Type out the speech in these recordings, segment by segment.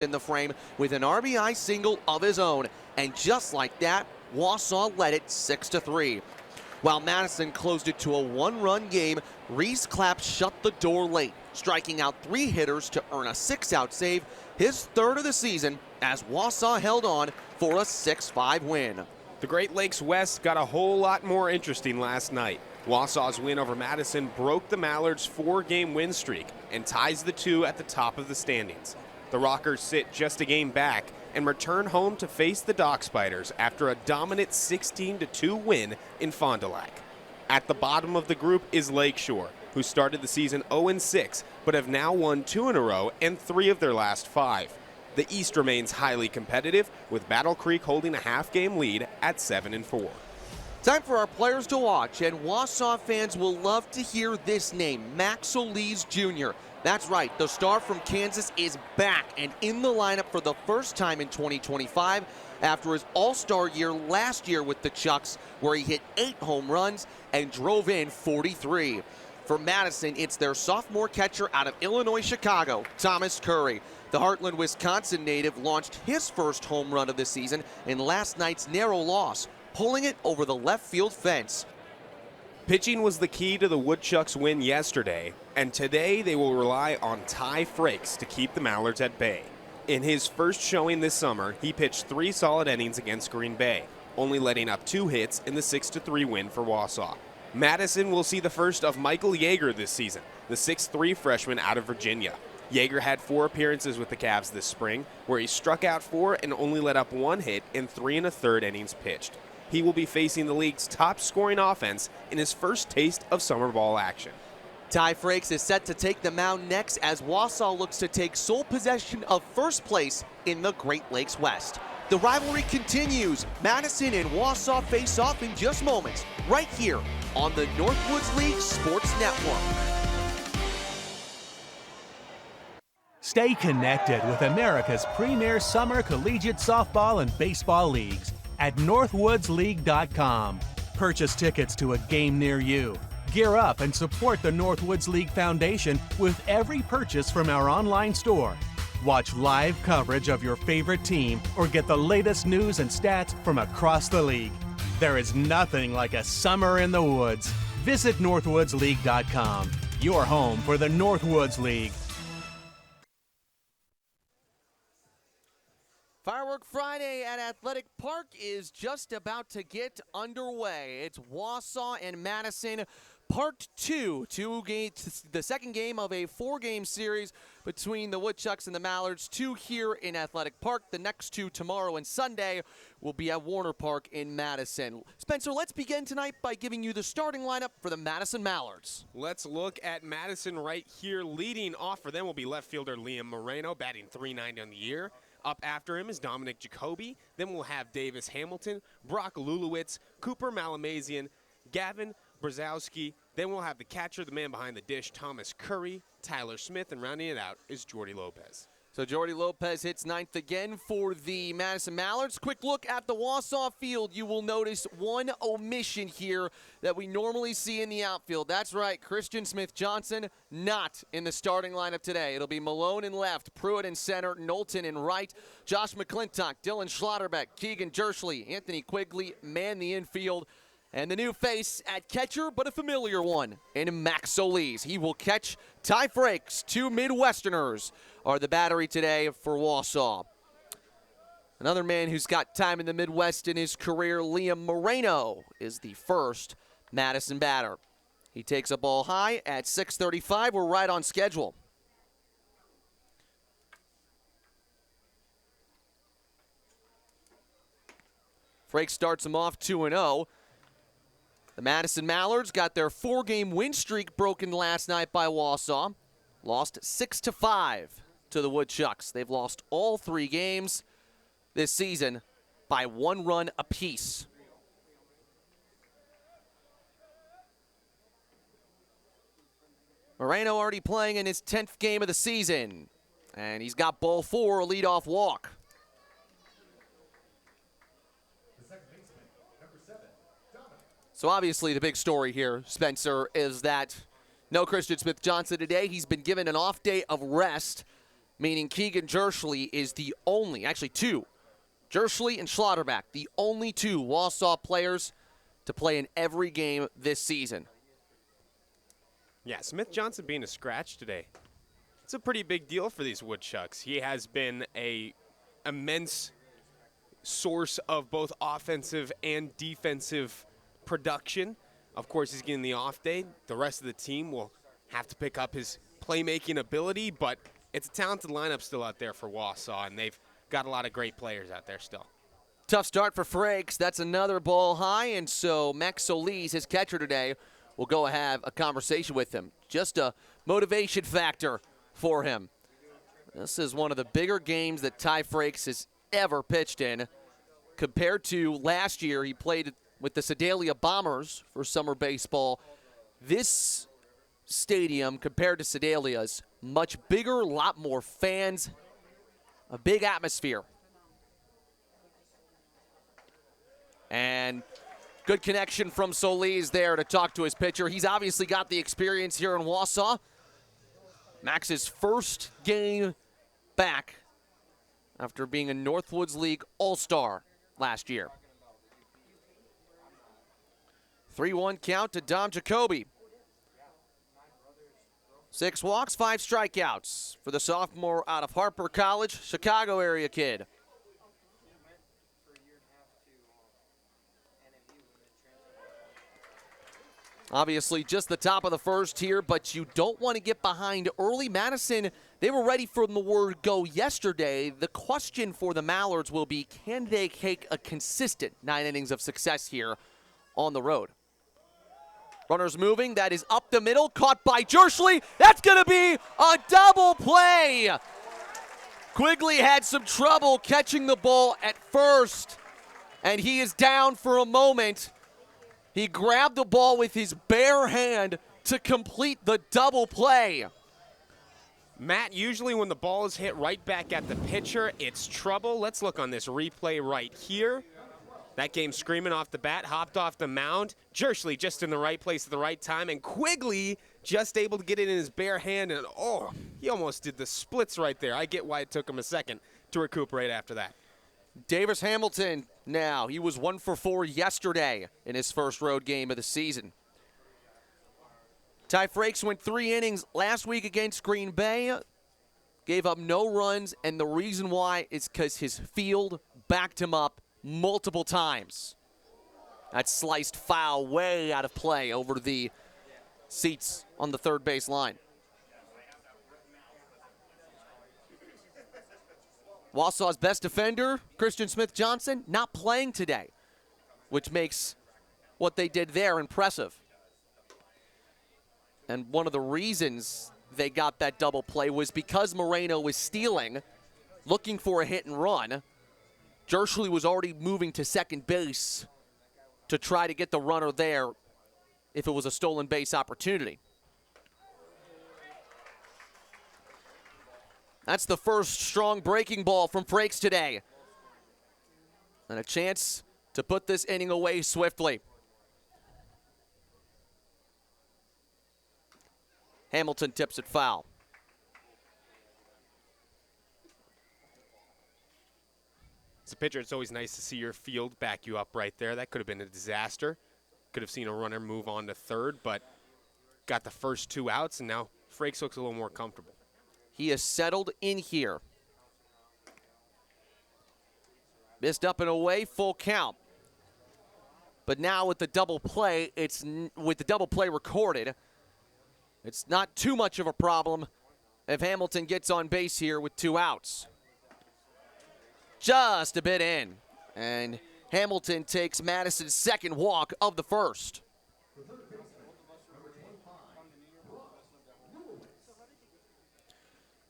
in the frame with an RBI single of his own. And just like that, Wausau led it 6-3. While Madison closed it to a one-run game, Reese Clapp shut the door late, striking out 3 hitters to earn a 6-out save, his 3rd of the season, as Wausau held on for a 6-5 win. The Great Lakes West got a whole lot more interesting last night. Wausau's win over Madison broke the Mallards' 4-game win streak and ties the two at the top of the standings. The Rockers sit just a game back and return home to face the Dock Spiders after a dominant 16-2 win in Fond du Lac. At the bottom of the group is Lakeshore, who started the season 0-6 but have now won 2 in a row and 3 of their last 5. The East remains highly competitive, with Battle Creek holding a half-game lead at 7-4. Time for our players to watch, and Wausau fans will love to hear this name, Max Solis Jr. That's right, the star from Kansas is back and in the lineup for the first time in 2025 after his all-star year last year with the Chucks, where he hit 8 home runs and drove in 43. For Madison, it's their sophomore catcher out of Illinois, Chicago, Thomas Curry. The Heartland, Wisconsin native launched his first home run of the season in last night's narrow loss, pulling it over the left field fence. Pitching was the key to the Woodchucks' win yesterday, and today they will rely on Ty Frakes to keep the Mallards at bay. In his first showing this summer, he pitched 3 solid innings against Green Bay, only letting up 2 hits in the 6-3 win for Wausau. Madison will see the first of Michael Yeager this season, the 6'3 freshman out of Virginia. Yeager had 4 appearances with the Cavs this spring, where he struck out 4 and only let up 1 hit in 3 1/3 innings pitched. He will be facing the league's top-scoring offense in his first taste of summer ball action. Ty Frakes is set to take the mound next as Wausau looks to take sole possession of first place in the Great Lakes West. The rivalry continues. Madison and Wausau face off in just moments, right here on the Northwoods League Sports Network. Stay connected with America's premier summer collegiate softball and baseball leagues at northwoodsleague.com. Purchase tickets to a game near you. Gear up and support the Northwoods League Foundation with every purchase from our online store. Watch live coverage of your favorite team or get the latest news and stats from across the league. There is nothing like a summer in the woods. Visit northwoodsleague.com, your home for the Northwoods League. Firework Friday at Athletic Park is just about to get underway. It's Wausau and Madison, part 2. The second game of a 4-game series between the Woodchucks and the Mallards. 2 here in Athletic Park. The next 2 tomorrow and Sunday will be at Warner Park in Madison. Spencer, let's begin tonight by giving you the starting lineup for the Madison Mallards. Let's look at Madison right here. Leading off for them will be left fielder Liam Moreno, batting .390 on the year. Up after him is Dominic Jacoby. Then we'll have Davis Hamilton, Brock Lulowitz, Cooper Malamazian, Gavin Brzezowski. Then we'll have the catcher, the man behind the dish, Thomas Curry, Tyler Smith, and rounding it out is Jordy Lopez. So Jordy Lopez hits 9th again for the Madison Mallards. Quick look at the Wausau field. You will notice one omission here that we normally see in the outfield. That's right, Christian Smith-Johnson not in the starting lineup today. It'll be Malone in left, Pruitt in center, Knowlton in right, Josh McClintock, Dylan Schlotterbeck, Keegan Jerschley, Anthony Quigley man the infield. And the new face at catcher, but a familiar one, in Max Solis. He will catch Ty Frakes. 2 Midwesterners are the battery today for Wausau. Another man who's got time in the Midwest in his career, Liam Moreno, is the first Madison batter. He takes a ball high at 6:35. We're right on schedule. Frakes starts him off 2-0. The Madison Mallards got their 4-game win streak broken last night by Wausau. Lost 6-5 to the Woodchucks. They've lost all 3 games this season by 1 run apiece. Moreno already playing in his 10th game of the season. And he's got ball 4, a leadoff walk. So obviously the big story here, Spencer, is that no Christian Smith-Johnson today. He's been given an off day of rest. meaning Keegan Jerschley is the only, actually two, Jerschley and Schlotterbeck, the only two Wausau players to play in every game this season. Yeah, Smith Johnson being a scratch today. It's a pretty big deal for these Woodchucks. He has been a immense source of both offensive and defensive production. Of course, he's getting the off day. The rest of the team will have to pick up his playmaking ability, but it's a talented lineup still out there for Wausau, and they've got a lot of great players out there still. Tough start for Frakes. That's another ball high, and so Max Solis, his catcher today, will go have a conversation with him. Just a motivation factor for him. This is one of the bigger games that Ty Frakes has ever pitched in. Compared to last year, he played with the Sedalia Bombers for summer baseball. This stadium, compared to Sedalia's, much bigger, a lot more fans, a big atmosphere. And good connection from Solis there to talk to his pitcher. He's obviously got the experience here in Wausau. Max's first game back after being a Northwoods League All-Star last year. 3-1 count to Dom Jacoby. 6 walks, 5 strikeouts for the sophomore out of Harper College, Chicago area kid. Obviously just the top of the first here, but you don't want to get behind early. Madison, they were ready from the word go yesterday. The question for the Mallards will be, can they take a consistent 9 innings of success here on the road? Runners moving, that is up the middle, caught by Jerschley. That's going to be a double play. Quigley had some trouble catching the ball at first, and he is down for a moment. He grabbed the ball with his bare hand to complete the double play. Matt, usually when the ball is hit right back at the pitcher, it's trouble. Let's look on this replay right here. That game screaming off the bat, hopped off the mound. Jerschley just in the right place at the right time, and Quigley just able to get it in his bare hand, and oh, he almost did the splits right there. I get why it took him a second to recuperate after that. Davis Hamilton now. He was 1 for 4 yesterday in his first road game of the season. Ty Frakes went 3 innings last week against Green Bay. Gave up no runs, and the reason why is because his field backed him up multiple times. That sliced foul way out of play over the seats on the third base line. Wausau's best defender, Christian Smith Johnson, not playing today, which makes what they did there impressive. And one of the reasons they got that double play was because Moreno was stealing, looking for a hit and run. Jerschley was already moving to second base to try to get the runner there if it was a stolen base opportunity. That's the first strong breaking ball from Frakes today. And a chance to put this inning away swiftly. Hamilton tips it foul. As a pitcher, it's always nice to see your field back you up right there. That could have been a disaster. Could have seen a runner move on to third, but got the first 2 outs, and now Frakes looks a little more comfortable. He is settled in here. Missed up and away, full count. But now with the double play, recorded, it's not too much of a problem if Hamilton gets on base here with 2 outs. Just a bit in, and Hamilton takes Madison's second walk of the first.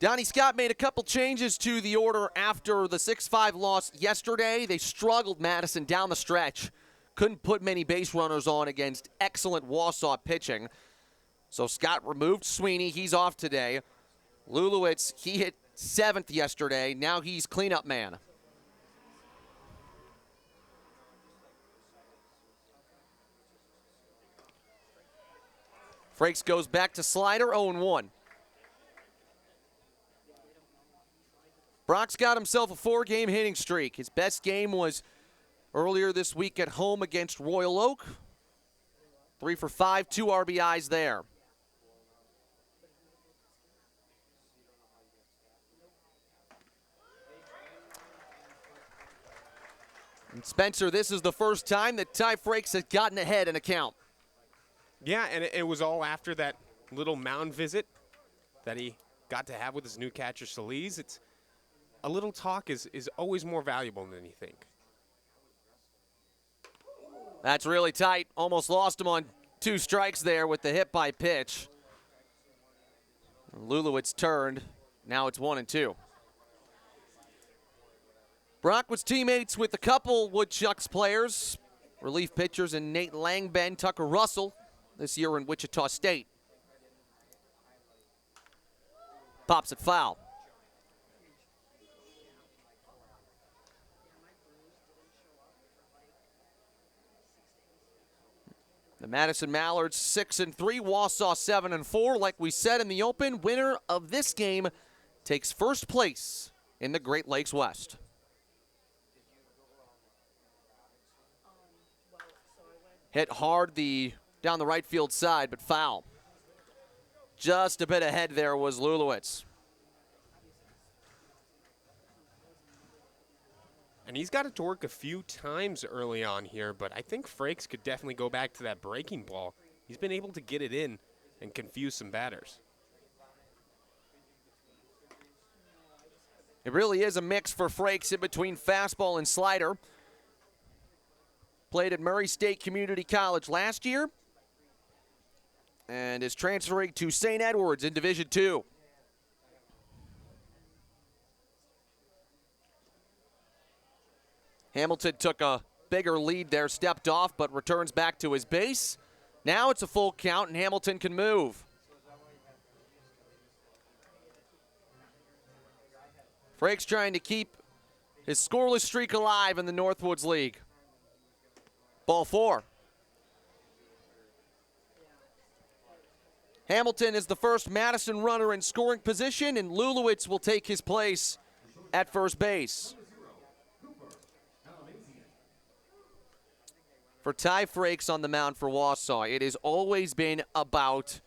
Donnie Scott made a couple changes to the order after the 6-5 loss yesterday. They struggled Madison down the stretch. Couldn't put many base runners on against excellent Wausau pitching. So Scott removed Sweeney. He's off today. Lulowitz, he hit 7th yesterday. Now he's cleanup man. Frakes goes back to slider, 0-1. Brock's got himself a 4-game hitting streak. His best game was earlier this week at home against Royal Oak. 3 for 5, 2 RBIs there. And Spencer, this is the first time that Ty Frakes has gotten ahead in a count. Yeah, and it was all after that little mound visit that he got to have with his new catcher, Solis. It's a little talk is always more valuable than you think. That's really tight. Almost lost him on 2 strikes there with the hit by pitch. Lulowitz turned. Now it's 1-2. Brock was teammates with a couple Woodchucks players, relief pitchers in Nate Langben, Tucker Russell, this year in Wichita State. Pops it foul. The Madison Mallards 6-3, Wausau 7-4. Like we said in the open, winner of this game takes first place in the Great Lakes West. Hit hard down the right field side, but foul. Just a bit ahead there was Lulowitz. And he's got it to work a few times early on here, but I think Frakes could definitely go back to that breaking ball. He's been able to get it in and confuse some batters. It really is a mix for Frakes in between fastball and slider. Played at Murray State Community College last year and is transferring to St. Edwards in Division II. Hamilton took a bigger lead there, stepped off, but returns back to his base. Now it's a full count, and Hamilton can move. Frakes trying to keep his scoreless streak alive in the Northwoods League. Ball 4. Hamilton is the first Madison runner in scoring position, and Lulowitz will take his place at first base. For Ty Frakes on the mound for Wausau, it has always been about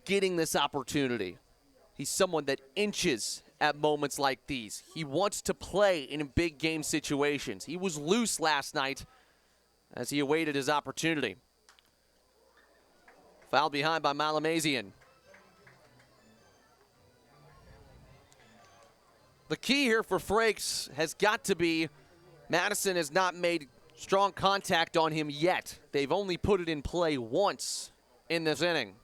getting this opportunity. He's someone that inches at moments like these. He wants to play in big game situations. He was loose last night as he awaited his opportunity. Fouled behind by Malamazian. The key here for Frakes has got to be Madison has not made strong contact on him yet. They've only put it in play once in this inning.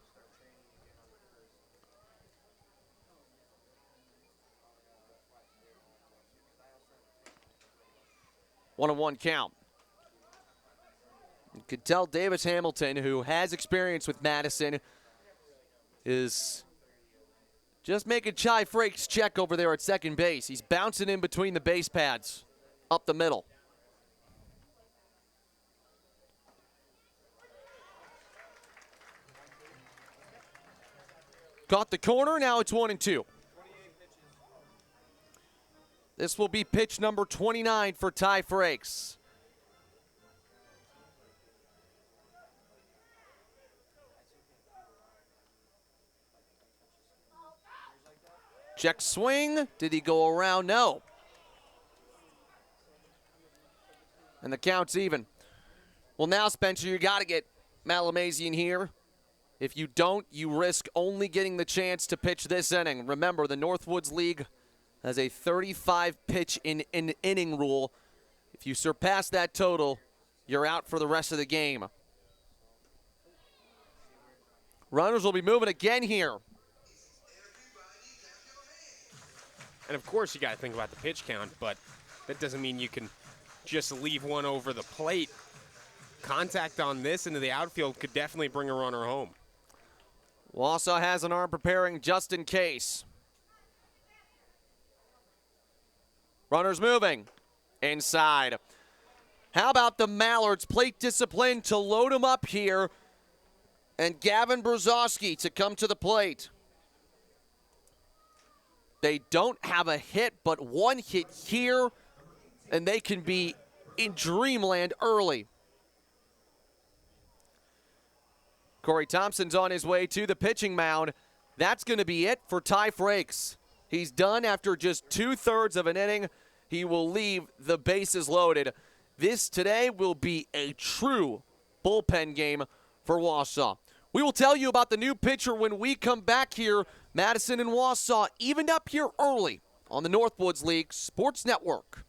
One and one count. You could tell Davis Hamilton, who has experience with Madison, is just making Ty Frakes check over there at second base. He's bouncing in between the base pads up the middle. Caught the corner, now it's 1-2. This will be pitch number 29 for Ty Frakes. Check swing. Did he go around? No. And the count's even. Well, now, Spencer, you got to get Malamazian here. If you don't, you risk only getting the chance to pitch this inning. Remember, the Northwoods League has a 35-pitch in an inning rule. If you surpass that total, you're out for the rest of the game. Runners will be moving again here. And, of course, you got to think about the pitch count, but that doesn't mean you can just leave one over the plate. Contact on this into the outfield could definitely bring a runner home. Wausau has an arm preparing just in case. Runners moving inside. How about the Mallards? Plate discipline to load them up here. And Gavin Brzozowski to come to the plate. They don't have a hit, but one hit here, and they can be in dreamland early. Corey Thompson's on his way to the pitching mound. That's going to be it for Ty Frakes. He's done after just 2/3 of an inning. He will leave the bases loaded. This today will be a true bullpen game for Wausau. We will tell you about the new pitcher when we come back here. Madison and Wausau evened up here early on the Northwoods League Sports Network.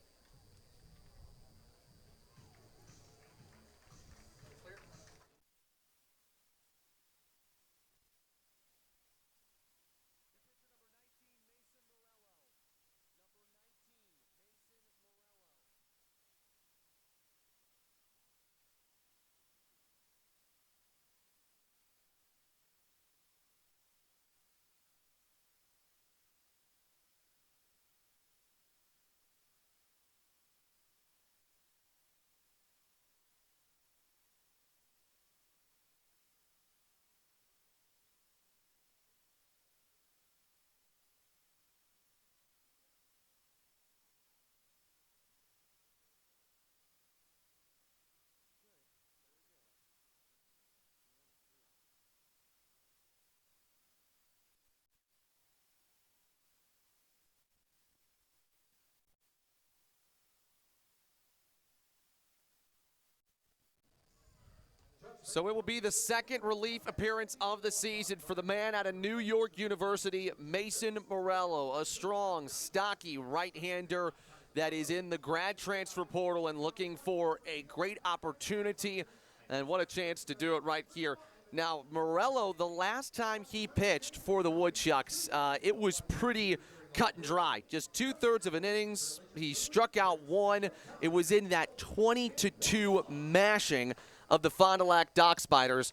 So it will be the second relief appearance of the season for the man out of New York University, Mason Morello, a strong, stocky right-hander that is in the grad transfer portal and looking for a great opportunity, and what a chance to do it right here. Now, Morello, the last time he pitched for the Woodchucks, it was pretty cut and dry. Just 2/3 of an innings. He struck out one. It was in that 20-2 mashing of the Fond du Lac Dock Spiders.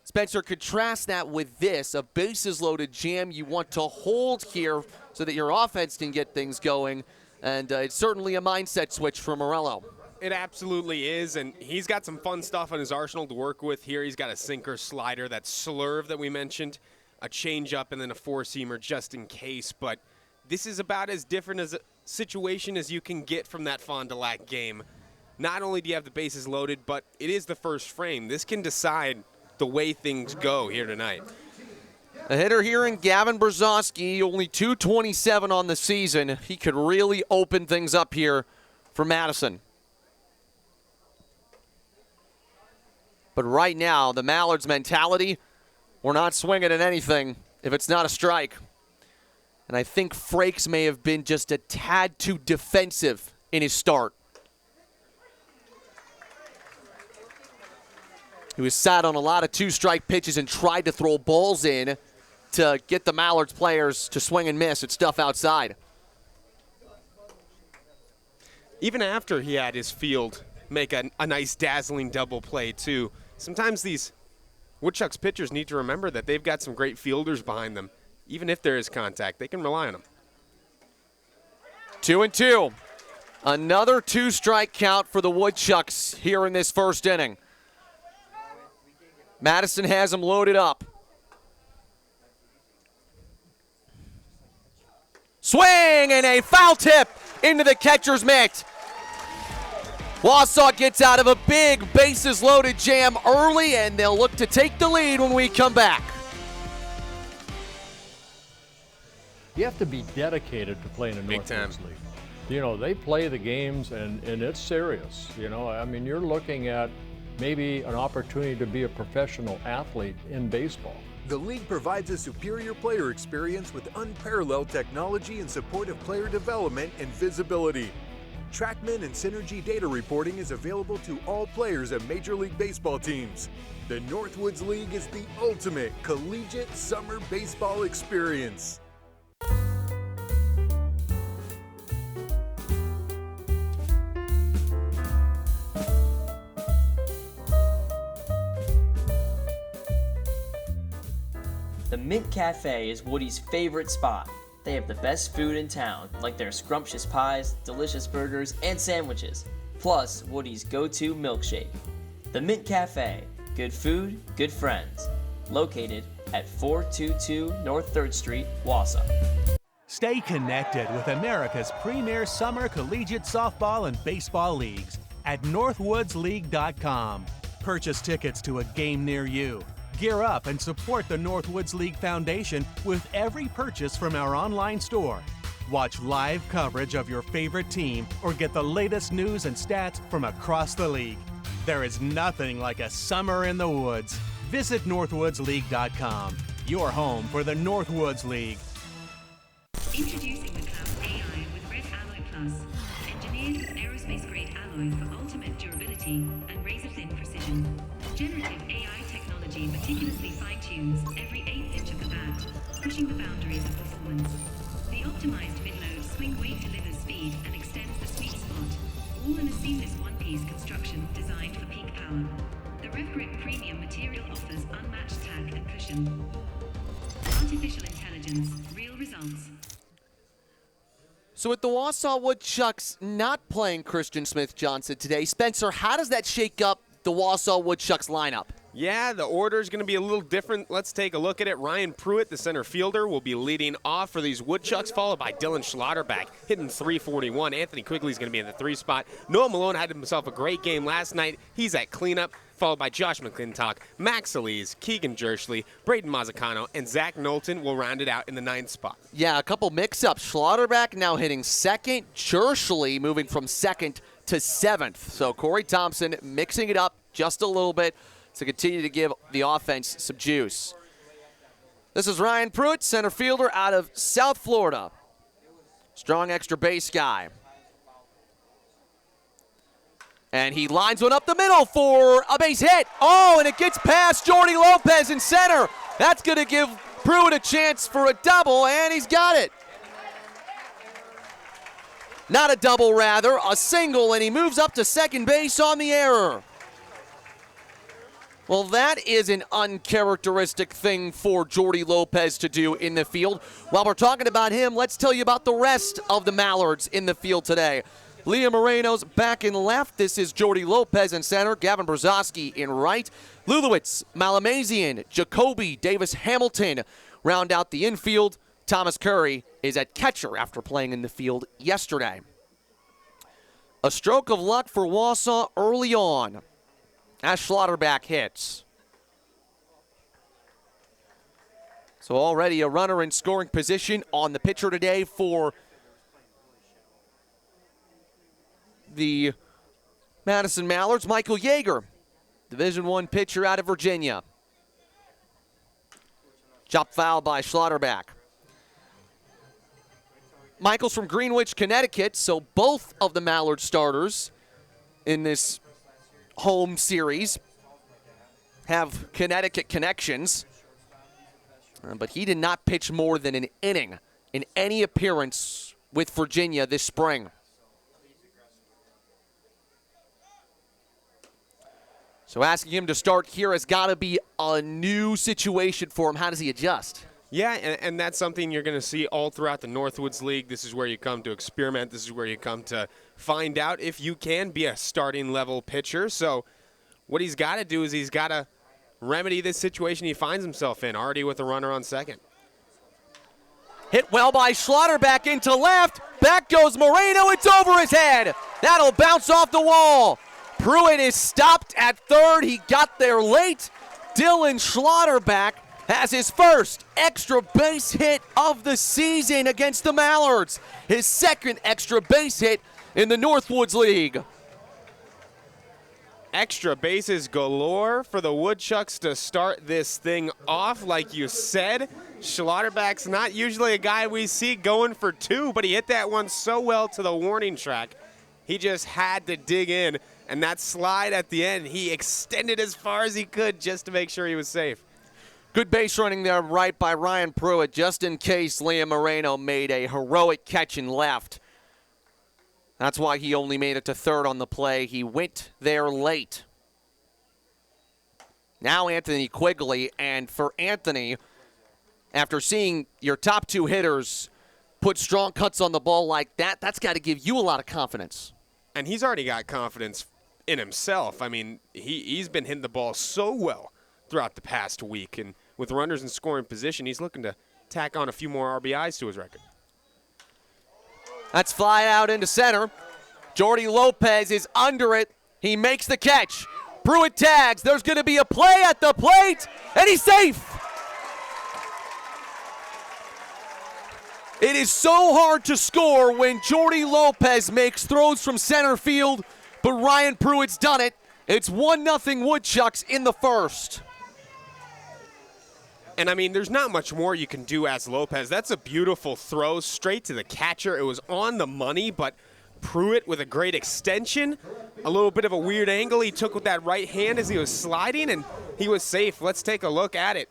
Spencer, contrast that with this, a bases-loaded jam you want to hold here so that your offense can get things going, and it's certainly a mindset switch for Morello. It absolutely is, and he's got some fun stuff on his arsenal to work with here. He's got a sinker, slider, that slurve that we mentioned, a changeup, and then a four-seamer just in case, but this is about as different as a situation as you can get from that Fond du Lac game. Not only do you have the bases loaded, but it is the first frame. This can decide the way things go here tonight. A hitter here in Gavin Brzezowski, only .227 on the season. He could really open things up here for Madison. But right now, the Mallards' mentality, we're not swinging at anything if it's not a strike. And I think Frakes may have been just a tad too defensive in his start. He was sat on a lot of two-strike pitches and tried to throw balls in to get the Mallards players to swing and miss at stuff outside. Even after he had his field make a nice dazzling double play too, sometimes these Woodchucks pitchers need to remember that they've got some great fielders behind them. Even if there is contact, they can rely on them. 2-2. Another two-strike count for the Woodchucks here in this first inning. Madison has him loaded up. Swing and a foul tip into the catcher's mitt. Wausau gets out of a big bases-loaded jam early, and they'll look to take the lead when we come back. You have to be dedicated to playing in Northwoods League. You know, they play the games, and it's serious. You know, I mean, you're looking at maybe an opportunity to be a professional athlete in baseball. The league provides a superior player experience with unparalleled technology in support of player development and visibility. TrackMan and Synergy data reporting is available to all players of Major League Baseball teams. The Northwoods League is the ultimate collegiate summer baseball experience. The Mint Cafe is Woody's favorite spot. They have the best food in town, like their scrumptious pies, delicious burgers, and sandwiches, plus Woody's go-to milkshake. The Mint Cafe, good food, good friends. Located at 422 North 3rd Street, Wausau. Stay connected with America's premier summer collegiate softball and baseball leagues at northwoodsleague.com. Purchase tickets to a game near you. Gear up and support the Northwoods League Foundation with every purchase from our online store. Watch live coverage of your favorite team or get the latest news and stats from across the league. There is nothing like a summer in the woods. Visit northwoodsleague.com, your home for the Northwoods League. Introducing the Class AI with Red Alloy Plus, engineered with aerospace-grade alloy for ultimate durability and razor-thin precision. Generative AI technology meticulously fine-tunes every 1/8 inch of the bat, pushing the boundaries of performance. The optimized mid-load swing weight delivers speed and extends the sweet spot, all in a seamless one-piece construction designed for peak power. The RevGrip premium material offers unmatched tack and cushion. Artificial intelligence, real results. So with the Wausau Woodchucks not playing Christian Smith-Johnson today, Spencer, how does that shake up the Wausau Woodchucks lineup? Yeah, the order is going to be a little different. Let's take a look at it. Ryan Pruitt, the center fielder, will be leading off for these Woodchucks, followed by Dylan Schlotterbeck, hitting .341. Anthony Quigley is going to be in the 3 spot. Noah Malone had himself a great game last night. He's at cleanup, followed by Josh McClintock, Max Elise, Keegan Jerschley, Braden Mazzacano, and Zach Knowlton will round it out in the 9th spot. Yeah, a couple mix-ups. Schlotterbeck now hitting second. Jerschley moving from second to 7th. So Corey Thompson mixing it up just a little bit to continue to give the offense some juice. This is Ryan Pruitt, center fielder out of South Florida. Strong extra base guy. And he lines one up the middle for a base hit. Oh, and it gets past Jordy Lopez in center. That's going to give Pruitt a chance for a double, and he's got it. Not a double, rather, a single, and he moves up to second base on the error. Well, that is an uncharacteristic thing for Jordy Lopez to do in the field. While we're talking about him, let's tell you about the rest of the Mallards in the field today. Liam Moreno's back in left. This is Jordy Lopez in center. Gavin Brzozowski in right. Lulowitz, Malamazian, Jacoby, Davis Hamilton round out the infield. Thomas Curry is at catcher after playing in the field yesterday. A stroke of luck for Wausau early on as Schlotterbeck hits. So already a runner in scoring position on the pitcher today for the Madison Mallards, Michael Yeager, Division I pitcher out of Virginia. Chop foul by Schlotterbeck. Michael's from Greenwich, Connecticut, so both of the Mallard starters in this home series have Connecticut connections. But he did not pitch more than an inning in any appearance with Virginia this spring. So asking him to start here has got to be a new situation for him. How does he adjust? Yeah, and that's something you're going to see all throughout the Northwoods League. This is where you come to experiment. This is where you come to find out if you can be a starting level pitcher. So what he's got to do is he's got to remedy this situation he finds himself in, already with a runner on second. Hit well by Schlotterbeck into left. Back goes Moreno. It's over his head. That'll bounce off the wall. Pruitt is stopped at third. He got there late. Dylan Schlotterbeck has his first extra base hit of the season against the Mallards. His second extra base hit in the Northwoods League. Extra bases galore for the Woodchucks to start this thing off. Like you said, Schlotterbeck's not usually a guy we see going for two, but he hit that one so well to the warning track. He just had to dig in, and that slide at the end, he extended as far as he could just to make sure he was safe. Good base running there right by Ryan Pruitt, just in case Liam Moreno made a heroic catch in left. That's why he only made it to third on the play. He went there late. Now Anthony Quigley, and for Anthony, after seeing your top two hitters put strong cuts on the ball like that, that's got to give you a lot of confidence. And he's already got confidence in himself. I mean, he's been hitting the ball so well throughout the past week, and with runners in scoring position, he's looking to tack on a few more RBIs to his record. That's fly out into center. Jordy Lopez is under it. He makes the catch. Pruitt tags. There's going to be a play at the plate, and he's safe. It is so hard to score when Jordy Lopez makes throws from center field, but Ryan Pruitt's done it. It's 1-0 Woodchucks in the first. And I mean, there's not much more you can do as Lopez. That's a beautiful throw straight to the catcher. It was on the money, but Pruitt with a great extension. A little bit of a weird angle he took with that right hand as he was sliding, and he was safe. Let's take a look at it.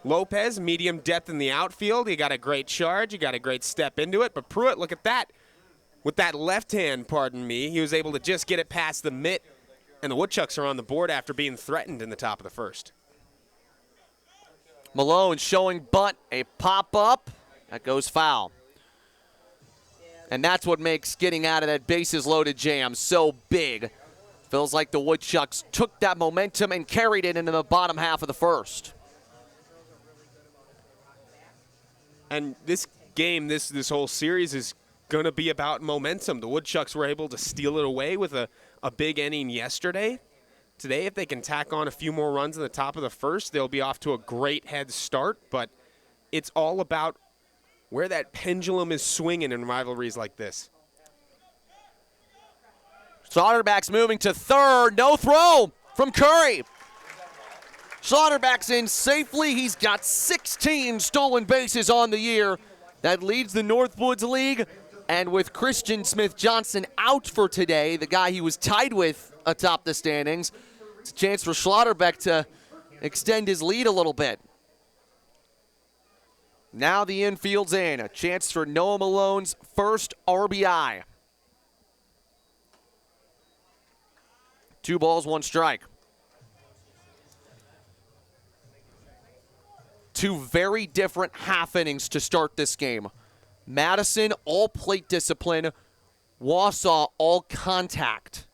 Lopez, medium depth in the outfield. He got a great charge. He got a great step into it. But Pruitt, look at that. With that left hand, pardon me, he was able to just get it past the mitt. And the Woodchucks are on the board after being threatened in the top of the first. Malone showing bunt, a pop-up. That goes foul. And that's what makes getting out of that bases-loaded jam so big. Feels like the Woodchucks took that momentum and carried it into the bottom half of the first. And this game, this whole series is going to be about momentum. The Woodchucks were able to steal it away with a big inning yesterday. Today, if they can tack on a few more runs in the top of the first, they'll be off to a great head start. But it's all about where that pendulum is swinging in rivalries like this. Slaughterback's moving to third. No throw from Curry. Slaughterback's in safely. He's got 16 stolen bases on the year. That leads the Northwoods League. And with Christian Smith-Johnson out for today, the guy he was tied with atop the standings, it's a chance for Slaughterback to extend his lead a little bit. Now the infield's in. A chance for Noah Malone's first RBI. 2 balls, 1 strike. 2 very different half innings to start this game. Madison, all plate discipline. Wausau, all contact.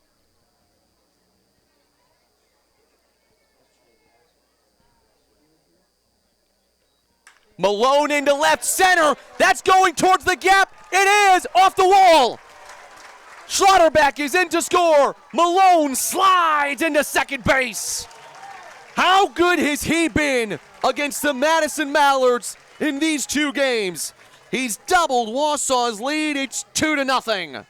Malone into left center. That's going towards the gap. It is off the wall. Slaughterback is in to score. Malone slides into second base. How good has he been against the Madison Mallards in these 2 games? He's doubled Wausau's lead. It's 2-0.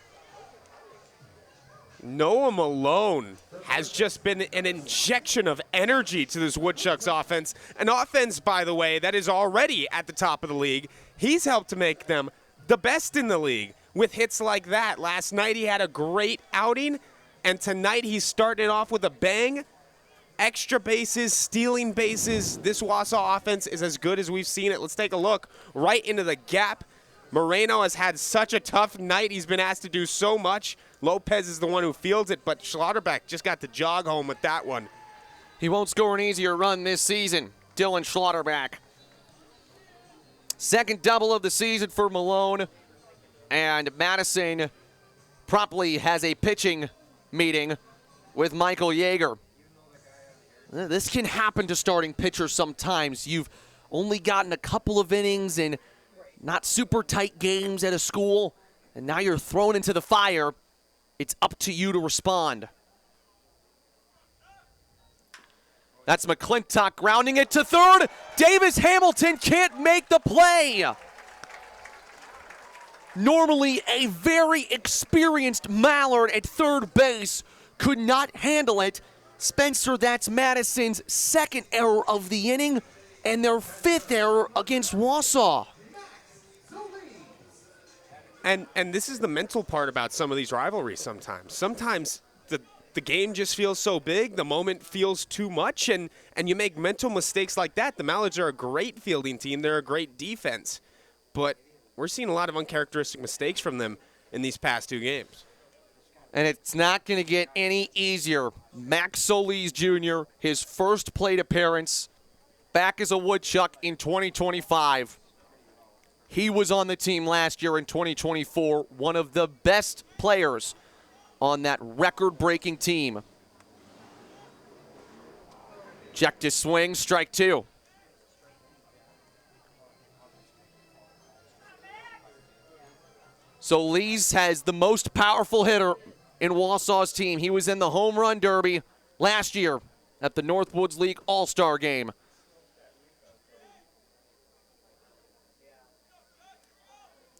Noah Malone has just been an injection of energy to this Woodchucks offense. An offense, by the way, that is already at the top of the league. He's helped to make them the best in the league with hits like that. Last night he had a great outing, and tonight he's starting it off with a bang. Extra bases, stealing bases. This Wausau offense is as good as we've seen it. Let's take a look right into the gap. Moreno has had such a tough night. He's been asked to do so much. Lopez is the one who fields it, but Schlotterbeck just got the jog home with that one. He won't score an easier run this season, Dylan Schlotterbeck. Second double of the season for Malone, and Madison promptly has a pitching meeting with Michael Yeager. This can happen to starting pitchers sometimes. You've only gotten a couple of innings in not super tight games at a school, and now you're thrown into the fire. It's up to you to respond. That's McClintock grounding it to third. Davis Hamilton can't make the play. Normally a very experienced Mallard at third base could not handle it. Spencer, that's Madison's 2nd error of the inning and their 5th error against Wausau. And this is the mental part about some of these rivalries sometimes. Sometimes the game just feels so big, the moment feels too much, and you make mental mistakes like that. The Mallards are a great fielding team. They're a great defense. But we're seeing a lot of uncharacteristic mistakes from them in these past 2 games. And it's not going to get any easier. Max Solis Jr., his first plate appearance, back as a Woodchuck in 2025. He was on the team last year in 2024, one of the best players on that record-breaking team. Checked his swing, strike 2. So Lees has the most powerful hitter in Wausau's team. He was in the home run derby last year at the Northwoods League All-Star Game.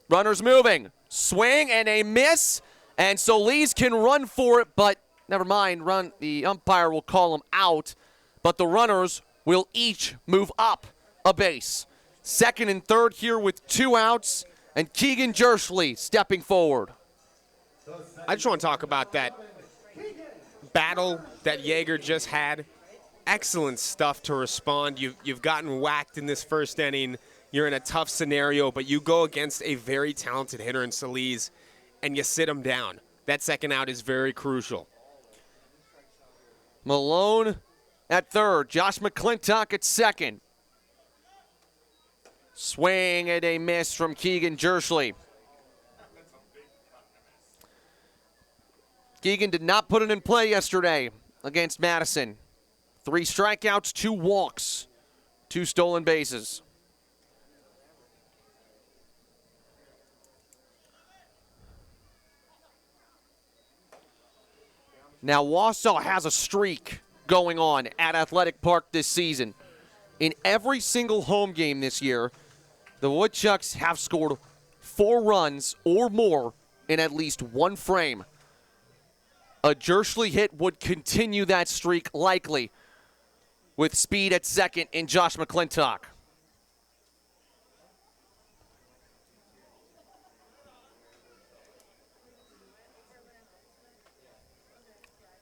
Runners moving. Swing and a miss. And so Lees can run for it, but never mind. The umpire will call him out. But the runners will each move up a base. Second and third here with 2 outs. And Keegan Jerschley stepping forward. I just want to talk about that battle that Yeager just had. Excellent stuff to respond. You've gotten whacked in this first inning. You're in a tough scenario, but you go against a very talented hitter in Solis, and you sit him down. That second out is very crucial. Malone at third. Josh McClintock at second. Swing and a miss from Keegan Jerschley. Keegan did not put it in play yesterday against Madison. 3 strikeouts, 2 walks, 2 stolen bases. Now, Wausau has a streak going on at Athletic Park this season. In every single home game this year, the Woodchucks have scored 4 runs or more in at least 1 frame. A Jerschley hit would continue that streak likely with speed at second in Josh McClintock.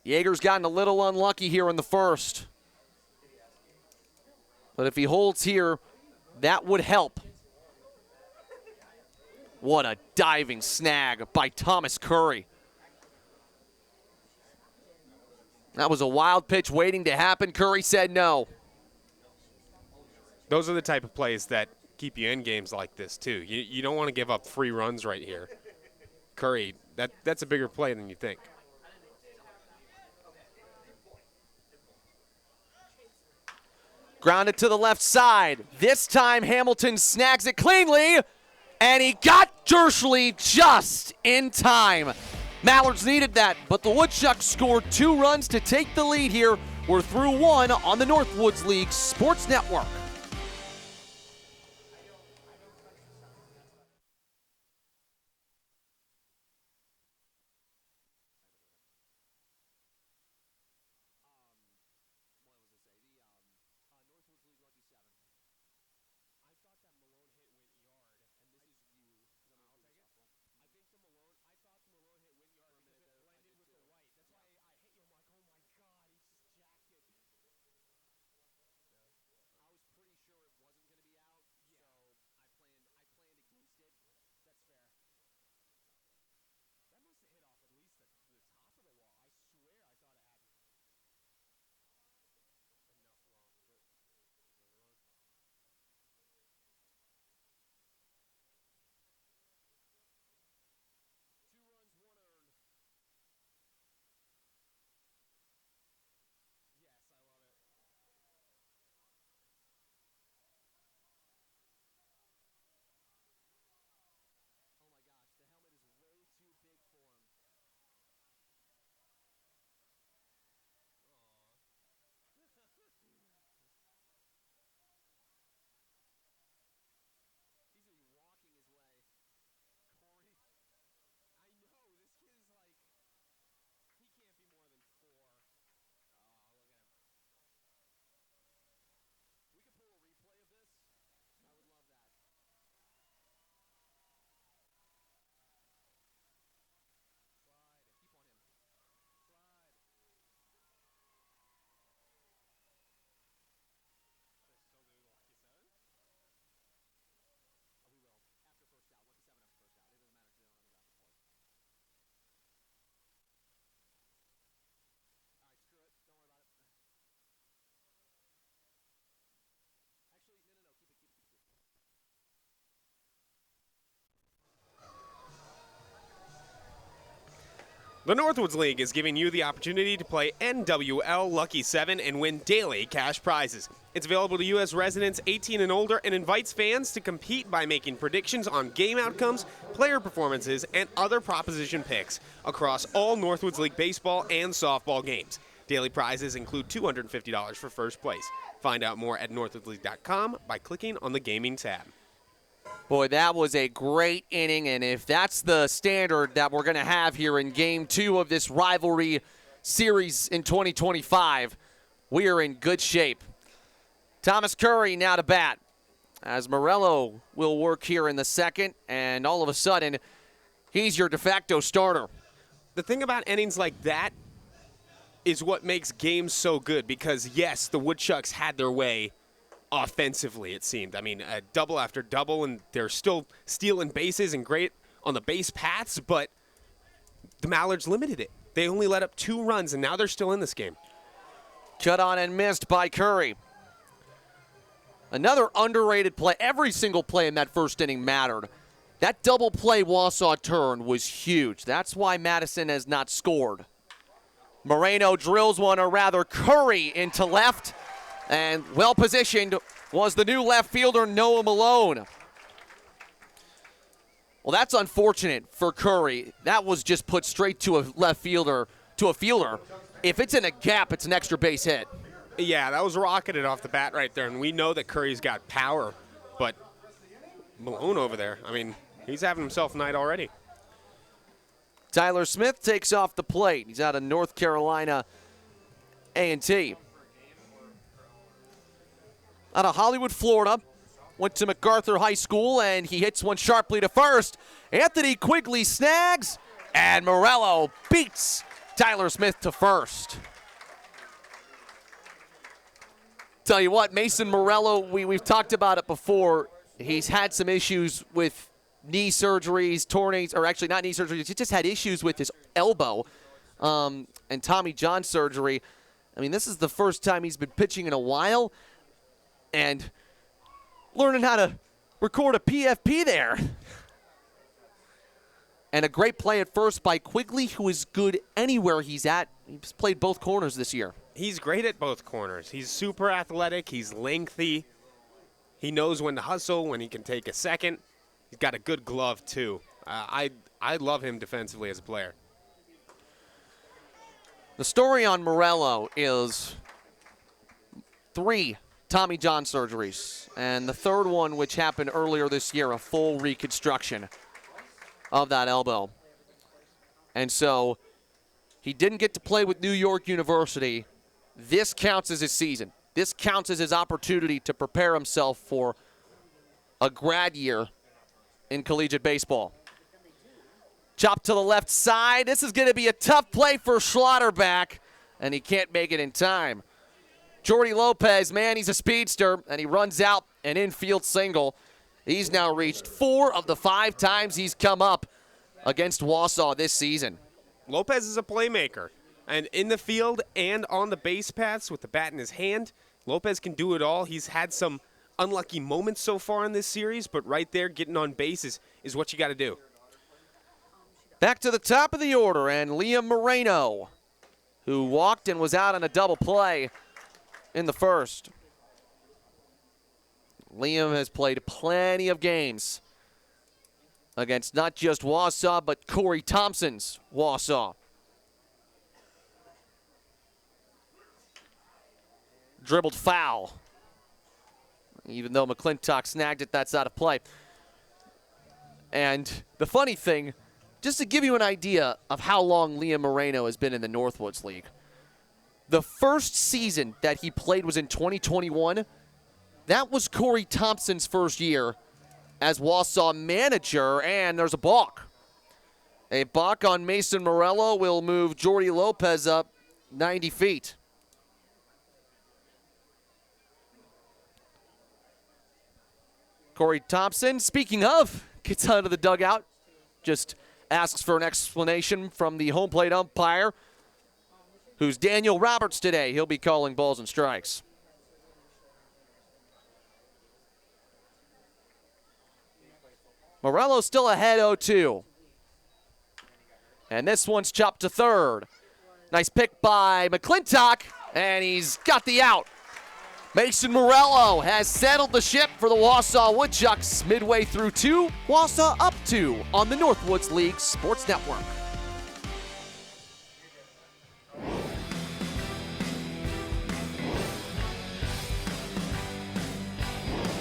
Yeager's gotten a little unlucky here in the first. But if he holds here, that would help. What a diving snag by Thomas Curry. That was a wild pitch waiting to happen. Curry said no. Those are the type of plays that keep you in games like this, too. You don't want to give up 3 runs right here. Curry, that's a bigger play than you think. Grounded to the left side. This time Hamilton snags it cleanly, and he got Jerschley just in time. Mallards needed that, but the Woodchucks scored 2 runs to take the lead here. We're through 1 on the Northwoods League Sports Network. The Northwoods League is giving you the opportunity to play NWL Lucky 7 and win daily cash prizes. It's available to U.S. residents 18 and older and invites fans to compete by making predictions on game outcomes, player performances, and other proposition picks across all Northwoods League baseball and softball games. Daily prizes include $250 for first place. Find out more at northwoodsleague.com by clicking on the gaming tab. Boy, that was a great inning, and if that's the standard that we're going to have here in Game 2 of this rivalry series in 2025, we are in good shape. Thomas Curry now to bat, as Morello will work here in the second, and all of a sudden, he's your de facto starter. The thing about innings like that is what makes games so good because, yes, the Woodchucks had their way offensively, it seemed. I mean, double after double, and they're still stealing bases and great on the base paths, but the Mallards limited it. They only let up 2 runs, and now they're still in this game. Cut on and missed by Curry. Another underrated play. Every single play in that first inning mattered. That double play Wausau turn was huge. That's why Madison has not scored. Moreno drills one, or rather Curry into left. And well-positioned was the new left fielder, Noah Malone. Well, that's unfortunate for Curry. That was just put straight to a left fielder, to a fielder. If it's in a gap, it's an extra base hit. Yeah, that was rocketed off the bat right there, and we know that Curry's got power, but Malone over there, I mean, he's having himself a night already. Tyler Smith takes off the plate. He's out of North Carolina A&T. Out of Hollywood, Florida. Went to MacArthur High School, and he hits one sharply to first. Anthony Quigley snags, and Morello beats Tyler Smith to first. Tell you what, Mason Morello, we've talked about it before. He's had some issues with knee surgeries, or actually not knee surgeries. He just had issues with his elbow and Tommy John surgery. I mean, this is the first time he's been pitching in a while. And learning how to record a PFP there. And a great play at first by Quigley, who is good anywhere he's at. He's played both corners this year. He's great at both corners. He's super athletic. He's lengthy. He knows when to hustle, when he can take a second. He's got a good glove, too. I love him defensively as a player. The story on Morello is 3 Tommy John surgeries, and the third one, which happened earlier this year, a full reconstruction of that elbow. And so he didn't get to play with New York University. This counts as his season. This counts as his opportunity to prepare himself for a grad year in collegiate baseball. Chop to the left side. This is going to be a tough play for Schlotterback, and he can't make it in time. Jordy Lopez, man, he's a speedster, and he runs out an infield single. He's now reached 4 of the 5 times he's come up against Wausau this season. Lopez is a playmaker, and in the field and on the base paths with the bat in his hand, Lopez can do it all. He's had some unlucky moments so far in this series, but right there, getting on base is what you got to do. Back to the top of the order, and Liam Moreno, who walked and was out on a double play in the first. Liam has played plenty of games against not just Wausau, but Corey Thompson's Wausau. Dribbled foul. Even though McClintock snagged it, that's out of play. And the funny thing, just to give you an idea of how long Liam Moreno has been in the Northwoods League, the first season that he played was in 2021. That was Corey Thompson's first year as Wausau manager, and there's a balk. A balk on Mason Morello will move Jordy Lopez up 90 feet. Corey Thompson, speaking of, gets out of the dugout, just asks for an explanation from the home plate umpire, who's Daniel Roberts today. He'll be calling balls and strikes. Morello still ahead 0-2. And this one's chopped to third. Nice pick by McClintock, and he's got the out. Mason Morello has settled the ship for the Wausau Woodchucks midway through 2. Wausau up 2 on the Northwoods League Sports Network.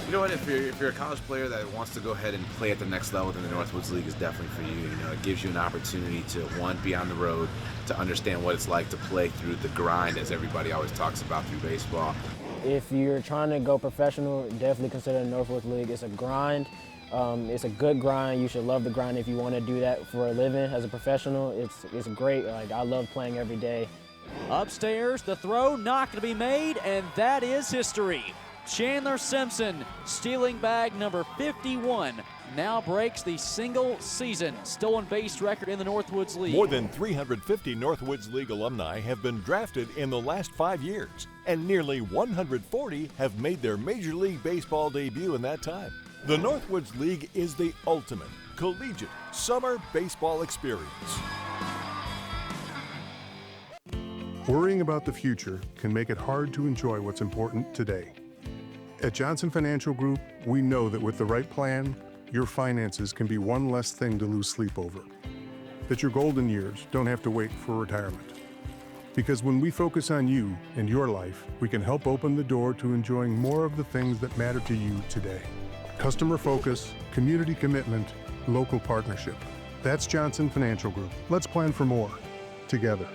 You know what? If you're a college player that wants to go ahead and play at the next level, then the Northwoods League is definitely for you. You know, it gives you an opportunity to, one, be on the road, to understand what it's like to play through the grind, as everybody always talks about through baseball. If you're trying to go professional, definitely consider the Northwoods League. It's a grind. It's a good grind. You should love the grind if you want to do that for a living as a professional. It's great. Like, I love playing every day. Upstairs, the throw not going to be made, and that is history. Chandler Simpson, stealing bag number 51, now breaks the single-season stolen base record in the Northwoods League. More than 350 Northwoods League alumni have been drafted in the last 5 years, and nearly 140 have made their Major League Baseball debut in that time. The Northwoods League is the ultimate collegiate summer baseball experience. Worrying about the future can make it hard to enjoy what's important today. At Johnson Financial Group, we know that with the right plan, your finances can be one less thing to lose sleep over. That your golden years don't have to wait for retirement. Because when we focus on you and your life, we can help open the door to enjoying more of the things that matter to you today. Customer focus, community commitment, local partnership. That's Johnson Financial Group. Let's plan for more together.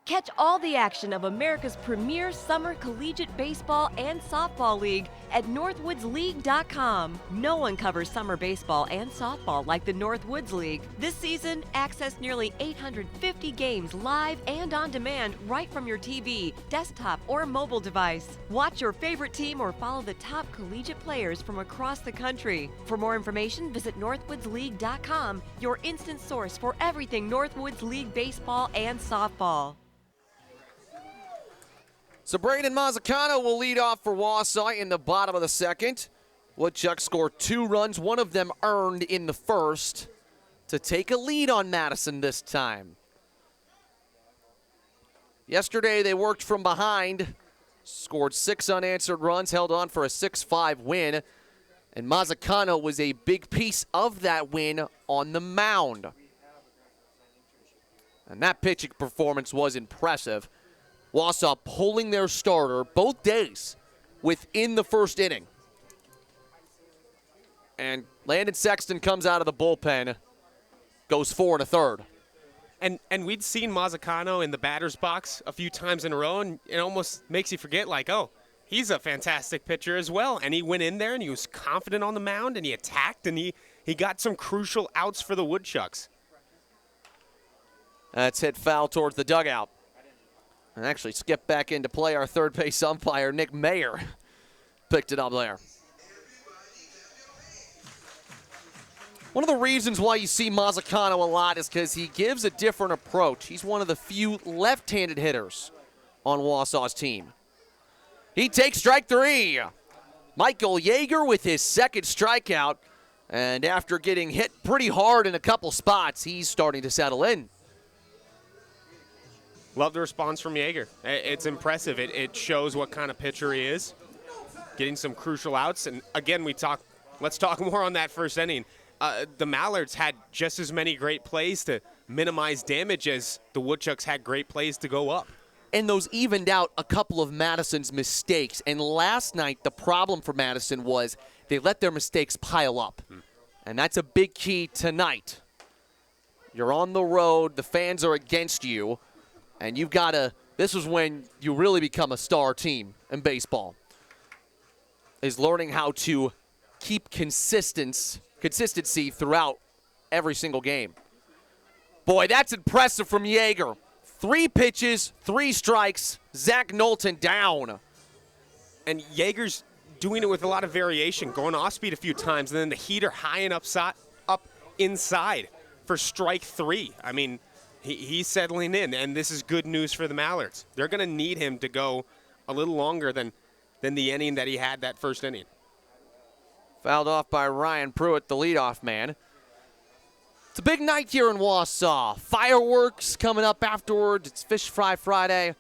Catch all the action of America's premier summer collegiate baseball and softball league at northwoodsleague.com. No one covers summer baseball and softball like the Northwoods League. This season, access nearly 850 games live and on demand right from your TV, desktop, or mobile device. Watch your favorite team or follow the top collegiate players from across the country. For more information, visit northwoodsleague.com, your instant source for everything Northwoods League baseball and softball. So Braden Mazzacano will lead off for Wausau in the bottom of the second. Woodchucks scored 2 runs, one of them earned in the first, to take a lead on Madison this time. Yesterday they worked from behind, scored 6 unanswered runs, held on for a 6-5 win, and Mazzacano was a big piece of that win on the mound. And that pitching performance was impressive. Wausau pulling their starter both days within the first inning. And Landon Sexton comes out of the bullpen, goes 4 1/3. And we'd seen Mazzacano in the batter's box a few times in a row, and it almost makes you forget, like, oh, he's a fantastic pitcher as well. And he went in there, and he was confident on the mound, and he attacked, and he got some crucial outs for the Woodchucks. That's hit foul towards the dugout. And actually skipped back into play. Our third base umpire, Nick Mayer, picked it up there. One of the reasons why you see Mazzacano a lot is because he gives a different approach. He's one of the few left-handed hitters on Wausau's team. He takes strike 3. Michael Yeager with his second strikeout. And after getting hit pretty hard in a couple spots, he's starting to settle in. Love the response from Yeager. It's impressive. It shows what kind of pitcher he is. Getting some crucial outs. And again, let's talk more on that first inning. The Mallards had just as many great plays to minimize damage as the Woodchucks had great plays to go up. And those evened out a couple of Madison's mistakes. And last night, the problem for Madison was they let their mistakes pile up. And that's a big key tonight. You're on the road. The fans are against you. And you've got to, this is when you really become a star team in baseball, is learning how to keep consistency throughout every single game. Boy, that's impressive from Yeager. 3 pitches, 3 strikes, Zach Knowlton down. And Yeager's doing it with a lot of variation, going off speed a few times, and then the heater high and up inside for strike 3. I mean, he's settling in, and this is good news for the Mallards. They're going to need him to go a little longer than the inning that he had that first inning. Fouled off by Ryan Pruitt, the leadoff man. It's a big night here in Wausau. Fireworks coming up afterwards. It's Fish Fry Friday.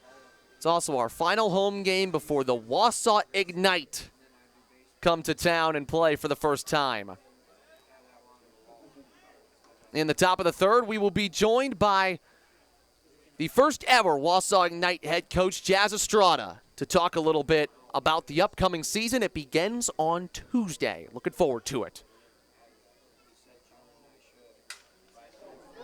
It's also our final home game before the Wausau Ignite come to town and play for the first time. In the top of the third, we will be joined by the first ever Wausau Ignite head coach, Jazz Estrada, to talk a little bit about the upcoming season. It begins on Tuesday. Looking forward to it.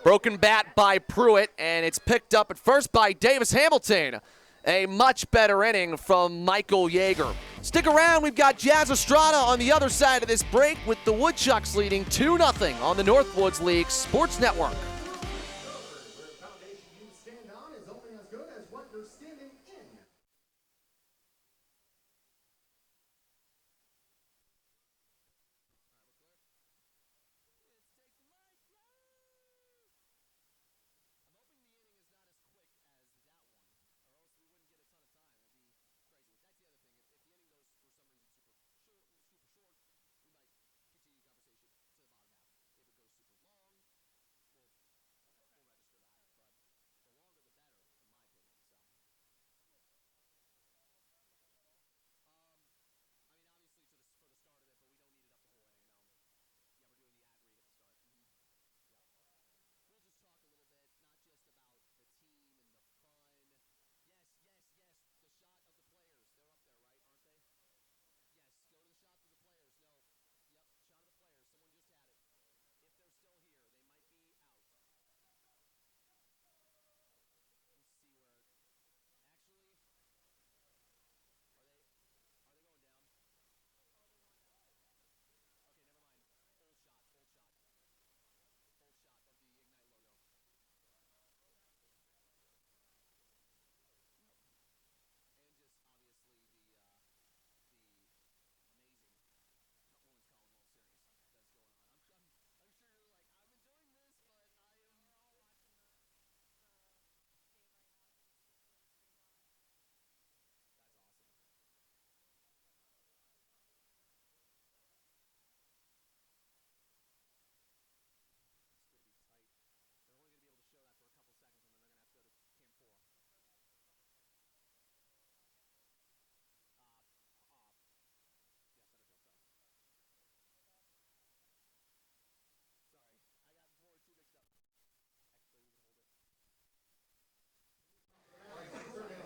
Broken bat by Pruitt, and it's picked up at first by Davis Hamilton. A much better inning from Michael Yeager. Stick around, we've got Jazz Estrada on the other side of this break with the Woodchucks leading 2-0 on the Northwoods League Sports Network.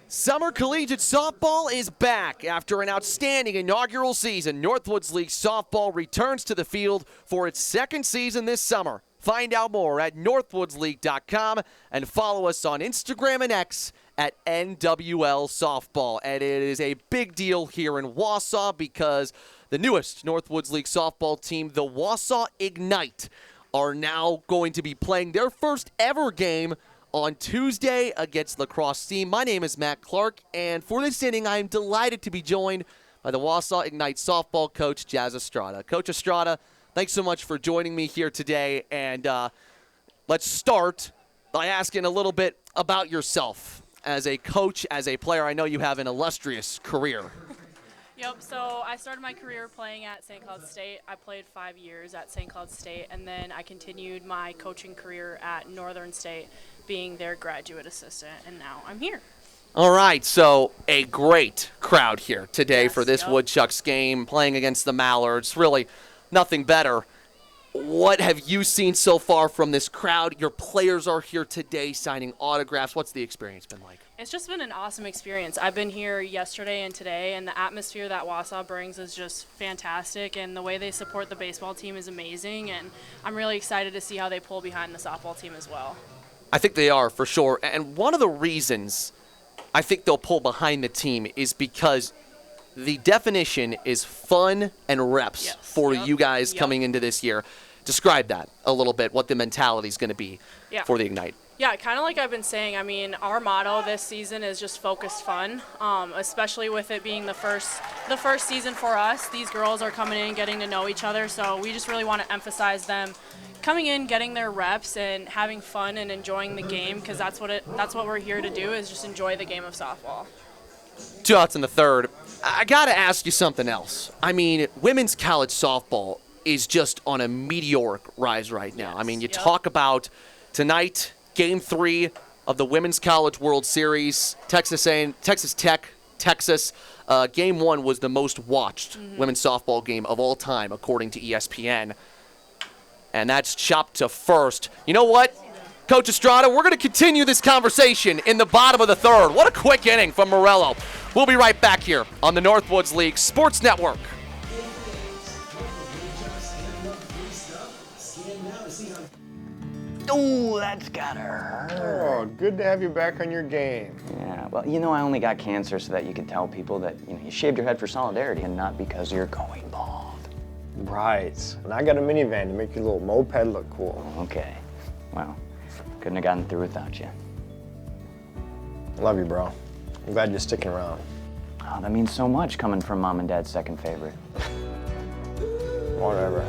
Summer Collegiate Softball is back after an outstanding inaugural season. Northwoods League Softball returns to the field for its second season this summer. Find out more at northwoodsleague.com and follow us on Instagram and X at NWL Softball. And it is a big deal here in Wausau because the newest Northwoods League Softball team, the Wausau Ignite, are now going to be playing their first ever game on Tuesday against Lacrosse team. My name is Matt Clark, and for this inning, I am delighted to be joined by the Wausau Ignite softball coach, Jazz Estrada. Coach Estrada, thanks so much for joining me here today, and let's start by asking a little bit about yourself. As a coach, as a player, I know you have an illustrious career. Yep, so I started my career playing at St. Cloud State. I played 5 years at St. Cloud State, and then I continued my coaching career at Northern State, being their graduate assistant, and now I'm here. All right, so a great crowd here today for this Woodchucks game, playing against the Mallards. Really, nothing better. What have you seen so far from this crowd? Your players are here today signing autographs. What's the experience been like? It's just been an awesome experience. I've been here yesterday and today, and the atmosphere that Wausau brings is just fantastic, and the way they support the baseball team is amazing, and I'm really excited to see how they pull behind the softball team as well. I think they are, for sure. And one of the reasons I think they'll pull behind the team is because the definition is fun and reps for you guys coming into this year. Describe that a little bit, what the mentality is going to be for the Ignite. Yeah, kind of like I've been saying, I mean, our motto this season is just focused fun, especially with it being the first season for us. These girls are coming in, getting to know each other, so we just really want to emphasize them coming in, getting their reps, and having fun and enjoying the game, because that's what we're here to do, is just enjoy the game of softball. 2 outs in the third. I got to ask you something else. I mean, women's college softball is just on a meteoric rise right now. I mean, you talk about tonight, Game 3 of the Women's College World Series, Texas Tech, Texas. Game 1 was the most watched women's softball game of all time, according to ESPN. And that's chopped to first. You know what, Coach Estrada, we're going to continue this conversation in the bottom of the third. What a quick inning from Morello. We'll be right back here on the Northwoods League Sports Network. Oh, that's gotta hurt. Oh, good to have you back on your game. Yeah, well, you know, I only got cancer so that you could tell people that, you know, you shaved your head for solidarity and not because you're going bald. Right. And I got a minivan to make your little moped look cool. Okay. Well, couldn't have gotten through without you. Love you, bro. I'm glad you're sticking around. Oh, that means so much coming from Mom and Dad's second favorite. Whatever.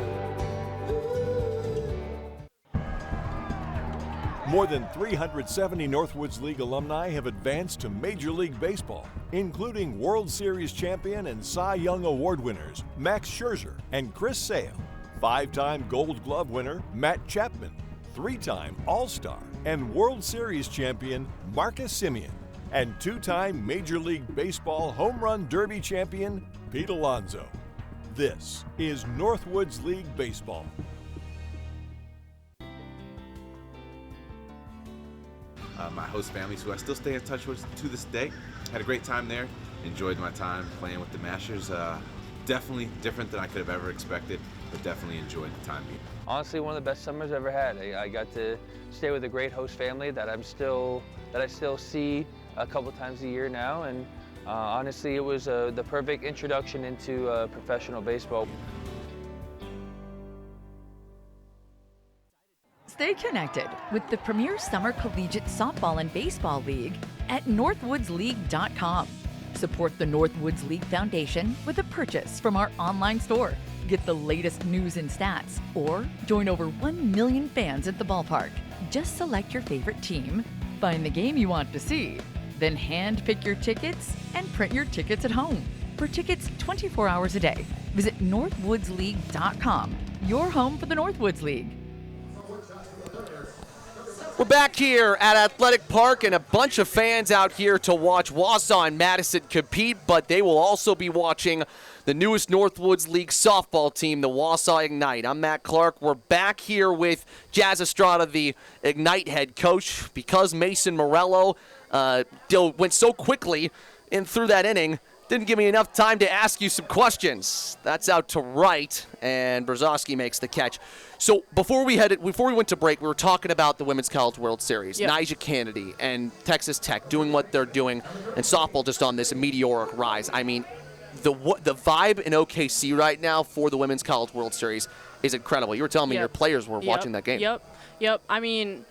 More than 370 Northwoods League alumni have advanced to Major League Baseball, including World Series champion and Cy Young Award winners Max Scherzer and Chris Sale, 5-time Gold Glove winner Matt Chapman, 3-time All-Star and World Series champion Marcus Semien, and 2-time Major League Baseball Home Run Derby champion Pete Alonso. This is Northwoods League Baseball. My host families, who I still stay in touch with to this day. Had a great time there. Enjoyed my time playing with the Mashers. Definitely different than I could have ever expected, but definitely enjoyed the time here. Honestly, one of the best summers I've ever had. I got to stay with a great host family that I still see a couple times a year now, and honestly, it was the perfect introduction into professional baseball. Stay connected with the premier summer collegiate softball and baseball league at northwoodsleague.com. Support the Northwoods League Foundation with a purchase from our online store. Get the latest news and stats, or join over 1 million fans at the ballpark. Just select your favorite team, find the game you want to see, then hand pick your tickets and print your tickets at home. For tickets 24 hours a day, visit northwoodsleague.com, your home for the Northwoods League. We're back here at Athletic Park, and a bunch of fans out here to watch Wausau and Madison compete, but they will also be watching the newest Northwoods League softball team, the Wausau Ignite. I'm Matt Clark. We're back here with Jazz Estrada, the Ignite head coach. Because Mason Morello went so quickly in through that inning, didn't give me enough time to ask you some questions. That's out to right, and Brzezowski makes the catch. So before we went to break, we were talking about the Women's College World Series. Yep. Nyjah Kennedy and Texas Tech doing what they're doing, and softball just on this meteoric rise. I mean, the vibe in OKC right now for the Women's College World Series is incredible. You were telling me your players were watching that game. Yep. I mean,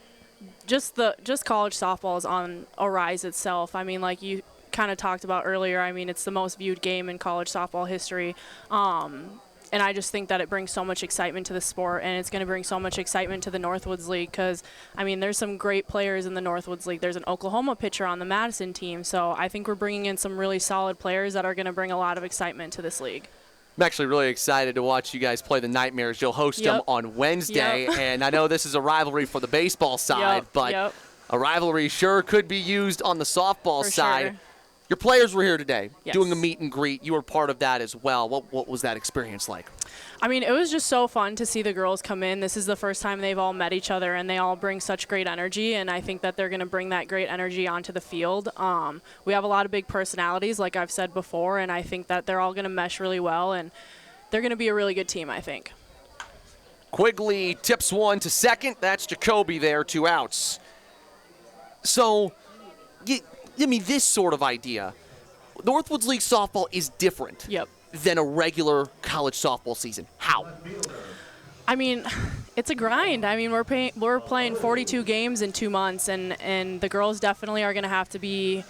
just college softball is on a rise itself. I mean, like you kind of talked about earlier, I mean, it's the most viewed game in college softball history. And I just think that it brings so much excitement to the sport, and it's going to bring so much excitement to the Northwoods League because, I mean, there's some great players in the Northwoods League. There's an Oklahoma pitcher on the Madison team, so I think we're bringing in some really solid players that are going to bring a lot of excitement to this league. I'm actually really excited to watch you guys play the Nightmares. You'll host them on Wednesday, and I know this is a rivalry for the baseball side, but a rivalry sure could be used on the softball side. Sure. Your players were here today doing a meet and greet. You were part of that as well. What was that experience like? I mean, it was just so fun to see the girls come in. This is the first time they've all met each other, and they all bring such great energy, and I think that they're going to bring that great energy onto the field. We have a lot of big personalities, like I've said before, and I think that they're all going to mesh really well, and they're going to be a really good team, I think. Quigley tips one to second. That's Jacoby there, 2 outs. So, give me this sort of idea. Northwoods League softball is different than a regular college softball season. How? I mean, it's a grind. I mean, we're playing 42 games in 2 months, and the girls definitely are going to have to be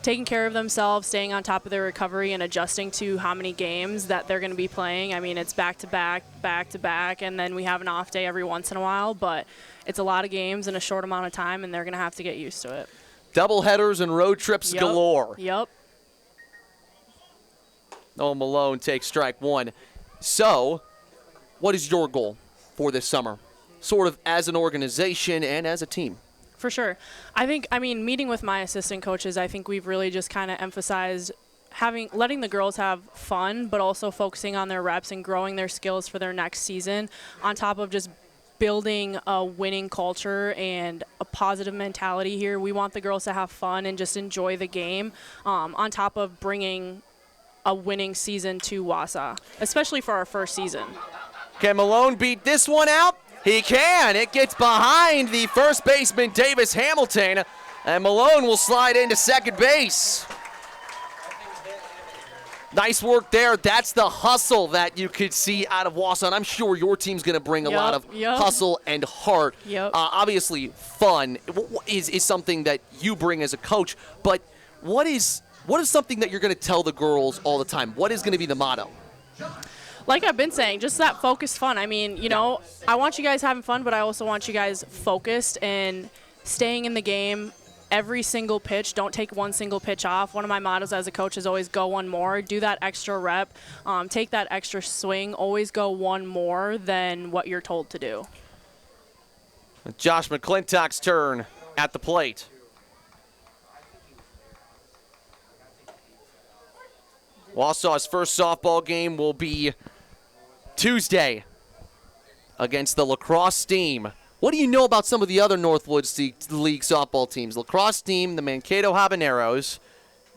taking care of themselves, staying on top of their recovery, and adjusting to how many games that they're going to be playing. I mean, it's back-to-back, back-to-back, and then we have an off day every once in a while, but it's a lot of games in a short amount of time, and they're going to have to get used to it. Double headers and road trips galore. Yep. Noah Malone takes strike one. So, what is your goal for this summer, sort of as an organization and as a team? For sure. Meeting with my assistant coaches, I think we've really just kind of emphasized letting the girls have fun, but also focusing on their reps and growing their skills for their next season, on top of just building a winning culture and a positive mentality here. We want the girls to have fun and just enjoy the game, on top of bringing a winning season to Wausau, especially for our first season. Can Malone beat this one out? He can. It gets behind the first baseman, Davis Hamilton, and Malone will slide into second base. Nice work there. That's the hustle that you could see out of Wausau, and I'm sure your team's going to bring a lot of hustle and heart. Obviously, fun is something that you bring as a coach, but what is something that you're going to tell the girls all the time? What is going to be the motto? Like I've been saying, just that focused fun. I want you guys having fun, but I also want you guys focused and staying in the game every single pitch. Don't take one single pitch off. One of my mottos as a coach is always go one more. Do that extra rep. Take that extra swing. Always go one more than what you're told to do. Josh McClintock's turn at the plate. Wausau's first softball game will be Tuesday against the Lacrosse team. What do you know about some of the other Northwoods League softball teams? Lacrosse team, the Mankato Habaneros.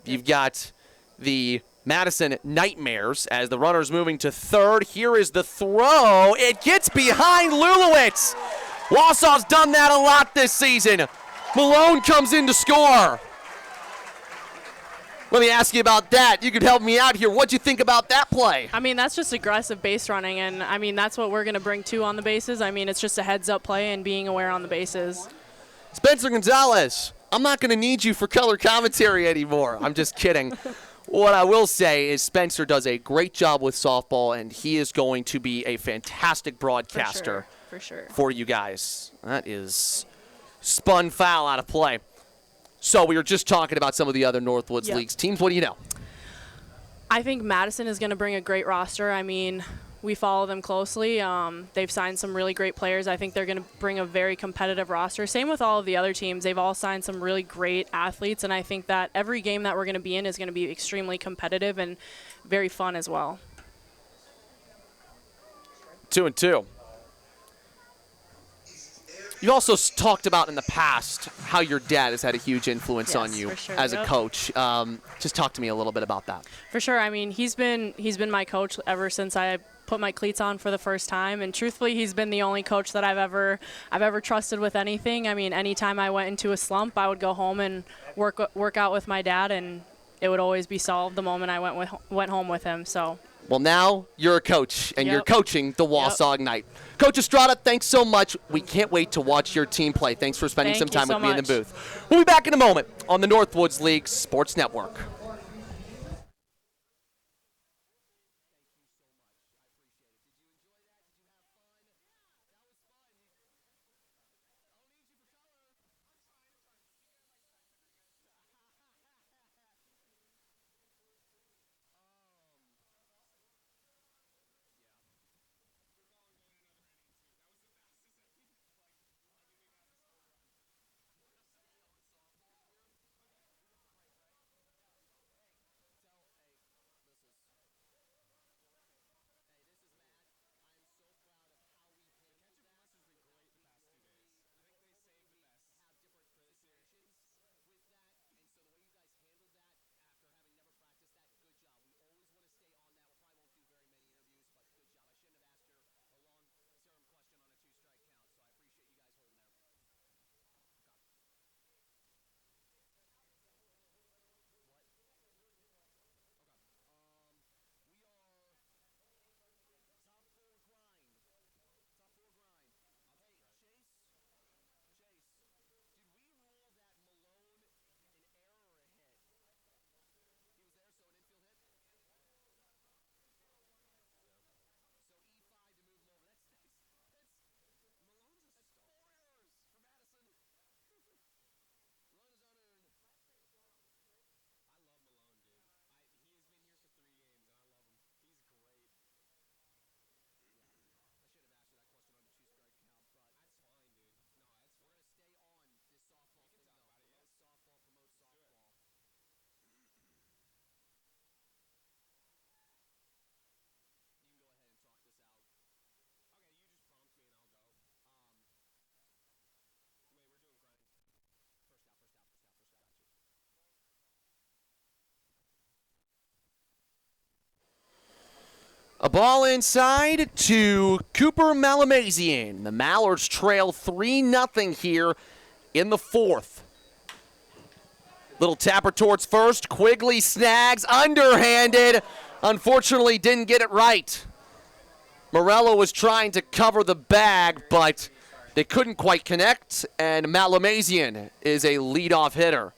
You've got the Madison Nightmares as the runner's moving to third. Here is the throw. It gets behind Lulowitz. Wausau's done that a lot this season. Malone comes in to score. Let me ask you about that. You could help me out here. What'd you think about that play? That's just aggressive base running, and that's what we're going to bring to on the bases. It's just a heads-up play and being aware on the bases. Spencer Gonzalez, I'm not going to need you for color commentary anymore. I'm just kidding. What I will say is Spencer does a great job with softball, and he is going to be a fantastic broadcaster for sure. For you guys. That is spun foul out of play. So we were just talking about some of the other Northwoods Leagues teams. What do you know? I think Madison is going to bring a great roster. We follow them closely. They've signed some really great players. I think they're going to bring a very competitive roster. Same with all of the other teams. They've all signed some really great athletes, and I think that every game that we're going to be in is going to be extremely competitive and very fun as well. 2-2. You also talked about in the past how your dad has had a huge influence on you as a coach. Just talk to me a little bit about that. For sure. He's been my coach ever since I put my cleats on for the first time, and truthfully, he's been the only coach that I've ever trusted with anything. Anytime I went into a slump, I would go home and work out with my dad, and it would always be solved the moment I went home with him. So. Well, now you're a coach, and you're coaching the Wausau Ignite. Coach Estrada, thanks so much. We can't wait to watch your team play. Thanks for spending some time with me in the booth. We'll be back in a moment on the Northwoods League Sports Network. A ball inside to Cooper Malamazian. The Mallards trail 3-0 here in the fourth. Little tapper towards first. Quigley snags, underhanded. Unfortunately, didn't get it right. Morello was trying to cover the bag, but they couldn't quite connect, and Malamazian is a leadoff hitter,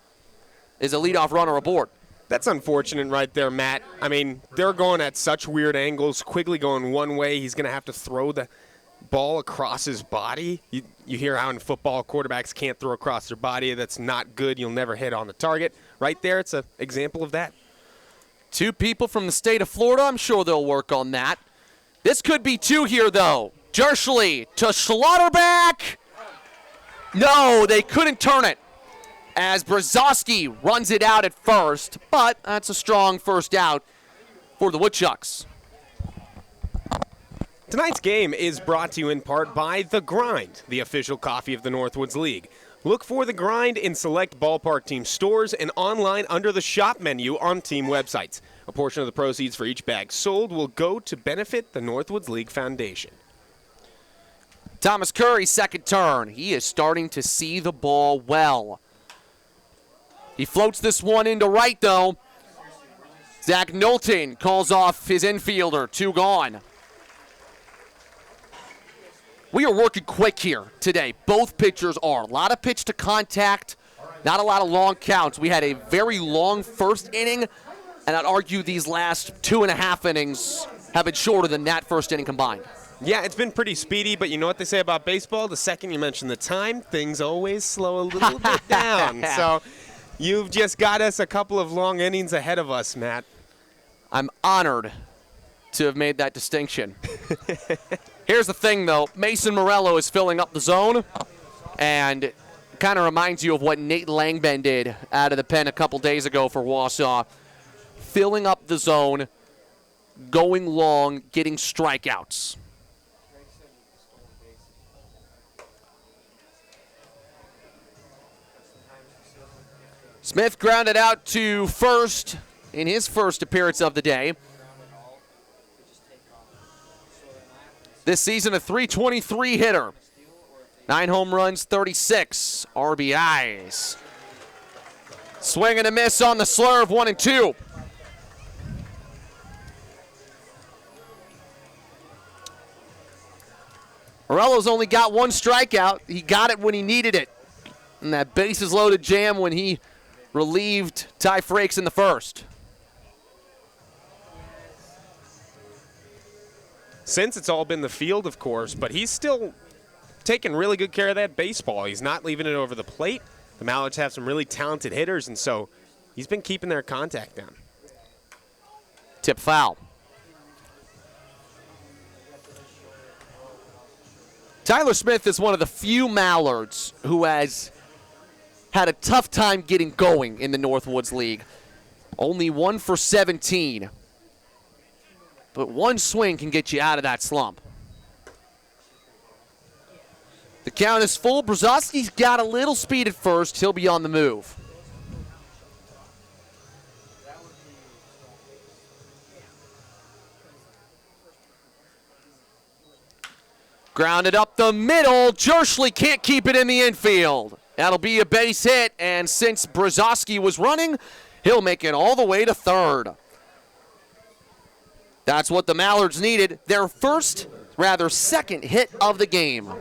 is a leadoff runner aboard. That's unfortunate right there, Matt. I mean, they're going at such weird angles. Quigley going one way. He's going to have to throw the ball across his body. You hear how in football quarterbacks can't throw across their body. That's not good. You'll never hit on the target. Right there, it's an example of that. Two people from the state of Florida. I'm sure they'll work on that. This could be two here, though. Jerschley to Schlotterbeck. No, they couldn't turn it, as Brzezowski runs it out at first, but that's a strong first out for the Woodchucks. Tonight's game is brought to you in part by The Grind, the official coffee of the Northwoods League. Look for The Grind in select ballpark team stores and online under the shop menu on team websites. A portion of the proceeds for each bag sold will go to benefit the Northwoods League Foundation. Thomas Curry, second turn. He is starting to see the ball well. He floats this one into right, though. Zach Knowlton calls off his infielder. 2 gone. We are working quick here today. Both pitchers are. A lot of pitch to contact, not a lot of long counts. We had a very long first inning, and I'd argue these last 2.5 innings have been shorter than that first inning combined. Yeah, it's been pretty speedy, but you know what they say about baseball? The second you mention the time, things always slow a little bit down. So you've just got us a couple of long innings ahead of us, Matt. I'm honored to have made that distinction. Here's the thing, though. Mason Morello is filling up the zone, and it kind of reminds you of what Nate Langben did out of the pen a couple days ago for Wausau. Filling up the zone, going long, getting strikeouts. Smith grounded out to first in his first appearance of the day. This season, a .323 hitter. 9 home runs, 36 RBIs. Swing and a miss on the slurve, 1-2. Morello's only got 1 strikeout. He got it when he needed it. And that bases loaded jam when he relieved Ty Frakes in the first. Since it's all been the field, of course, but he's still taking really good care of that baseball. He's not leaving it over the plate. The Mallards have some really talented hitters, and so he's been keeping their contact down. Tip foul. Tyler Smith is one of the few Mallards who has had a tough time getting going in the Northwoods League. Only 1 for 17. But 1 swing can get you out of that slump. The count is full. Brzezowski's got a little speed at first. He'll be on the move. Grounded up the middle. Jerschley can't keep it in the infield. That'll be a base hit, and since Brzezowski was running, he'll make it all the way to third. That's what the Mallards needed. Their second hit of the game.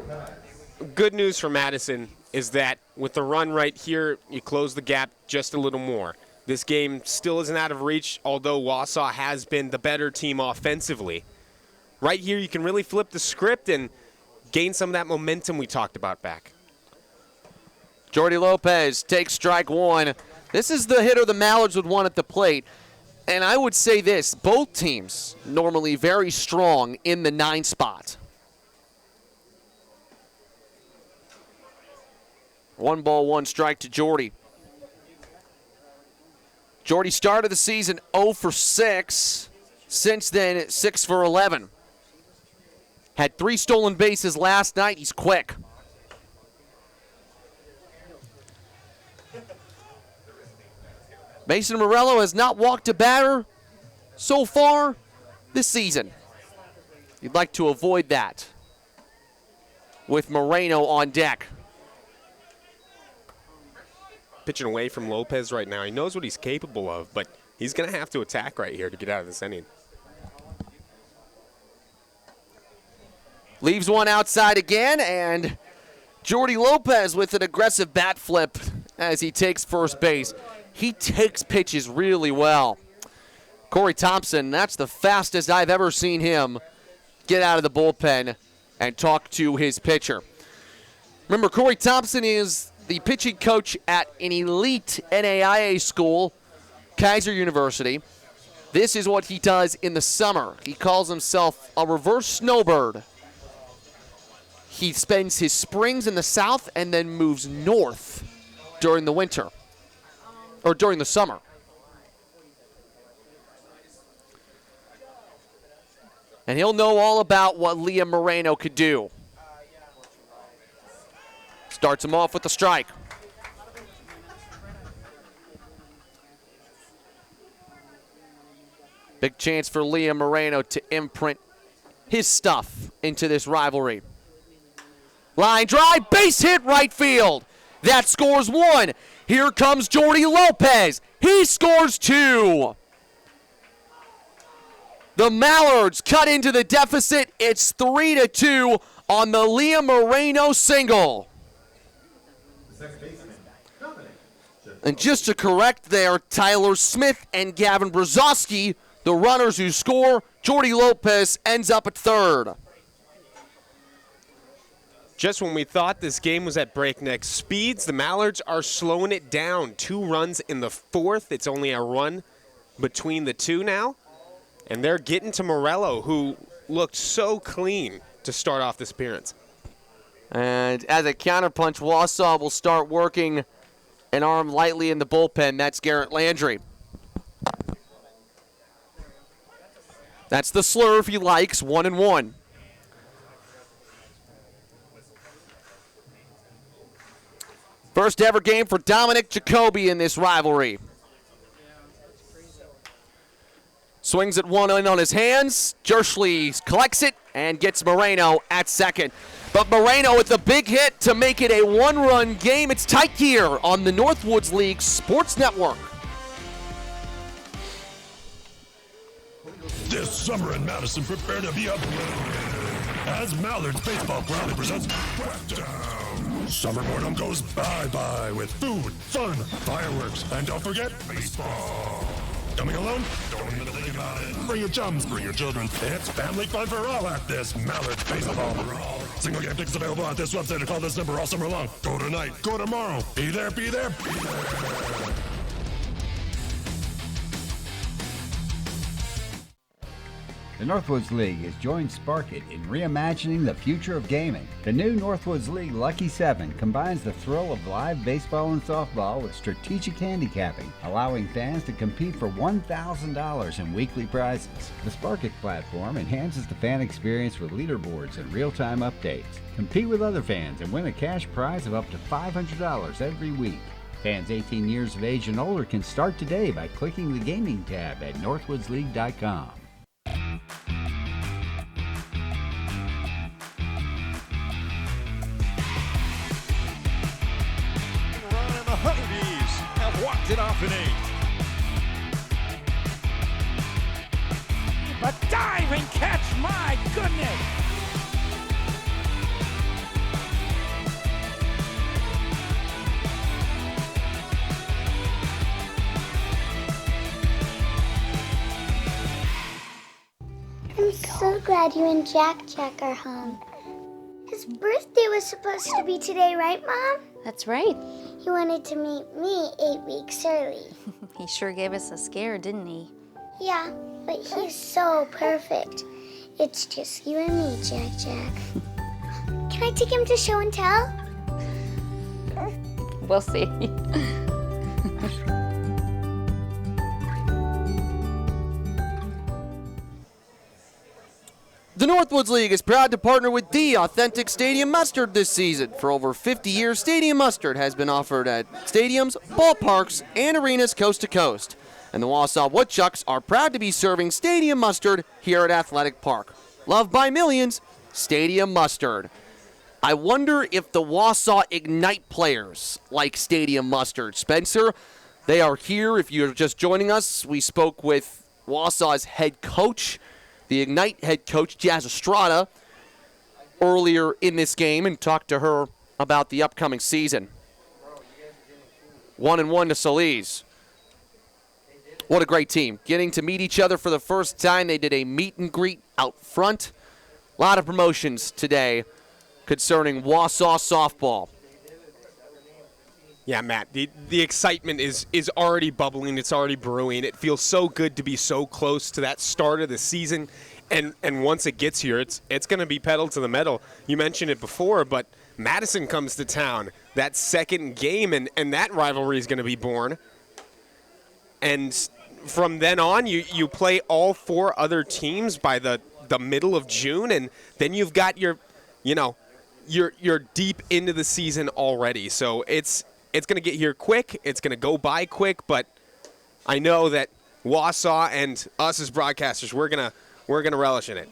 Good news for Madison is that with the run right here, you close the gap just a little more. This game still isn't out of reach, although Wausau has been the better team offensively. Right here, you can really flip the script and gain some of that momentum we talked about back. Jordy Lopez takes strike 1. This is the hitter the Mallards would want at the plate. And I would say this, both teams normally very strong in the 9 spot. 1 ball, 1 strike to Jordy. Jordy started the season 0 for 6. Since then, 6 for 11. Had 3 stolen bases last night. He's quick. Mason Morello has not walked a batter so far this season. You'd like to avoid that with Moreno on deck. Pitching away from Lopez right now. He knows what he's capable of, but he's going to have to attack right here to get out of this inning. Leaves one outside again, and Jordy Lopez with an aggressive bat flip as he takes first base. He takes pitches really well. Corey Thompson, that's the fastest I've ever seen him get out of the bullpen and talk to his pitcher. Remember, Corey Thompson is the pitching coach at an elite NAIA school, Kaiser University. This is what he does in the summer. He calls himself a reverse snowbird. He spends his springs in the south and then moves north during the winter, or during the summer. And he'll know all about what Liam Moreno could do. Starts him off with a strike. Big chance for Liam Moreno to imprint his stuff into this rivalry. Line drive, base hit right field. That scores one. Here comes Jordy Lopez. He scores two. The Mallards cut into the deficit. It's 3-2 on the Liam Moreno single. And just to correct there, Tyler Smith and Gavin Brzozowski, the runners who score. Jordy Lopez ends up at third. Just when we thought this game was at breakneck speeds, the Mallards are slowing it down. 2 runs in the fourth. It's only a run between the two now. And they're getting to Morello, who looked so clean to start off this appearance. And as a counterpunch, Wausau will start working an arm lightly in the bullpen. That's Garrett Landry. That's the slurve he likes, 1-1. First ever game for Dominic Jacoby in this rivalry. Swings at one in on his hands. Jerschley collects it and gets Moreno at second. But Moreno with the big hit to make it a 1-run game. It's tight here on the Northwoods League Sports Network. This summer in Madison, prepare to be up as Mallards Baseball proudly presents Crackdown. Summer boredom goes bye-bye with food, fun, fireworks, and don't forget baseball. Coming alone? Don't even think about it. Bring your chums, bring your children. It's family fun for all at this Mallards Baseball Brawl. Single game tickets available at this website or call this number all summer long. Go tonight, go tomorrow. Be there, be there, be there. The Northwoods League has joined Sparkit in reimagining the future of gaming. The new Northwoods League Lucky 7 combines the thrill of live baseball and softball with strategic handicapping, allowing fans to compete for $1,000 in weekly prizes. The Sparkit platform enhances the fan experience with leaderboards and real-time updates. Compete with other fans and win a cash prize of up to $500 every week. Fans 18 years of age and older can start today by clicking the gaming tab at northwoodsleague.com. Honeybees have walked it off in 8. A diving catch, my goodness! I'm so glad you and Jack are home. His birthday was supposed to be today, right, Mom? That's right. He wanted to meet me 8 weeks early. He sure gave us a scare, didn't he? Yeah, but he's so perfect. It's just you and me, Jack. Can I take him to show and tell? We'll see. The Northwoods League is proud to partner with The Authentic Stadium Mustard this season. For over 50 years, Stadium Mustard has been offered at stadiums, ballparks, and arenas coast to coast. And the Wausau Woodchucks are proud to be serving Stadium Mustard here at Athletic Park. Loved by millions, Stadium Mustard. I wonder if the Wausau Ignite players like Stadium Mustard. Spencer, they are here. If you're just joining us, we spoke with Wausau's head coach, the Ignite head coach, Jazz Estrada, earlier in this game and talked to her about the upcoming season. 1-1 to Solis. What a great team. Getting to meet each other for the first time. They did a meet and greet out front. A lot of promotions today concerning Wausau softball. Yeah, Matt, the excitement is already bubbling. It's already brewing. It feels so good to be so close to that start of the season. And once it gets here, it's going to be pedal to the metal. You mentioned it before, but Madison comes to town. That second game, and that rivalry is going to be born. And from then on, you play all 4 other teams by the middle of June, and then you've got you're deep into the season already. So it's going to get here quick. It's going to go by quick, but I know that Wausau and us as broadcasters, we're going to relish in it.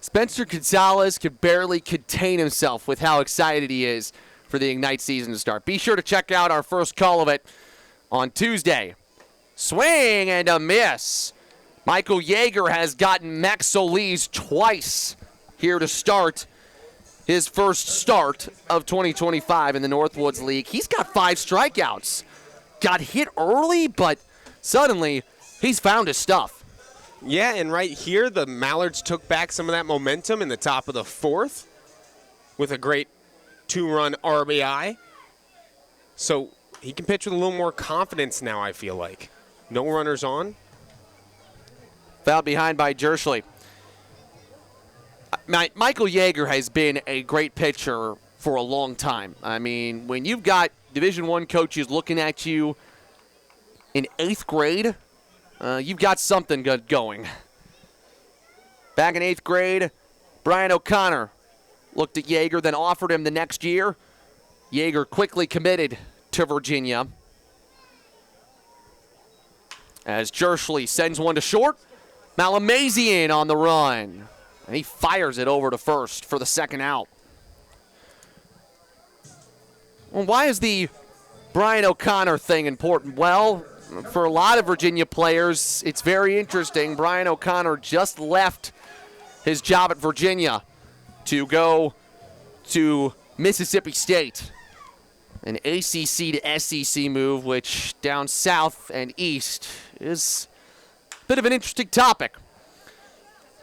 Spencer Gonzalez could barely contain himself with how excited he is for the Ignite season to start. Be sure to check out our first call of it on Tuesday. Swing and a miss. Michael Yeager has gotten Max Solis twice here to start his first start of 2025 in the Northwoods League. He's got 5 strikeouts. Got hit early, but suddenly he's found his stuff. Yeah, and right here, the Mallards took back some of that momentum in the top of the 4th with a great 2-run RBI. So he can pitch with a little more confidence now, I feel like. No runners on. Fouled behind by Jerschley. Michael Yeager has been a great pitcher for a long time. I mean, when you've got Division I coaches looking at you in 8th grade, you've got something good going. Back in 8th grade, Brian O'Connor looked at Yeager, then offered him the next year. Yeager quickly committed to Virginia. As Jerschley sends one to short, Malamazian on the run. And he fires it over to first for the second out. Well, why is the Brian O'Connor thing important? Well, for a lot of Virginia players, it's very interesting. Brian O'Connor just left his job at Virginia to go to Mississippi State. An ACC to SEC move, which down south and east is a bit of an interesting topic.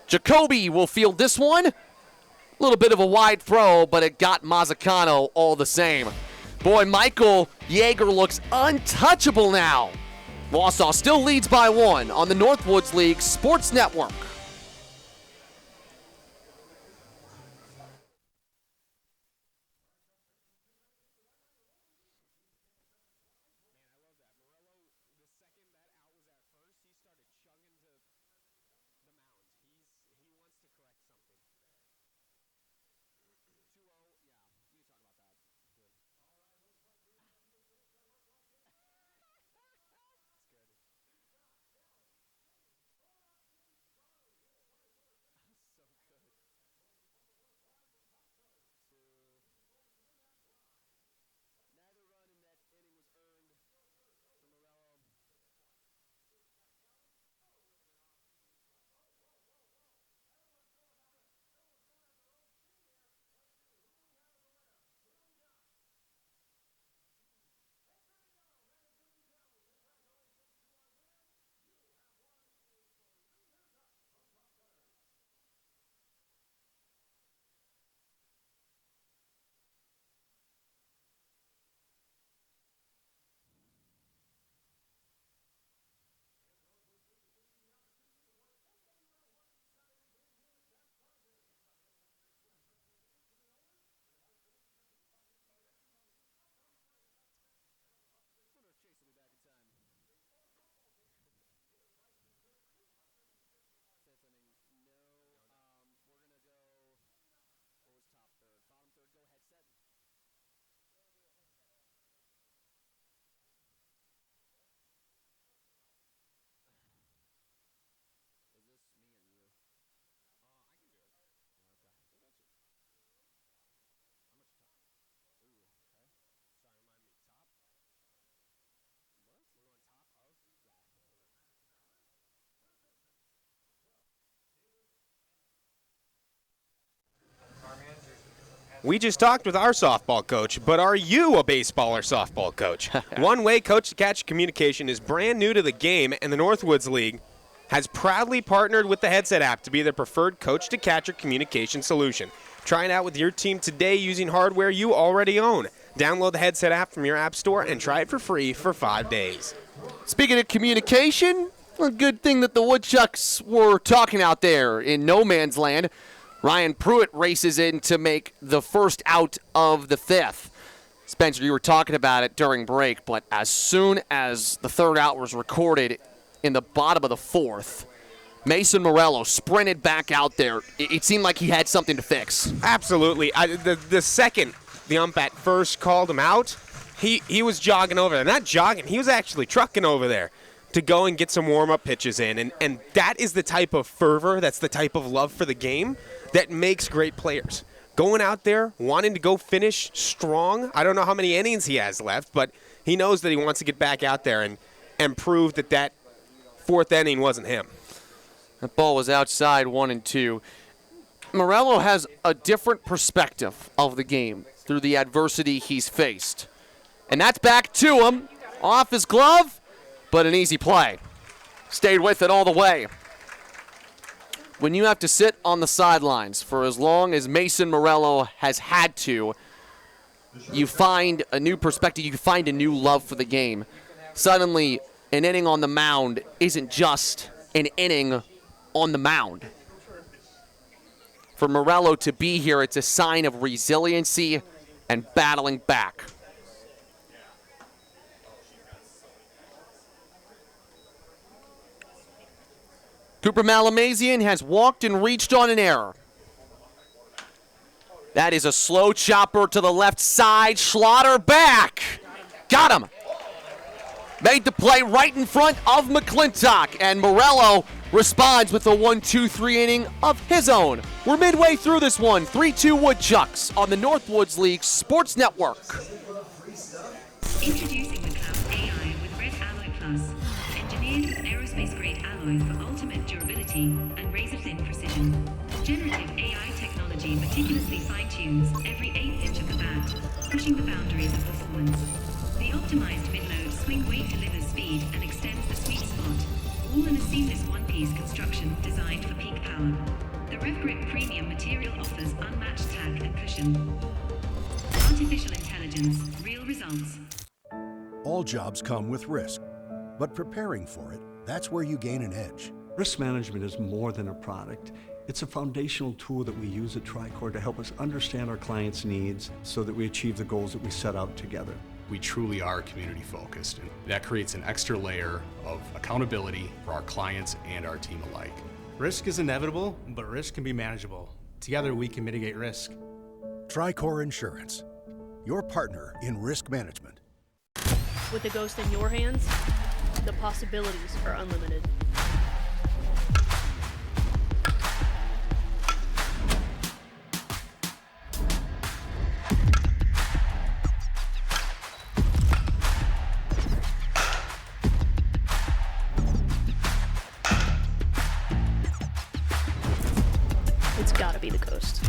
Jacoby will field this one. A little bit of a wide throw, but it got Mazzacano all the same. Boy, Michael Yeager looks untouchable now. Wausau still leads by 1 on the Northwoods League Sports Network. We just talked with our softball coach, but are you a baseball or softball coach? One-way coach-to-catch communication is brand new to the game, and the Northwoods League has proudly partnered with the Headset app to be their preferred coach-to-catcher communication solution. Try it out with your team today using hardware you already own. Download the Headset app from your app store and try it for free for 5 days. Speaking of communication, a good thing that the Woodchucks were talking out there in no man's land. Ryan Pruitt races in to make the first out of the 5th. Spencer, you were talking about it during break, but as soon as the third out was recorded in the bottom of the 4th, Mason Morello sprinted back out there. It seemed like he had something to fix. Absolutely. The second the ump at first called him out, he was jogging over there. Not jogging, he was actually trucking over there to go and get some warm-up pitches in. And that is the type of fervor, that's the type of love for the game that makes great players. Going out there, wanting to go finish strong. I don't know how many innings he has left, but he knows that he wants to get back out there and prove that 4th inning wasn't him. That ball was outside 1-2. Morello has a different perspective of the game through the adversity he's faced. And that's back to him. Off his glove, but an easy play. Stayed with it all the way. When you have to sit on the sidelines for as long as Mason Morello has had to, you find a new perspective, you find a new love for the game. Suddenly, an inning on the mound isn't just an inning on the mound. For Morello to be here, it's a sign of resiliency and battling back. Cooper Malamazian has walked and reached on an error. That is a slow chopper to the left side. Schlatter back. Got him. Made the play right in front of McClintock, and Morello responds with a 1-2-3 inning of his own. We're midway through this one. 3-2 Woodchucks on the Northwoods League Sports Network. Introducing the Cloud AI with Red Alloy Plus, engineered with aerospace-grade alloy for ultimate durability and razor-thin precision. Generative AI technology meticulously fine-tunes every 1/8 inch of the bat, pushing the boundaries of performance. The optimized mid-load swing weight delivers speed and extends the sweet spot, all in a seamless one-piece construction designed for peak power. The RevGrip premium material offers unmatched tack and cushion. Artificial intelligence, real results. All jobs come with risk, but preparing for it, that's where you gain an edge. Risk management is more than a product. It's a foundational tool that we use at Tricor to help us understand our clients' needs so that we achieve the goals that we set out together. We truly are community focused, and that creates an extra layer of accountability for our clients and our team alike. Risk is inevitable, but risk can be manageable. Together we can mitigate risk. Tricor Insurance, your partner in risk management. With the ghost in your hands, the possibilities are unlimited. It's gotta be the ghost.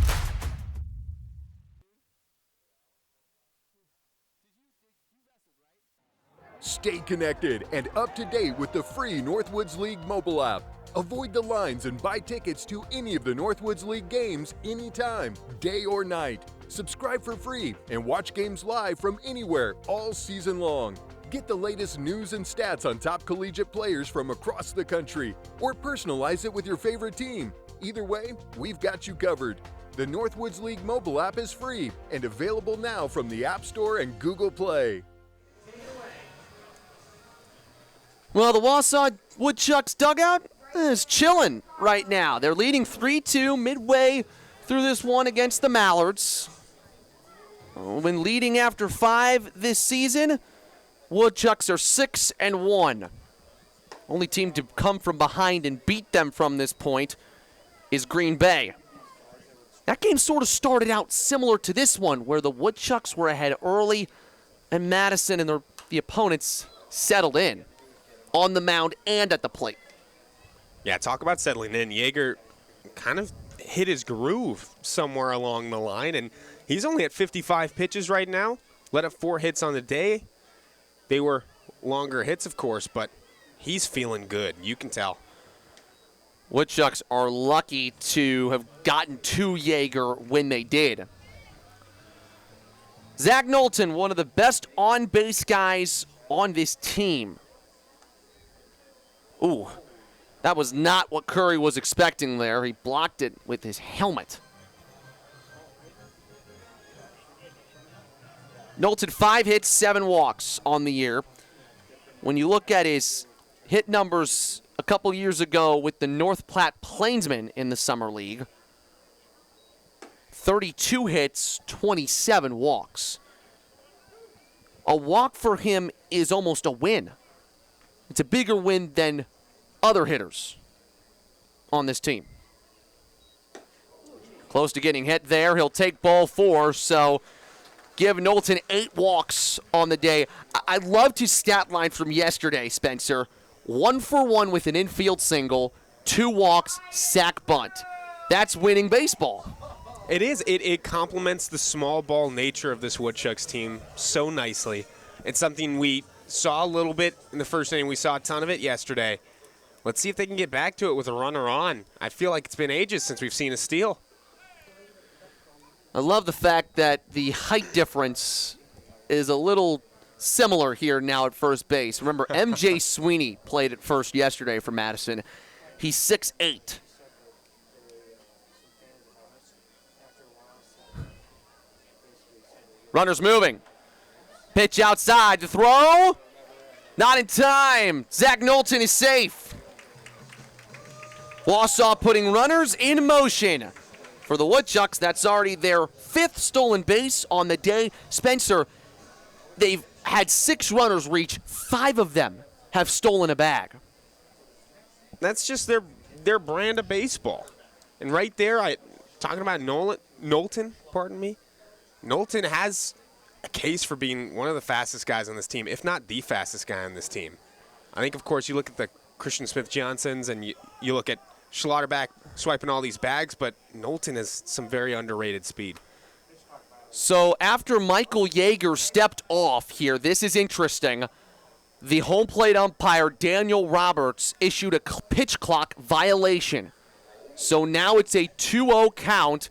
Stay connected and up to date with the free Northwoods League mobile app. Avoid the lines and buy tickets to any of the Northwoods League games anytime, day or night. Subscribe for free and watch games live from anywhere all season long. Get the latest news and stats on top collegiate players from across the country, or personalize it with your favorite team. Either way, we've got you covered. The Northwoods League mobile app is free and available now from the App Store and Google Play. Well, the Wausau Woodchucks dugout is chilling right now. They're leading 3-2 midway through this one against the Mallards. When leading after 5 this season, Woodchucks are 6-1. Only team to come from behind and beat them from this point is Green Bay. That game sort of started out similar to this one, where the Woodchucks were ahead early and Madison and the opponents settled in on the mound and at the plate. Yeah, talk about settling in. Yeager kind of hit his groove somewhere along the line, and He's only at 55 pitches right now. Let up 4 hits on the day. They were longer hits, of course, but he's feeling good. You can tell. Woodchucks are lucky to have gotten to Yeager when they did. Zach Knowlton, one of the best on-base guys on this team. Ooh, that was not what Curry was expecting there. He blocked it with his helmet. Knowlton, 5 hits, 7 walks on the year. When you look at his hit numbers a couple years ago with the North Platte Plainsmen in the Summer League, 32 hits, 27 walks. A walk for him is almost a win. It's a bigger win than other hitters on this team. Close to getting hit there. He'll take ball 4, so give Knowlton 8 walks on the day. I loved his stat line from yesterday, Spencer. 1 for 1 with an infield single, 2 walks, sack bunt. That's winning baseball. It is. It complements the small ball nature of this Woodchucks team so nicely. It's something we saw a little bit in the first inning. We saw a ton of it yesterday. Let's see if they can get back to it with a runner on. I feel like it's been ages since we've seen a steal. I love the fact that the height difference is a little similar here now at first base. Remember, MJ Sweeney played at first yesterday for Madison. He's 6'8". Runners moving. Pitch outside to throw. Not in time. Zach Knowlton is safe. Wausau putting runners in motion. For the Woodchucks, that's already their 5th stolen base on the day. Spencer, they've had 6 runners reach. 5 of them have stolen a bag. That's just their brand of baseball. And right there, talking about Knowlton, pardon me. Knowlton has a case for being one of the fastest guys on this team, if not the fastest guy on this team. I think, of course, you look at the Christian Smith-Johnsons and you look at Schlotterback swiping all these bags, but Knowlton has some very underrated speed. So after Michael Yeager stepped off here, this is interesting. The home plate umpire, Daniel Roberts, issued a pitch clock violation. So now it's a 2-0 count,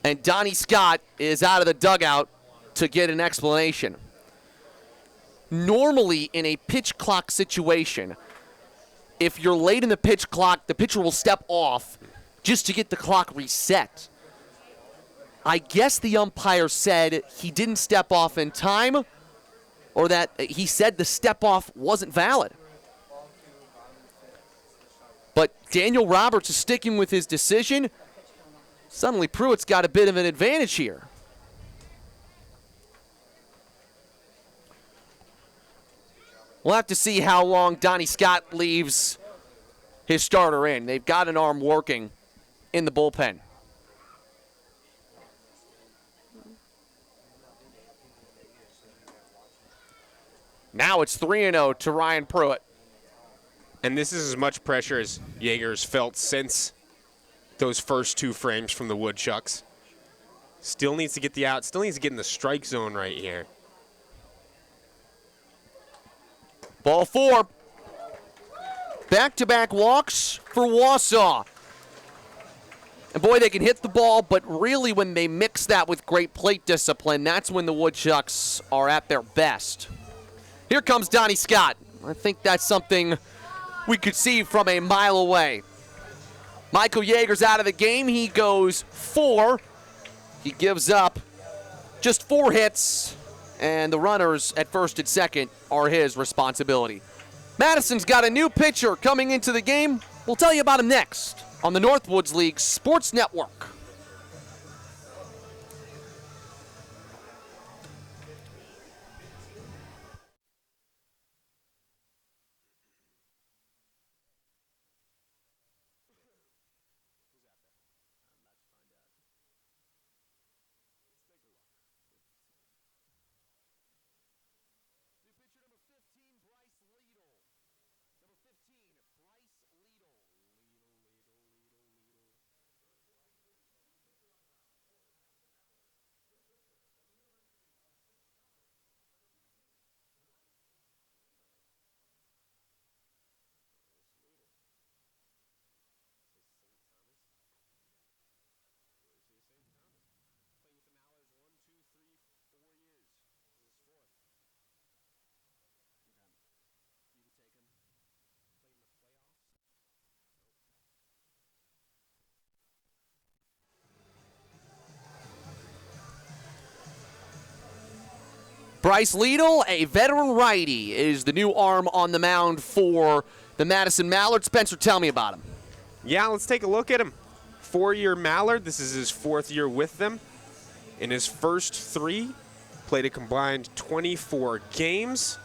and Donnie Scott is out of the dugout to get an explanation. Normally, in a pitch clock situation, if you're late in the pitch clock, the pitcher will step off just to get the clock reset. I guess the umpire said he didn't step off in time, or that he said the step off wasn't valid. But Daniel Roberts is sticking with his decision. Suddenly Pruitt's got a bit of an advantage here. We'll have to see how long Donnie Scott leaves his starter in. They've got an arm working in the bullpen. Now it's 3-0 to Ryan Pruitt. And this is as much pressure as Yeager's felt since those first 2 frames from the Woodchucks. Still needs to get the out. Still needs to get in the strike zone right here. Ball 4. Back-to-back walks for Wausau. And boy, they can hit the ball, but really when they mix that with great plate discipline, that's when the Woodchucks are at their best. Here comes Donnie Scott. I think that's something we could see from a mile away. Michael Yeager's out of the game. He goes 4. He gives up just 4 hits, and the runners at first and second are his responsibility. Madison's got a new pitcher coming into the game. We'll tell you about him next on the Northwoods League Sports Network. Bryce Liedl, a veteran righty, is the new arm on the mound for the Madison Mallards. Spencer, tell me about him. Yeah, let's take a look at him. 4-year Mallard. This is his 4th year with them. In his first 3, played a combined 24 games.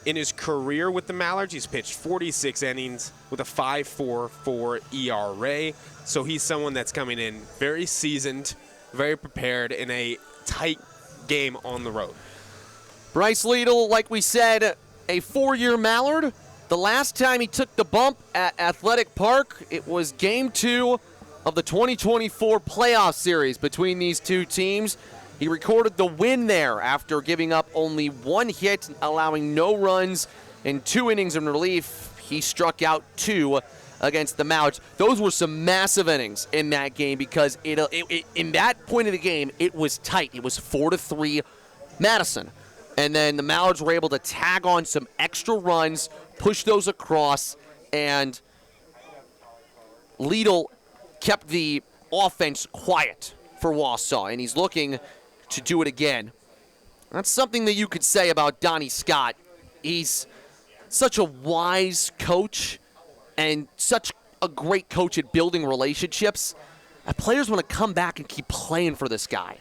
In his career with the Mallards, he's pitched 46 innings with a 5.44 ERA. So he's someone that's coming in very seasoned, very prepared in a tight game on the road. Bryce Liedl, like we said, a 4-year Mallard. The last time he took the bump at Athletic Park, it was Game 2 of the 2024 playoff series between these two teams. He recorded the win there after giving up only 1 hit, allowing no runs in 2 innings in relief. He struck out 2 against the Mallards. Those were some massive innings in that game because in that point of the game, it was tight. It was 4-3 Madison. And then the Mallards were able to tag on some extra runs, push those across, and Liedl kept the offense quiet for Wausau, and he's looking to do it again. That's something that you could say about Donnie Scott. He's such a wise coach and such a great coach at building relationships. And players want to come back and keep playing for this guy.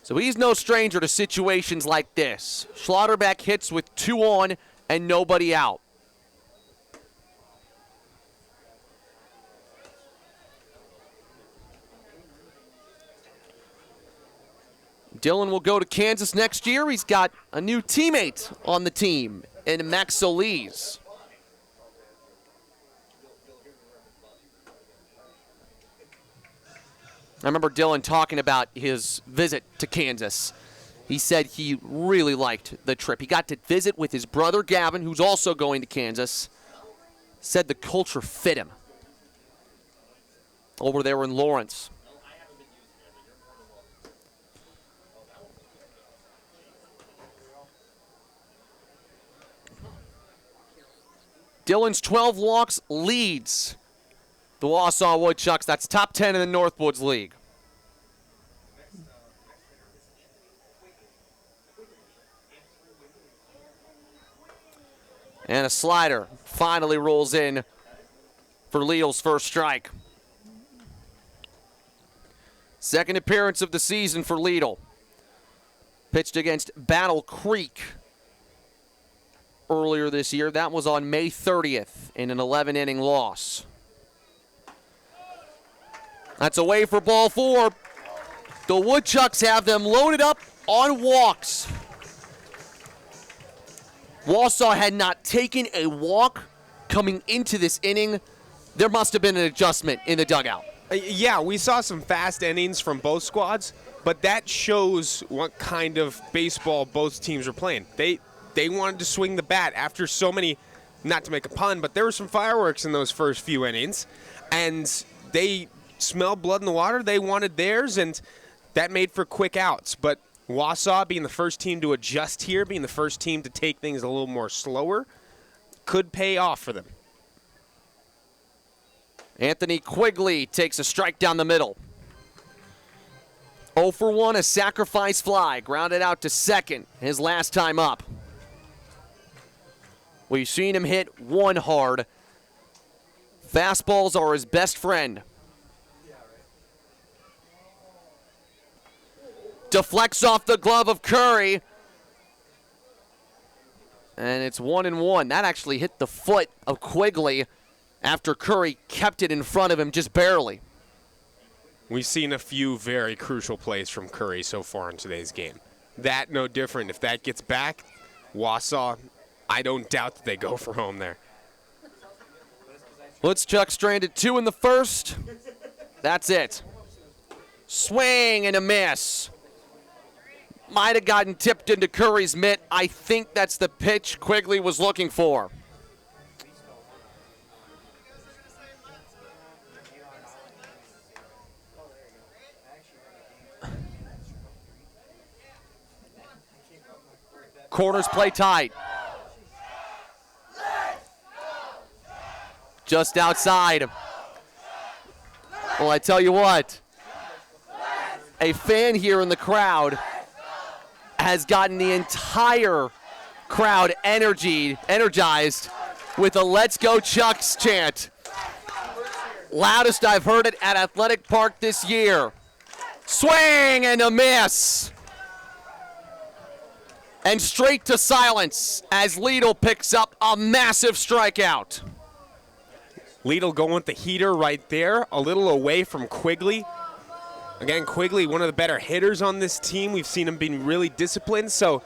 So he's no stranger to situations like this. Schlotterbeck hits with 2 on and nobody out. Dylan will go to Kansas next year. He's got a new teammate on the team in Max Solis. I remember Dylan talking about his visit to Kansas. He said he really liked the trip. He got to visit with his brother Gavin, who's also going to Kansas. Said the culture fit him over there in Lawrence. Dylan's 12 walks leads the Wausau Woodchucks. That's top 10 in the Northwoods League. And a slider finally rolls in for Liedl's first strike. Second appearance of the season for Liedl. Pitched against Battle Creek earlier this year. That was on May 30th in an 11-inning loss. That's away for ball 4. The Woodchucks have them loaded up on walks. Wausau had not taken a walk coming into this inning. There must have been an adjustment in the dugout. Yeah, we saw some fast innings from both squads, but that shows what kind of baseball both teams are playing. They wanted to swing the bat after so many, not to make a pun, but there were some fireworks in those first few innings, and they smelled blood in the water. They wanted theirs, and that made for quick outs. But Wausau, being the first team to adjust here, being the first team to take things a little more slower, could pay off for them. Anthony Quigley takes a strike down the middle. 0 for 1, a sacrifice fly, grounded out to second his last time up. We've seen him hit 1 hard. Fastballs are his best friend. Deflects off the glove of Curry. And it's 1-1. That actually hit the foot of Quigley after Curry kept it in front of him just barely. We've seen a few very crucial plays from Curry so far in today's game. That no different. If that gets back, Wausau, I don't doubt that they go for home there. Woodchucks stranded 2 in the first. That's it. Swing and a miss. Might have gotten tipped into Curry's mitt. I think that's the pitch Quigley was looking for. Corners play tight. Just outside. Well, I tell you what, a fan here in the crowd has gotten the entire crowd energized with a Let's Go Chucks chant. Loudest I've heard it at Athletic Park this year. Swing and a miss. And straight to silence as Lidl picks up a massive strikeout. Lidl going with the heater right there, a little away from Quigley. Again, Quigley, one of the better hitters on this team. We've seen him being really disciplined, so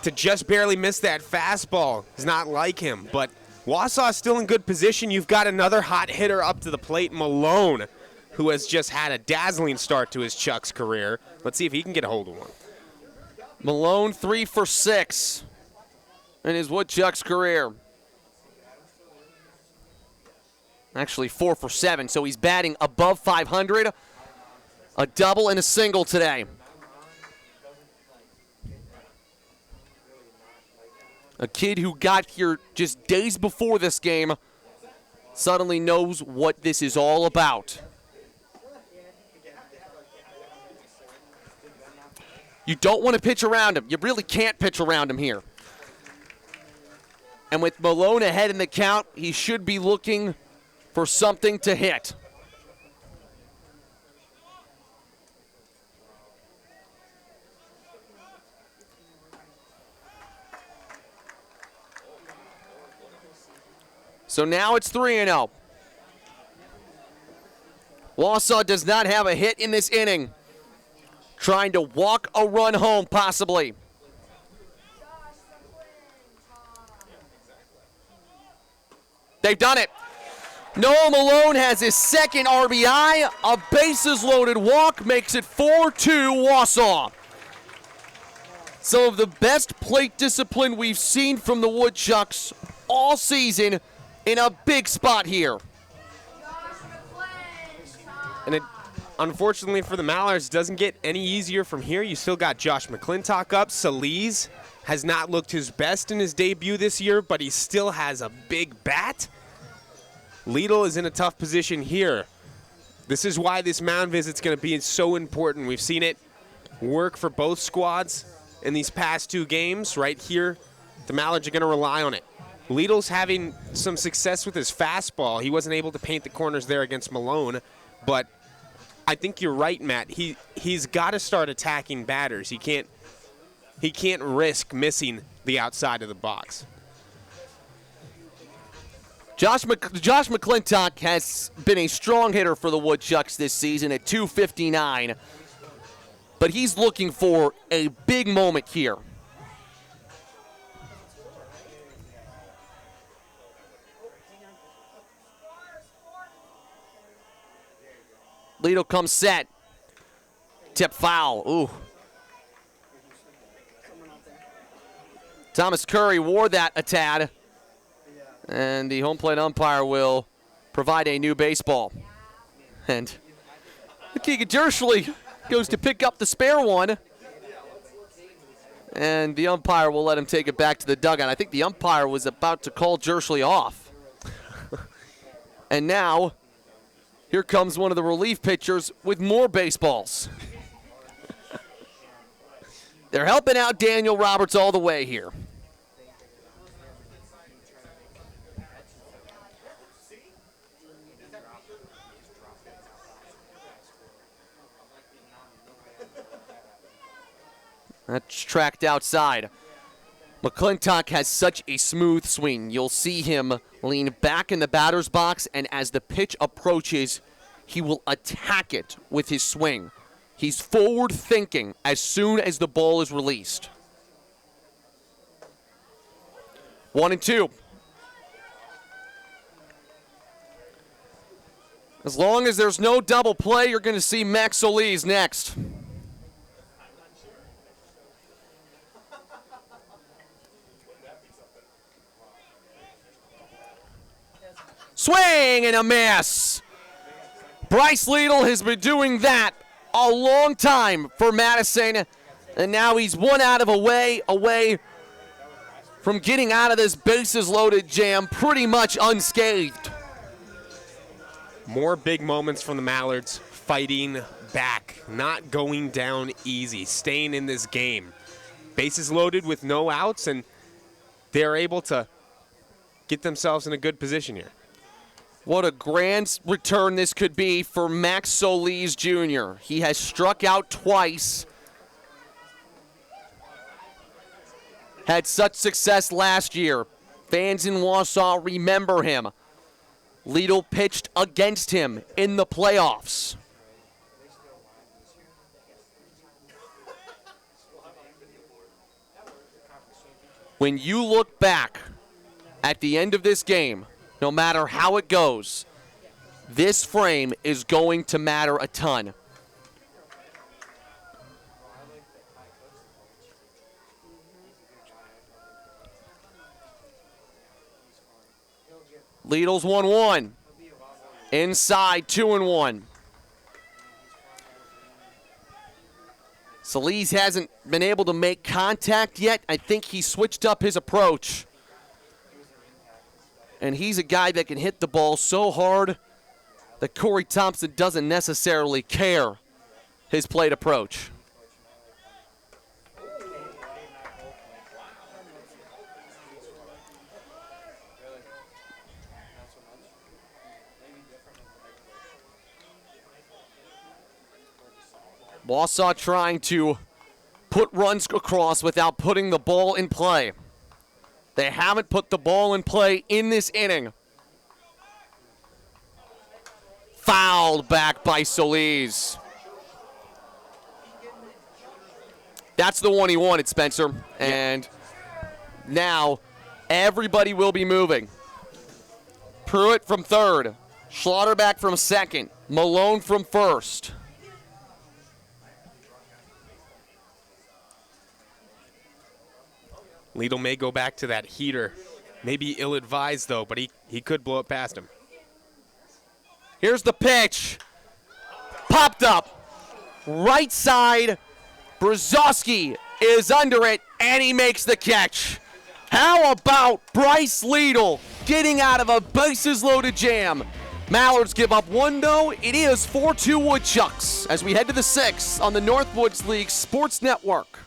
to just barely miss that fastball is not like him. But Wausau is still in good position. You've got another hot hitter up to the plate, Malone, who has just had a dazzling start to his Chucks career. Let's see if he can get a hold of one. Malone 3 for 6 in his Woodchucks career. Actually 4 for 7, so he's batting above 500. A double and a single today. A kid who got here just days before this game suddenly knows what this is all about. You don't want to pitch around him. You really can't pitch around him here. And with Malone ahead in the count, he should be looking for something to hit. So now it's 3-0. Wausau does not have a hit in this inning. Trying to walk a run home, possibly. They've done it. Noah Malone has his second RBI. A bases-loaded walk makes it 4-2 Wausau. Some of the best plate discipline we've seen from the Woodchucks all season in a big spot here. And it, unfortunately for the Mallards, doesn't get any easier from here. You still got Josh McClintock up. Salise has not looked his best in his debut this year, but he still has a big bat. Lidl is in a tough position here. This is why this mound visit's going to be so important. We've seen it work for both squads in these past two games. Right here, the Mallards are going to rely on it. Lidl's having some success with his fastball. He wasn't able to paint the corners there against Malone, but I think you're right, Matt. He's got to start attacking batters. He can't risk missing the outside of the box. Josh McClintock has been a strong hitter for the Woodchucks this season at .259, but he's looking for a big moment here. Lidl comes set. Tip foul. Ooh. Thomas Curry wore that a tad. And the home plate umpire will provide a new baseball. And Keegan Dershly goes to pick up the spare one. And the umpire will let him take it back to the dugout. I think the umpire was about to call Dershly off. And now, here comes one of the relief pitchers with more baseballs. They're helping out Daniel Roberts all the way here. That's tracked outside. McClintock has such a smooth swing. You'll see him lean back in the batter's box, and as the pitch approaches, he will attack it with his swing. He's forward thinking as soon as the ball is released. 1-2. As long as there's no double play, you're going to see Max Solis next. Swing and a miss. Bryce Lidl has been doing that a long time for Madison, and now he's one out of away from getting out of this bases-loaded jam pretty much unscathed. More big moments from the Mallards. fighting back, not going down easy, staying in this game. Bases loaded with no outs, and they're able to get themselves in a good position here. What a grand return this could be for Max Solis Jr. He has struck out twice. Had such success last year. Fans in Wausau remember him. Lidl pitched against him in the playoffs. When you look back at the end of this game, no matter how it goes, this frame is going to matter a ton. Lidl's 1-1. Inside, 2-1. Solis hasn't been able to make contact yet. I think he switched up his approach. And he's a guy that can hit the ball so hard that Corey Thompson doesn't necessarily care his plate approach. Wausau trying to put runs across without putting the ball in play. They haven't put the ball in play in this inning. Fouled back by Solis. That's the one he wanted, Spencer. And now everybody will be moving. Pruitt from third. Schlotterback from second. Malone from first. Lidl may go back to that heater. Maybe ill-advised, though, but he could blow it past him. Here's the pitch. Popped up. Right side. Brzezowski is under it, and he makes the catch. How about Bryce Lidl getting out of a bases-loaded jam? Mallards give up one, though. It is 4-2 Woodchucks as we head to the sixth on the Northwoods League Sports Network.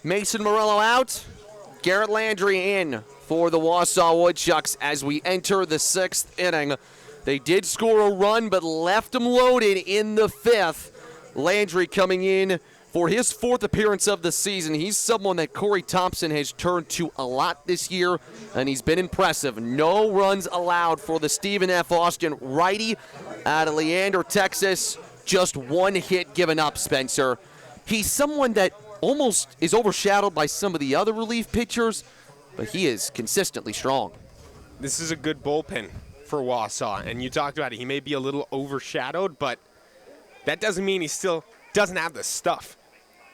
Mason Morello out. Garrett Landry in for the Wausau Woodchucks as we enter the sixth inning. They did score a run but left them loaded in the fifth. Landry coming in For his fourth appearance of the season, he's someone that Corey Thompson has turned to a lot this year, and he's been impressive. No runs allowed for the Stephen F. Austin righty out of Leander, Texas. Just one hit given up, Spencer. He's someone that almost is overshadowed by some of the other relief pitchers, but he is consistently strong. This is a good bullpen for Wausau, and you talked about it. He may be a little overshadowed, but that doesn't mean he still doesn't have the stuff.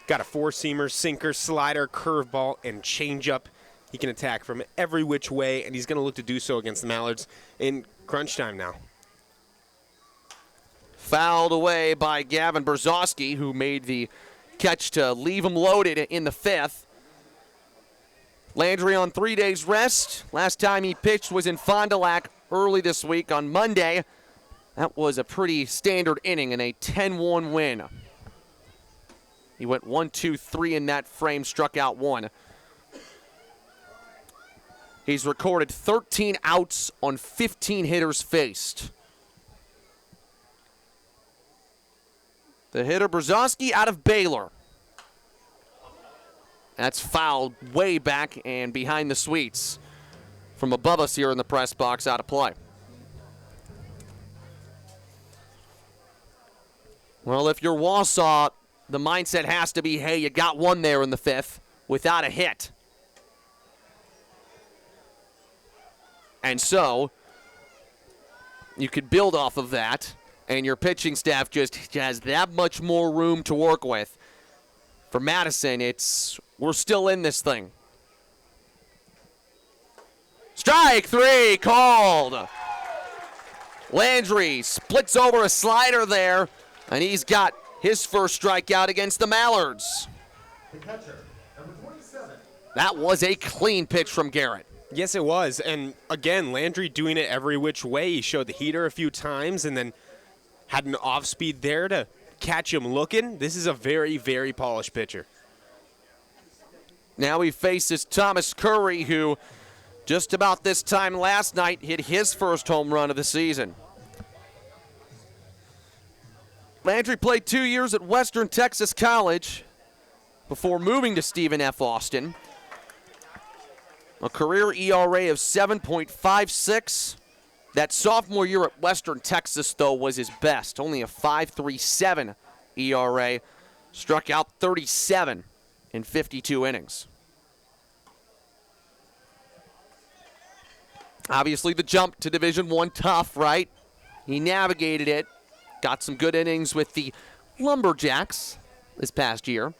Got a four-seamer, sinker, slider, curveball, and changeup. He can attack from every which way, and he's going to look to do so against the Mallards in crunch time now. Fouled away by Gavin Brzezowski, who made the catch to leave him loaded in the fifth. Landry on 3 days rest. Last time he pitched was in Fond du Lac early this week on Monday. That was a pretty standard inning and a 10-1 win. He went 1-2-3 in that frame, struck out one. He's recorded 13 outs on 15 hitters faced. The hitter, Brzezowski, out of Baylor. That's fouled way back and behind the suites. From above us here in the press box, out of play. Well, if you're Wausau, the mindset has to be, hey, you got one there in the fifth without a hit. And so, you could build off of that, and your pitching staff just has that much more room to work with. For Madison, we're still in this thing. Strike three called. Landry splits over a slider there, and he's got his first strikeout against the Mallards. The catcher, number 27. That was a clean pitch from Garrett. Yes, it was. And again, Landry doing it every which way. He showed the heater a few times and then had an off speed there to catch him looking. This is a very, very polished pitcher. Now he faces Thomas Curry, who just about this time last night hit his first home run of the season. Landry played 2 years at Western Texas College before moving to Stephen F. Austin. A career ERA of 7.56. That sophomore year at Western Texas, though, was his best. Only a 5.37 ERA. Struck out 37 in 52 innings. Obviously, the jump to Division I tough, right? He navigated it. Got some good innings with the Lumberjacks this past year.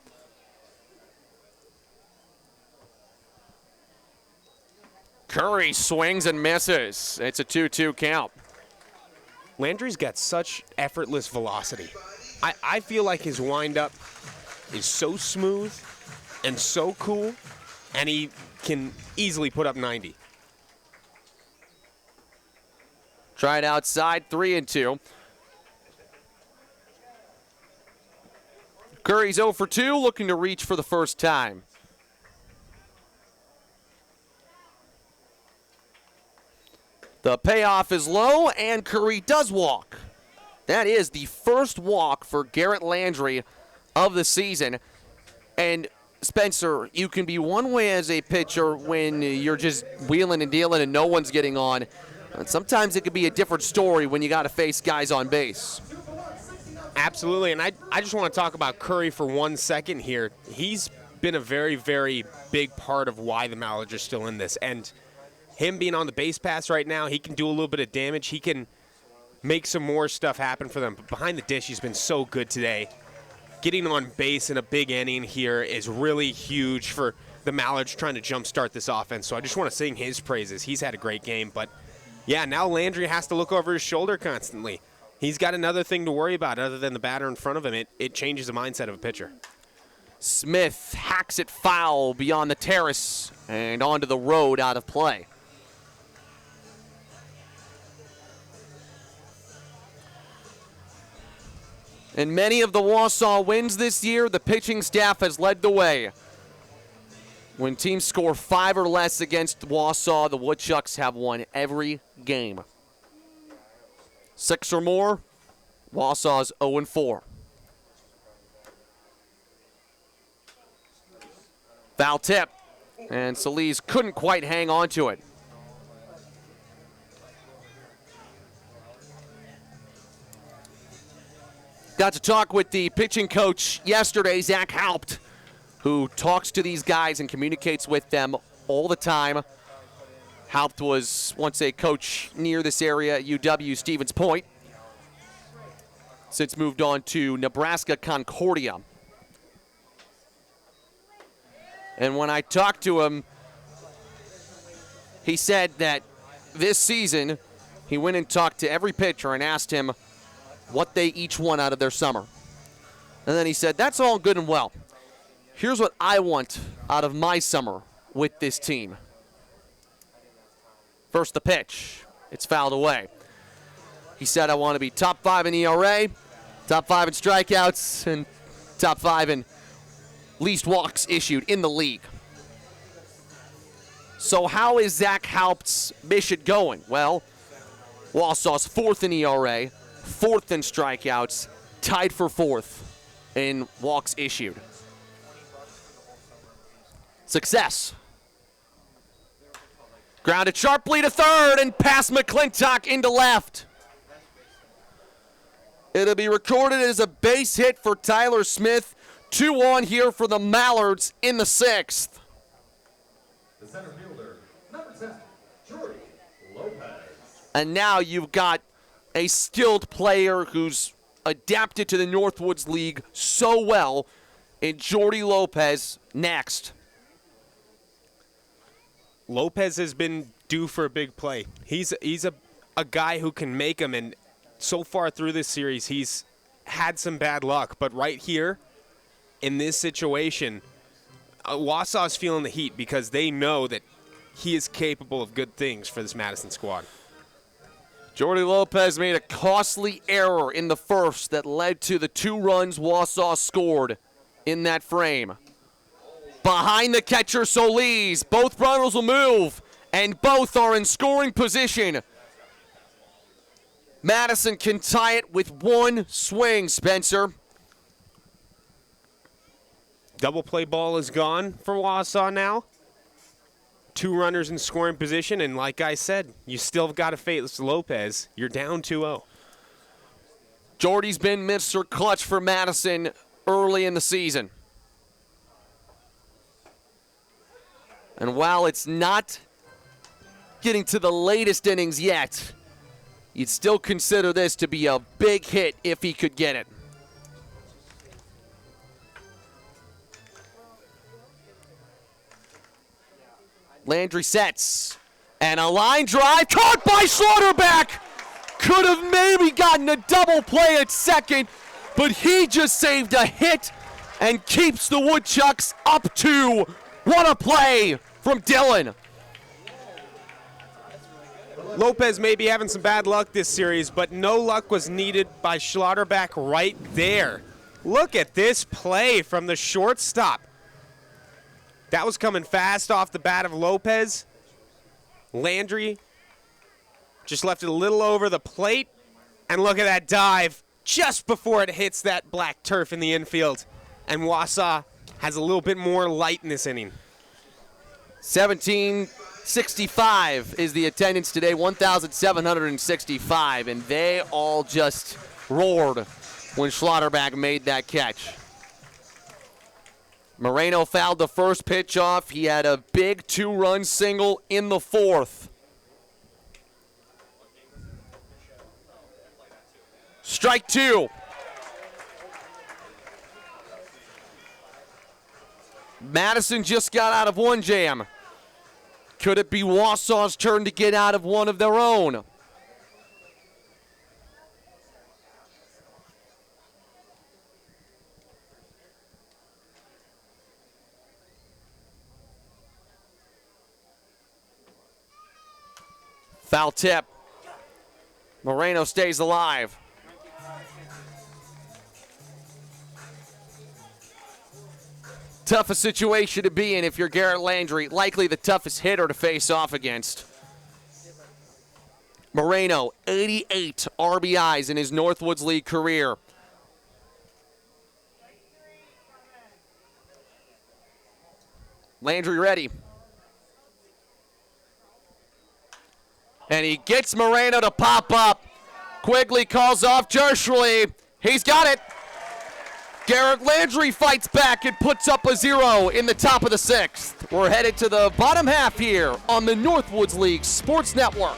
Curry swings and misses. It's a 2-2 count. Landry's got such effortless velocity. I feel like his windup is so smooth and so cool, and he can easily put up 90. Tried outside, 3-2. Curry's 0 for 2, looking to reach for the first time. The payoff is low, and Curry does walk. That is the first walk for Garrett Landry of the season. And Spencer, you can be one way as a pitcher when you're just wheeling and dealing and no one's getting on. And sometimes it could be a different story when you got to face guys on base. Absolutely, and I just want to talk about Curry for 1 second here. He's been a very, very big part of why the Mallards are still in this. And him being on the base pass right now, he can do a little bit of damage. He can make some more stuff happen for them. But behind the dish, he's been so good today. Getting on base in a big inning here is really huge for the Mallards trying to jumpstart this offense. So I just want to sing his praises. He's had a great game. But, yeah, now Landry has to look over his shoulder constantly. He's got another thing to worry about other than the batter in front of him. It changes the mindset of a pitcher. Smith hacks it foul beyond the terrace and onto the road, out of play. In many of the Wausau wins this year, the pitching staff has led the way. When teams score 5 or less against Wausau, the Woodchucks have won every game. 6 or more, Wausau's 0-4. Foul tip. And Solis couldn't quite hang on to it. Got to talk with the pitching coach yesterday, Zach Haupt, who talks to these guys and communicates with them all the time. Haupt was once a coach near this area at UW Stevens Point. Since moved on to Nebraska Concordia. And when I talked to him, he said that this season he went and talked to every pitcher and asked him what they each want out of their summer. And then he said, that's all good and well. Here's what I want out of my summer with this team. First the pitch. It's fouled away. He said, I want to be top 5 in ERA, top 5 in strikeouts, and top 5 in least walks issued in the league. So how is Zach Haupt's mission going? Well, Wausau's 4th in ERA, 4th in strikeouts, tied for 4th in walks issued. Success. Grounded sharply to third and past McClintock into left. It'll be recorded as a base hit for Tyler Smith. 2-1 here for the Mallards in the 6th. The center fielder, number 10, Jordy Lopez. And now you've got a skilled player who's adapted to the Northwoods League so well in Jordy Lopez next. Lopez has been due for a big play. He's a guy who can make them, and so far through this series, he's had some bad luck. But right here, in this situation, Wausau's feeling the heat because they know that he is capable of good things for this Madison squad. Jordy Lopez made a costly error in the first that led to the 2 runs Wausau scored in that frame. Behind the catcher, Solis. Both runners will move, and both are in scoring position. Madison can tie it with 1 swing, Spencer. Double play ball is gone for Wausau now. 2 runners in scoring position, and like I said, you still have got to face Lopez. You're down 2-0. Jordy's been Mr. Clutch for Madison early in the season. And while it's not getting to the latest innings yet, you'd still consider this to be a big hit if he could get it. Landry sets. And a line drive caught by Slaughterback. Could have maybe gotten a double play at second, but he just saved a hit and keeps the Woodchucks up 2. What a play from Dylan. Lopez may be having some bad luck this series, but no luck was needed by Schlotterbeck right there. Look at this play from the shortstop. That was coming fast off the bat of Lopez. Landry just left it a little over the plate. And look at that dive just before it hits that black turf in the infield. And Wausau has a little bit more light in this inning. 1765 is the attendance today, 1,765, and they all just roared when Schlotterbeck made that catch. Moreno fouled the first pitch off. He had a big 2-run single in the 4th. Strike 2. Madison just got out of one jam. Could it be Wausau's turn to get out of one of their own? Foul tip. Moreno stays alive. Toughest situation to be in if you're Garrett Landry. Likely the toughest hitter to face off against. Moreno, 88 RBIs in his Northwoods League career. Landry ready. And he gets Moreno to pop up. Quigley calls off Jershly. He's got it. Garrett Landry fights back and puts up a 0 in the top of the 6th. We're headed to the bottom half here on the Northwoods League Sports Network.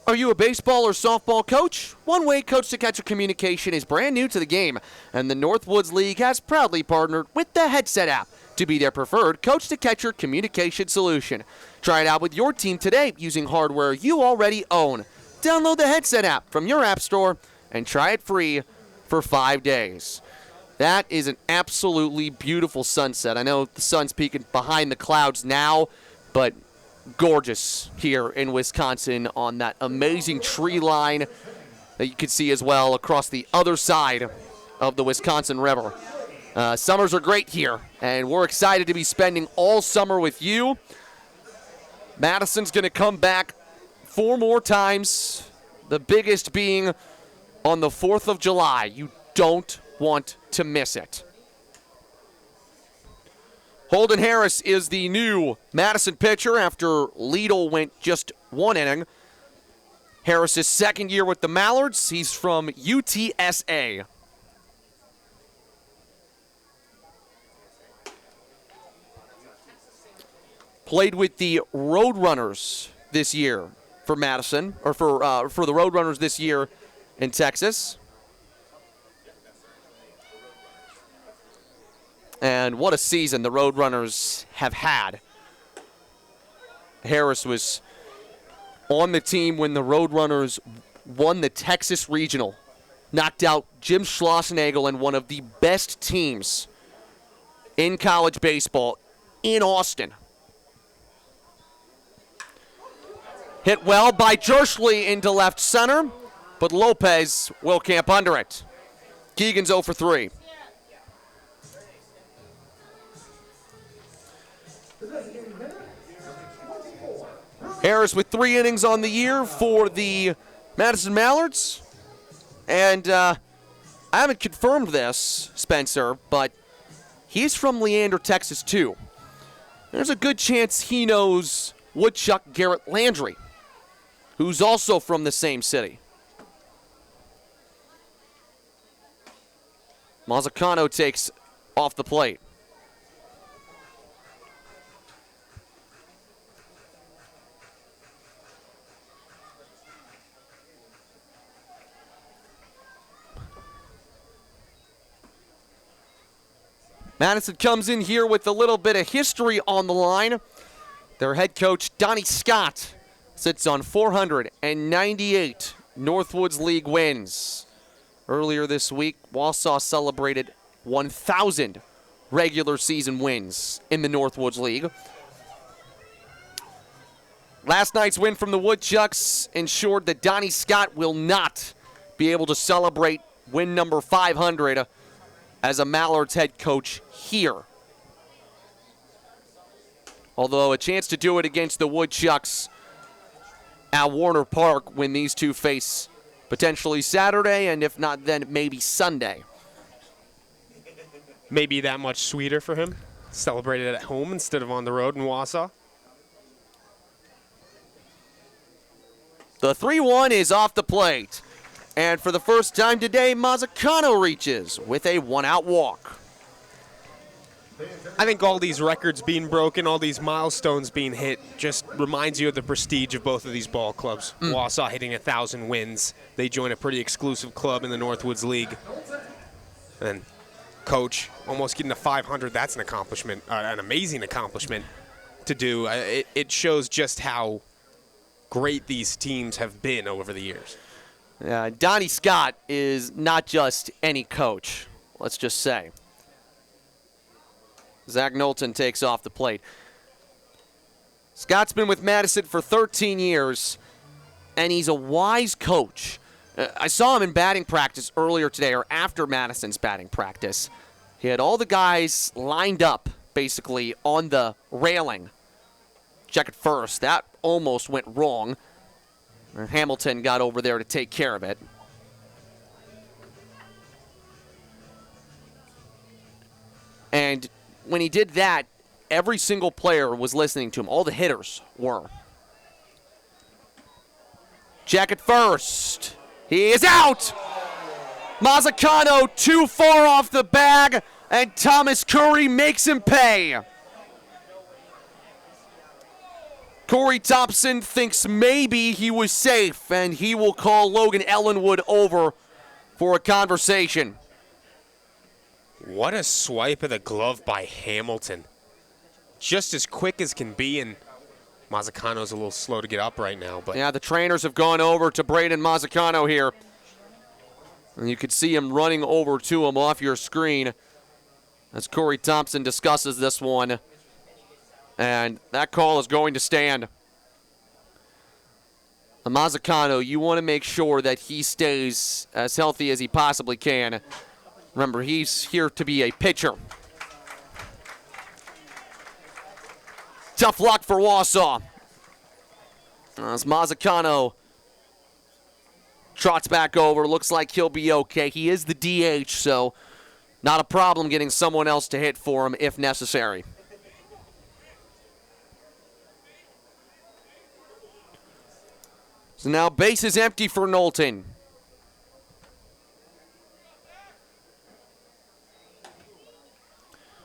Are you a baseball or softball coach? One Way Coach to Catcher communication is brand new to the game, and the Northwoods League has proudly partnered with the Headset app to be their preferred Coach to Catcher communication solution. Try it out with your team today using hardware you already own. Download the Headset app from your app store and try it free for 5 days. That is an absolutely beautiful sunset. I know the sun's peeking behind the clouds now, but gorgeous here in Wisconsin on that amazing tree line that you can see as well across the other side of the Wisconsin River. Summers are great here, and we're excited to be spending all summer with you. Madison's going to come back 4 more times, the biggest being on the 4th of July. You don't want to miss it. Holden Harris is the new Madison pitcher after Liedl went just 1 inning. Harris's second year with the Mallards. He's from UTSA. Played with the Roadrunners this year for Madison, or for the Roadrunners this year in Texas. And what a season the Roadrunners have had. Harris was on the team when the Roadrunners won the Texas Regional. Knocked out Jim Schlossnagel and one of the best teams in college baseball in Austin. Hit well by Jershly into left center, but Lopez will camp under it. Keegan's 0 for 3. Harris with 3 innings on the year for the Madison Mallards. And I haven't confirmed this, Spencer, but he's from Leander, Texas, too. There's a good chance he knows Woodchuck Garrett Landry, who's also from the same city. Mazzacano takes off the plate. Madison comes in here with a little bit of history on the line. Their head coach, Donnie Scott, sits on 498 Northwoods League wins. Earlier this week, Wausau celebrated 1,000 regular season wins in the Northwoods League. Last night's win from the Woodchucks ensured that Donnie Scott will not be able to celebrate win number 500 as a Mallards head coach here. Although a chance to do it against the Woodchucks at Warner Park when these two face potentially Saturday, and if not then maybe Sunday. Maybe that much sweeter for him. Celebrated at home instead of on the road in Wausau. The 3-1 is off the plate. And for the first time today, Mazzacano reaches with a one-out walk. I think all these records being broken, all these milestones being hit, just reminds you of the prestige of both of these ball clubs. Wausau hitting 1,000 wins. They join a pretty exclusive club in the Northwoods League. And Coach almost getting to 500, that's an accomplishment, an amazing accomplishment to do. It shows just how great these teams have been over the years. Donnie Scott is not just any coach, let's just say. Zach Knowlton takes off the plate. Scott's been with Madison for 13 years, and he's a wise coach. I saw him in batting practice earlier today, or after Madison's batting practice. He had all the guys lined up, basically, on the railing. Check it first. That almost went wrong. Hamilton got over there to take care of it. And when he did that, every single player was listening to him. All the hitters were. Check it first. He is out! Mazzacano too far off the bag, and Thomas Curry makes him pay. Corey Thompson thinks maybe he was safe, and he will call Logan Ellenwood over for a conversation. What a swipe of the glove by Hamilton. Just as quick as can be, and Mazzacano's a little slow to get up right now. But yeah, the trainers have gone over to Braden Mazzacano here. And you can see him running over to him off your screen as Corey Thompson discusses this one. And that call is going to stand. Mazzacano, you want to make sure that he stays as healthy as he possibly can. Remember, he's here to be a pitcher. Tough luck for Wausau. As Mazzacano trots back over, looks like he'll be okay. He is the DH, so not a problem getting someone else to hit for him if necessary. So now base is empty for Knowlton.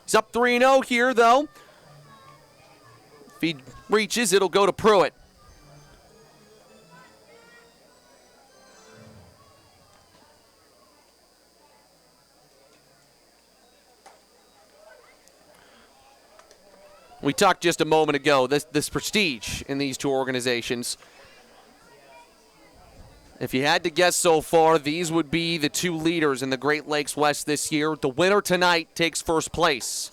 He's up 3-0 here, though. If he reaches, it'll go to Pruitt. We talked just a moment ago, this prestige in these two organizations. If you had to guess so far, these would be the two leaders in the Great Lakes West this year. The winner tonight takes first place.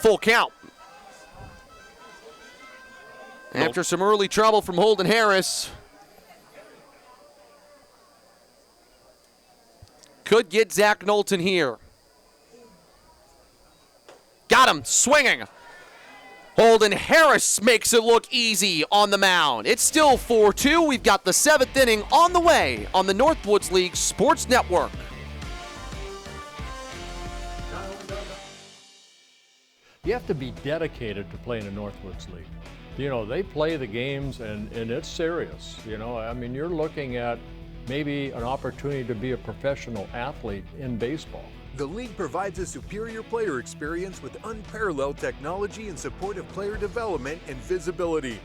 Full count. After some early trouble from Holden Harris. Could get Zach Knowlton here. Got him, swinging. Holden Harris makes it look easy on the mound. It's still 4-2. We've got the 7th inning on the way on the Northwoods League Sports Network. You have to be dedicated to playing in Northwoods League. You know, they play the games and it's serious. You know, I mean, you're looking at maybe an opportunity to be a professional athlete in baseball. The league provides a superior player experience with unparalleled technology in support of player development and visibility.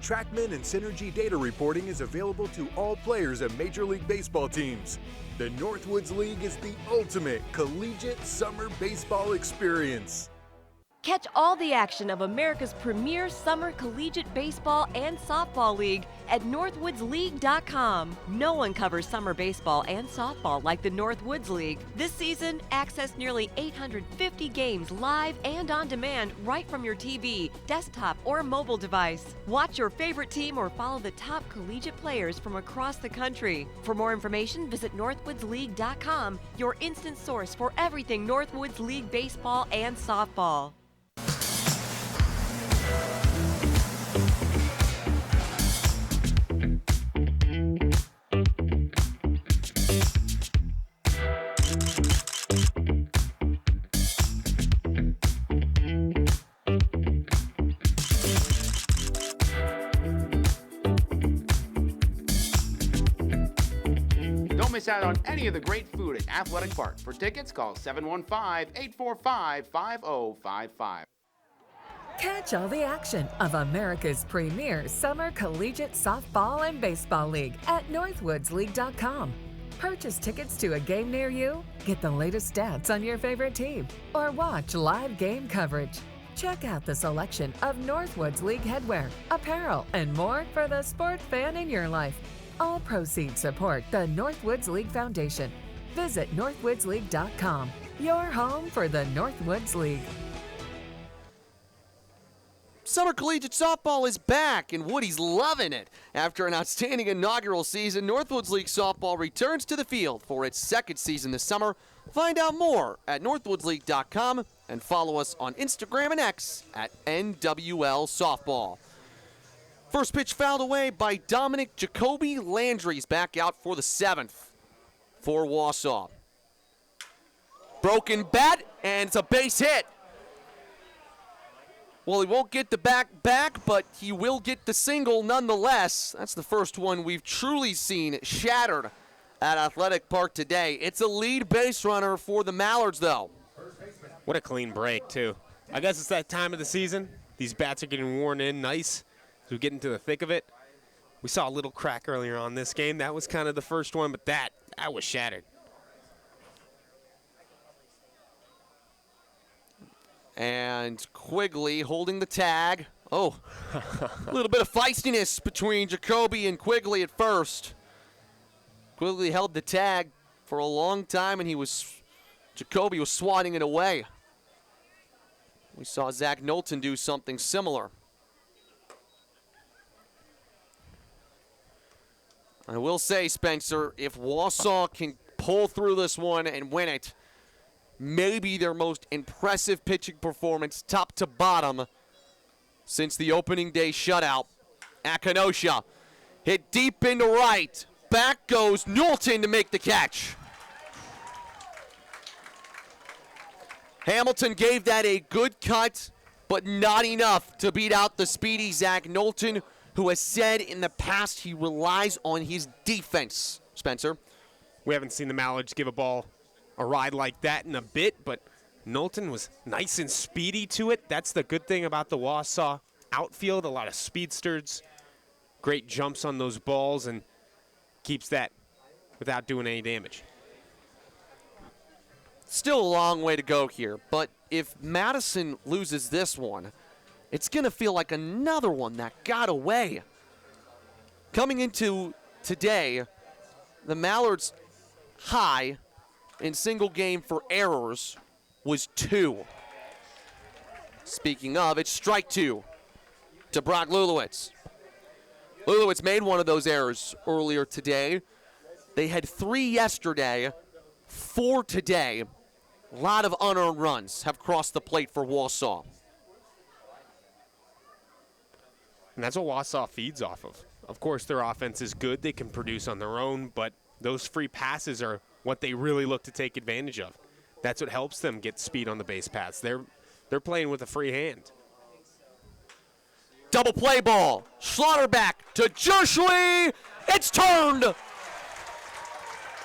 TrackMan and Synergy data reporting is available to all players of Major League Baseball teams. The Northwoods League is the ultimate collegiate summer baseball experience. Catch all the action of America's premier summer collegiate baseball and softball league at northwoodsleague.com. No one covers summer baseball and softball like the Northwoods League. This season, access nearly 850 games live and on demand right from your TV, desktop, or mobile device. Watch your favorite team or follow the top collegiate players from across the country. For more information, visit northwoodsleague.com, your instant source for everything Northwoods League baseball and softball. Don't miss out on any of the great food at Athletic Park. For tickets, call 715-845-5055. Catch all the action of America's premier summer collegiate softball and baseball league at northwoodsleague.com. Purchase tickets to a game near you, get the latest stats on your favorite team, or watch live game coverage. Check out the selection of Northwoods League headwear, apparel, and more for the sport fan in your life. All proceeds support the Northwoods League Foundation. Visit northwoodsleague.com, your home for the Northwoods League. Summer collegiate softball is back, and Woody's loving it. After an outstanding inaugural season, Northwoods League softball returns to the field for its second season this summer. Find out more at northwoodsleague.com and follow us on Instagram and X at NWL Softball. First pitch fouled away by Dominic Jacoby. Landry's back out for the seventh for Wausau. Broken bat, and it's a base hit. Well, he won't get the back, but he will get the single nonetheless. That's the first one we've truly seen shattered at Athletic Park today. It's a lead base runner for the Mallards, though. What a clean break, too. I guess it's that time of the season. These bats are getting worn in nice as we get into the thick of it. We saw a little crack earlier on this game. That was kind of the first one, but that was shattered. And Quigley holding the tag. Oh, a little bit of feistiness between Jacoby and Quigley at first. Quigley held the tag for a long time, and Jacoby was swatting it away. We saw Zach Knowlton do something similar. I will say, Spencer, if Wausau can pull through this one and win it, maybe their most impressive pitching performance top to bottom since the opening day shutout at Kenosha. Hit deep into right. Back goes Knowlton to make the catch. Hamilton gave that a good cut, but not enough to beat out the speedy Zach Knowlton, who has said in the past he relies on his defense. Spencer? We haven't seen the Mallards give a ball a ride like that in a bit, but Knowlton was nice and speedy to it. That's the good thing about the Wausau outfield. A lot of speedsters, great jumps on those balls, and keeps that without doing any damage. Still a long way to go here, but if Madison loses this one, it's going to feel like another one that got away. Coming into today, the Mallards' high in single game for errors was 2. Speaking of, it's strike 2 to Brock Lulowitz. Lulowitz made one of those errors earlier today. They had 3 yesterday, 4 today. A lot of unearned runs have crossed the plate for Wausau. And that's what Wausau feeds off of. Of course, their offense is good. They can produce on their own, but those free passes are what they really look to take advantage of. That's what helps them get speed on the base paths. They're playing with a free hand. Double play ball. Schlotterback to Jershly. It's turned.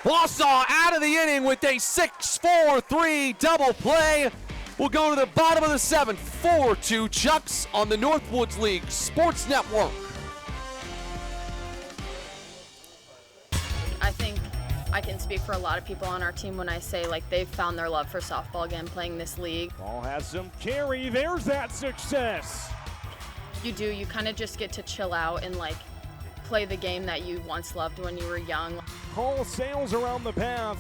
Wausau out of the inning with a 6-4-3 double play. We'll go to the bottom of the 7th, 4-2 Chucks on the Northwoods League Sports Network. I think I can speak for a lot of people on our team when I say like they've found their love for softball again playing this league. Ball has some carry. There's that success. You kind of just get to chill out and like play the game that you once loved when you were young. Call sails around the path.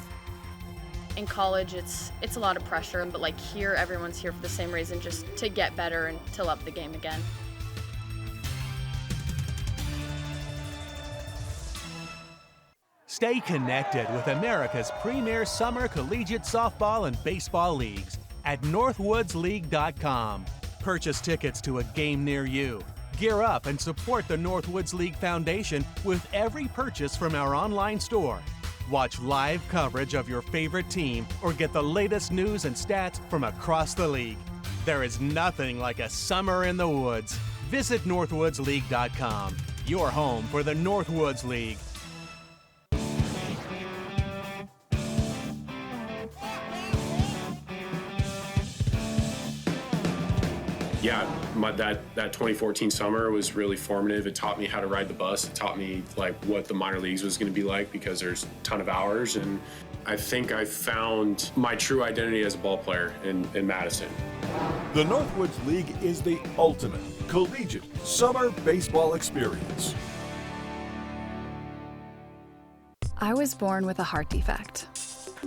In college, it's a lot of pressure, but like here, everyone's here for the same reason, just to get better and to love the game again. Stay connected with America's premier summer collegiate softball and baseball leagues at northwoodsleague.com. Purchase tickets to a game near you. Gear up and support the Northwoods League Foundation with every purchase from our online store. Watch live coverage of your favorite team or get the latest news and stats from across the league. There is nothing like a summer in the woods. Visit northwoodsleague.com, your home for the Northwoods League. Yeah, that 2014 summer was really formative. It taught me how to ride the bus. It taught me like what the minor leagues was going to be like because there's a ton of hours. And I think I found my true identity as a ball player in Madison. The Northwoods League is the ultimate collegiate summer baseball experience. I was born with a heart defect.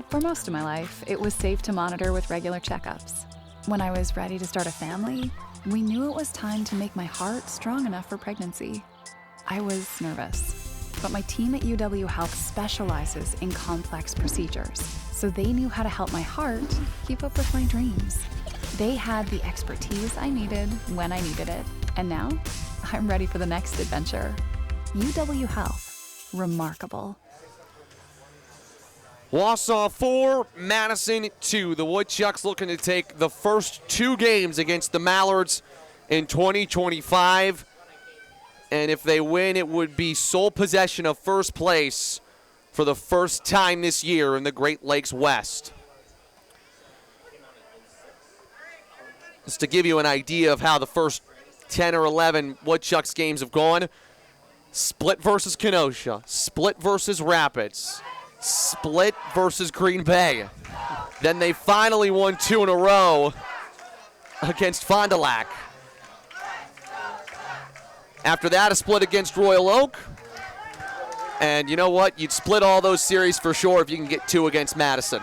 For most of my life, it was safe to monitor with regular checkups. When I was ready to start a family, we knew it was time to make my heart strong enough for pregnancy. I was nervous, but my team at UW Health specializes in complex procedures, so they knew how to help my heart keep up with my dreams. They had the expertise I needed when I needed it, and now I'm ready for the next adventure. UW Health, remarkable. Wausau 4, Madison 2. The Woodchucks looking to take the first 2 games against the Mallards in 2025. And if they win, it would be sole possession of first place for the first time this year in the Great Lakes West. Just to give you an idea of how the first 10 or 11 Woodchucks games have gone. Split versus Kenosha. Split versus Rapids. Split versus Green Bay. Then they finally won 2 in a row against Fond du Lac. After that, a split against Royal Oak. And you know what? You'd split all those series for sure if you can get 2 against Madison.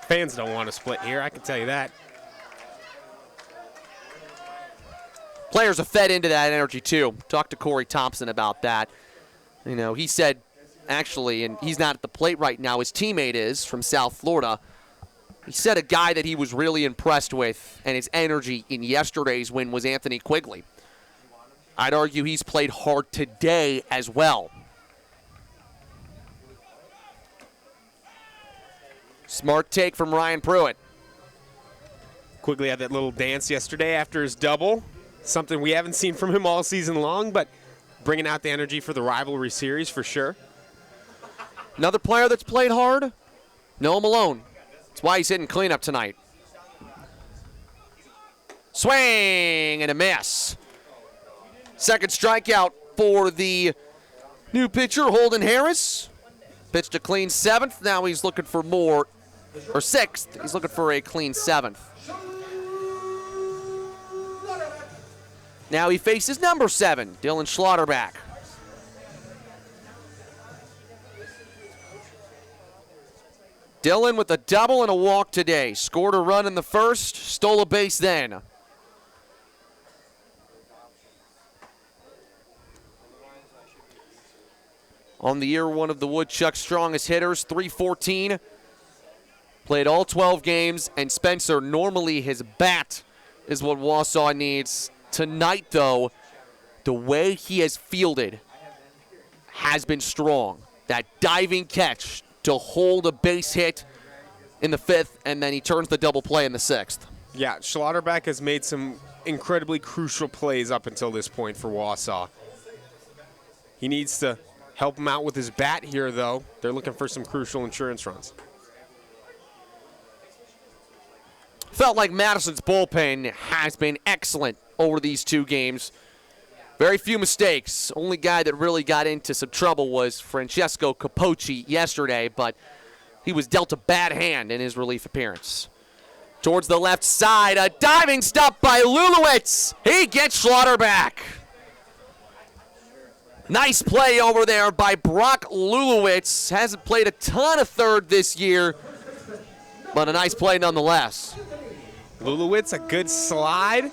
Fans don't want to split here, I can tell you that. Players have fed into that energy too. Talked to Corey Thompson about that. You know, he said, actually, and he's not at the plate right now, his teammate is from South Florida. He said a guy that he was really impressed with and his energy in yesterday's win was Anthony Quigley. I'd argue he's played hard today as well. Smart take from Ryan Pruitt. Quigley had that little dance yesterday after his double. Something we haven't seen from him all season long, but bringing out the energy for the rivalry series for sure. Another player that's played hard, Noah Malone. That's why he's hitting cleanup tonight. Swing and a miss. Second strikeout for the new pitcher, Holden Harris. Pitched a clean 7th. Now he's looking for more, or 6th. He's looking for a clean 7th. Now he faces number 7, Dylan Schlotterback. Dylan with a double and a walk today. Scored a run in the first, stole a base then. On the year, one of the Woodchucks' strongest hitters, .314. Played all 12 games, and Spencer, normally his bat is what Wausau needs. Tonight, though, the way he has fielded has been strong. That diving catch to hold a base hit in the 5th, and then he turns the double play in the 6th. Yeah, Schlotterback has made some incredibly crucial plays up until this point for Wausau. He needs to help him out with his bat here, though. They're looking for some crucial insurance runs. Felt like Madison's bullpen has been excellent over these 2 games. Very few mistakes. Only guy that really got into some trouble was Francesco Capocci yesterday, but he was dealt a bad hand in his relief appearance. Towards the left side, a diving stop by Lulowitz. He gets Schlotterback. Nice play over there by Brock Lulowitz. Hasn't played a ton of third this year, but a nice play nonetheless. Lulowitz, a good slide.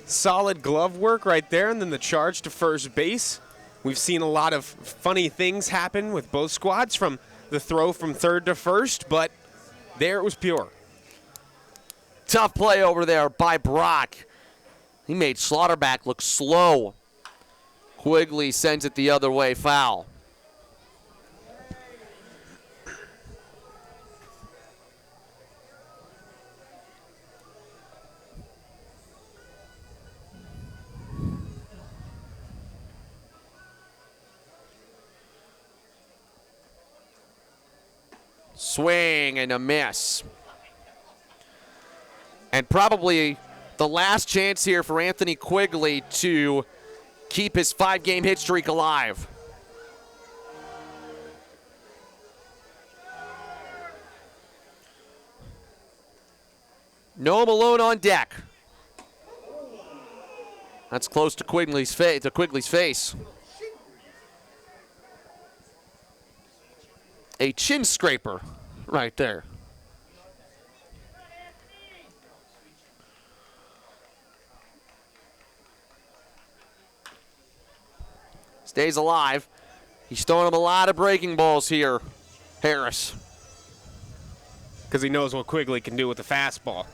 Solid glove work right there, and then the charge to first base. We've seen a lot of funny things happen with both squads from the throw from third to first, but there it was pure. Tough play over there by Brock. He made Schlotterback look slow. Quigley sends it the other way, foul. Swing and a miss. And probably the last chance here for Anthony Quigley to keep his 5-game hit streak alive. Noah Malone on deck. That's close to Quigley's face. A chin scraper right there. Stays alive. He's throwing him a lot of breaking balls here, Harris. Because he knows what Quigley can do with the fastball.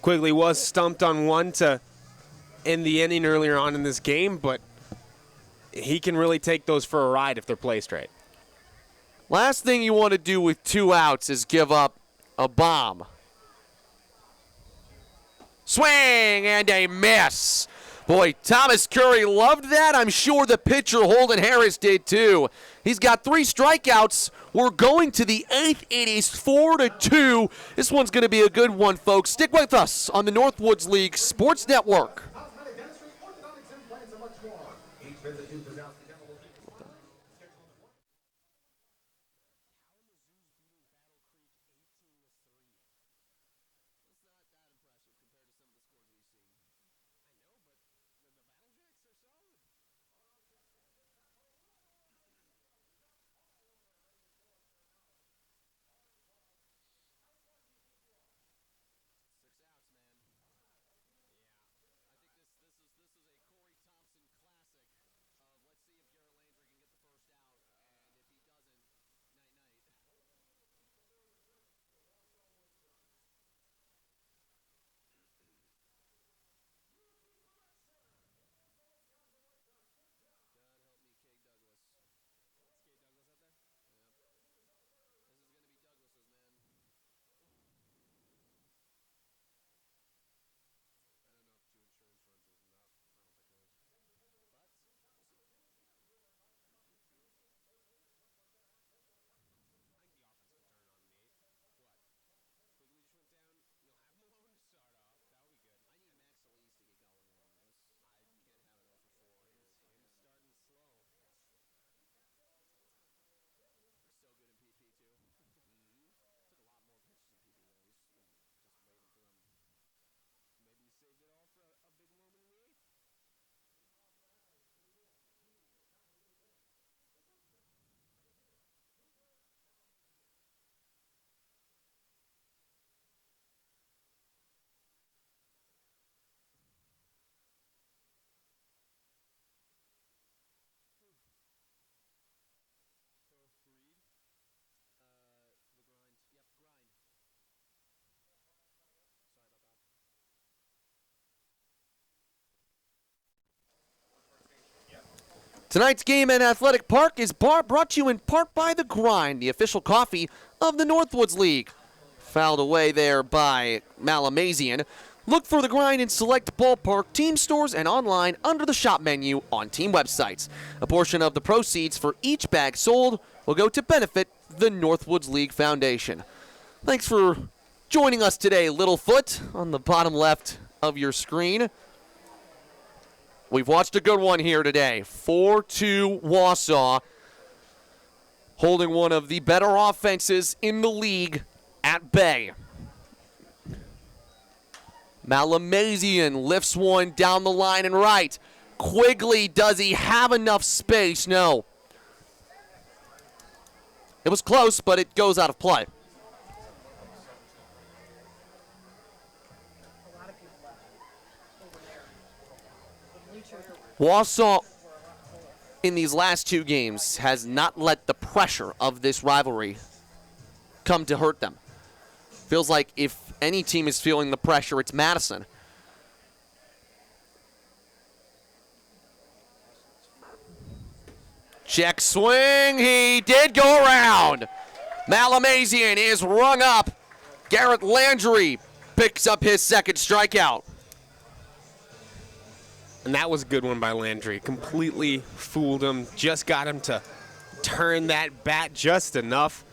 Quigley was stumped on one to end the inning earlier on in this game, but he can really take those for a ride if they're placed right. Last thing you want to do with 2 outs is give up a bomb. Swing and a miss. Boy, Thomas Curry loved that. I'm sure the pitcher Holden Harris did too. He's got 3 strikeouts. We're going to the 8th. It is 4-2. This one's going to be a good one, folks. Stick with us on the Northwoods League Sports Network. Tonight's game at Athletic Park is brought to you in part by The Grind, the official coffee of the Northwoods League. Fouled away there by Malamazian. Look for The Grind in select ballpark team stores and online under the shop menu on team websites. A portion of the proceeds for each bag sold will go to benefit the Northwoods League Foundation. Thanks for joining us today, Littlefoot, on the bottom left of your screen. We've watched a good one here today. 4-2 Wausau, holding one of the better offenses in the league at bay. Mallards lifts one down the line and right. Quigley, does he have enough space? No. It was close, but it goes out of play. Wausau, in these last 2 games, has not let the pressure of this rivalry come to hurt them. Feels like if any team is feeling the pressure, it's Madison. Check swing, he did go around. Mallards is rung up. Garrett Landry picks up his second strikeout. And that was a good one by Landry. Completely fooled him. Just got him to turn that bat just enough.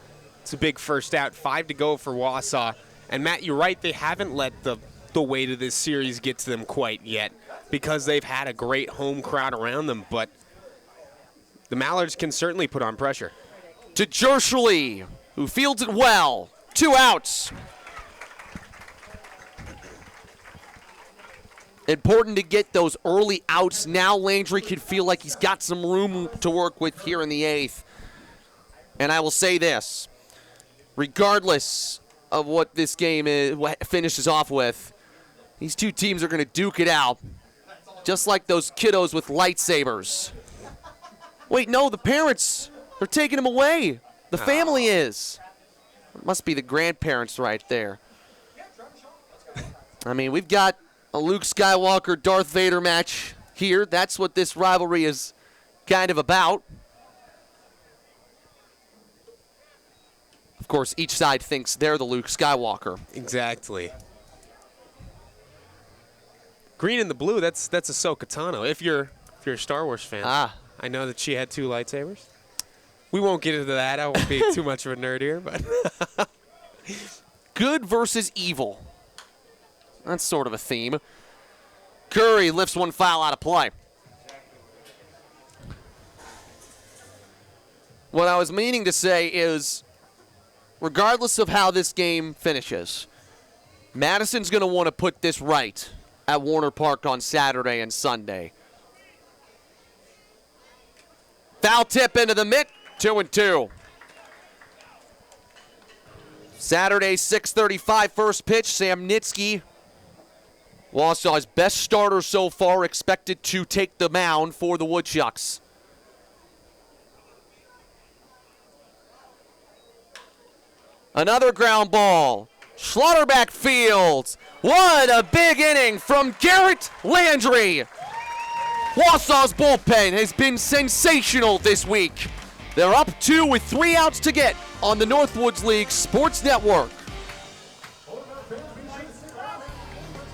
It's a big first out. 5 to go for Wausau. And Matt, you're right. They haven't let the weight of this series get to them quite yet because they've had a great home crowd around them. But the Mallards can certainly put on pressure. To Jershly, who fields it well. 2 outs. Important to get those early outs. Now Landry could feel like he's got some room to work with here in the 8th. And I will say this, regardless of what this game finishes off with, these 2 teams are going to duke it out, just like those kiddos with lightsabers. Wait, no, the parents are taking them away. The family is. It must be the grandparents right there. I mean, we've got a Luke Skywalker, Darth Vader match here. That's what this rivalry is kind of about. Of course, each side thinks they're the Luke Skywalker. Exactly. Green and the blue, that's Ahsoka Tano. If you're a Star Wars fan. I know that she had 2 lightsabers. We won't get into that. I won't be too much of a nerd here, but good versus evil. That's sort of a theme. Curry lifts one foul out of play. What I was meaning to say is, regardless of how this game finishes, Madison's going to want to put this right at Warner Park on Saturday and Sunday. Foul tip into the mitt, 2-2. Saturday, 6:35 first pitch, Sam Nitsky, Wausau's best starter so far, expected to take the mound for the Woodchucks. Another ground ball. Schlotterback fields. What a big inning from Garrett Landry. Wausau's bullpen has been sensational this week. They're up 2 with 3 outs to get on the Northwoods League Sports Network.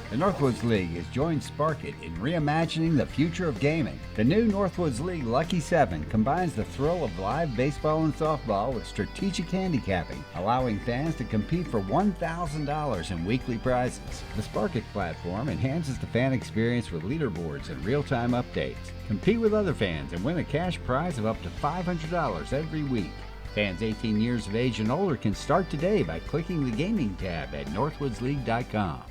The Northwoods League has joined Sparkit in reimagining the future of gaming. The new Northwoods League Lucky 7 combines the thrill of live baseball and softball with strategic handicapping, allowing fans to compete for $1,000 in weekly prizes. The Sparkit platform enhances the fan experience with leaderboards and real-time updates. Compete with other fans and win a cash prize of up to $500 every week. Fans 18 years of age and older can start today by clicking the gaming tab at northwoodsleague.com.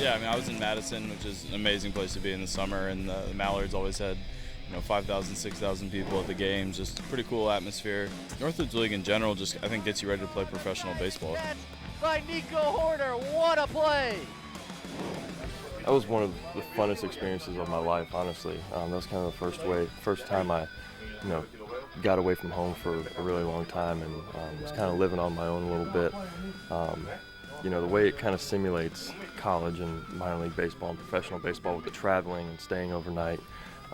Yeah, I mean, I was in Madison, which is an amazing place to be in the summer, and the Mallards always had, 5,000, 6,000 people at the games. Just a pretty cool atmosphere. Northwoods League in general just, I think, gets you ready to play professional baseball. By Nico Horner, what a play! That was one of the funnest experiences of my life, honestly. That was kind of the first time I, got away from home for a really long time and was kind of living on my own a little bit. the way it kind of simulates college and minor league baseball and professional baseball with the traveling and staying overnight,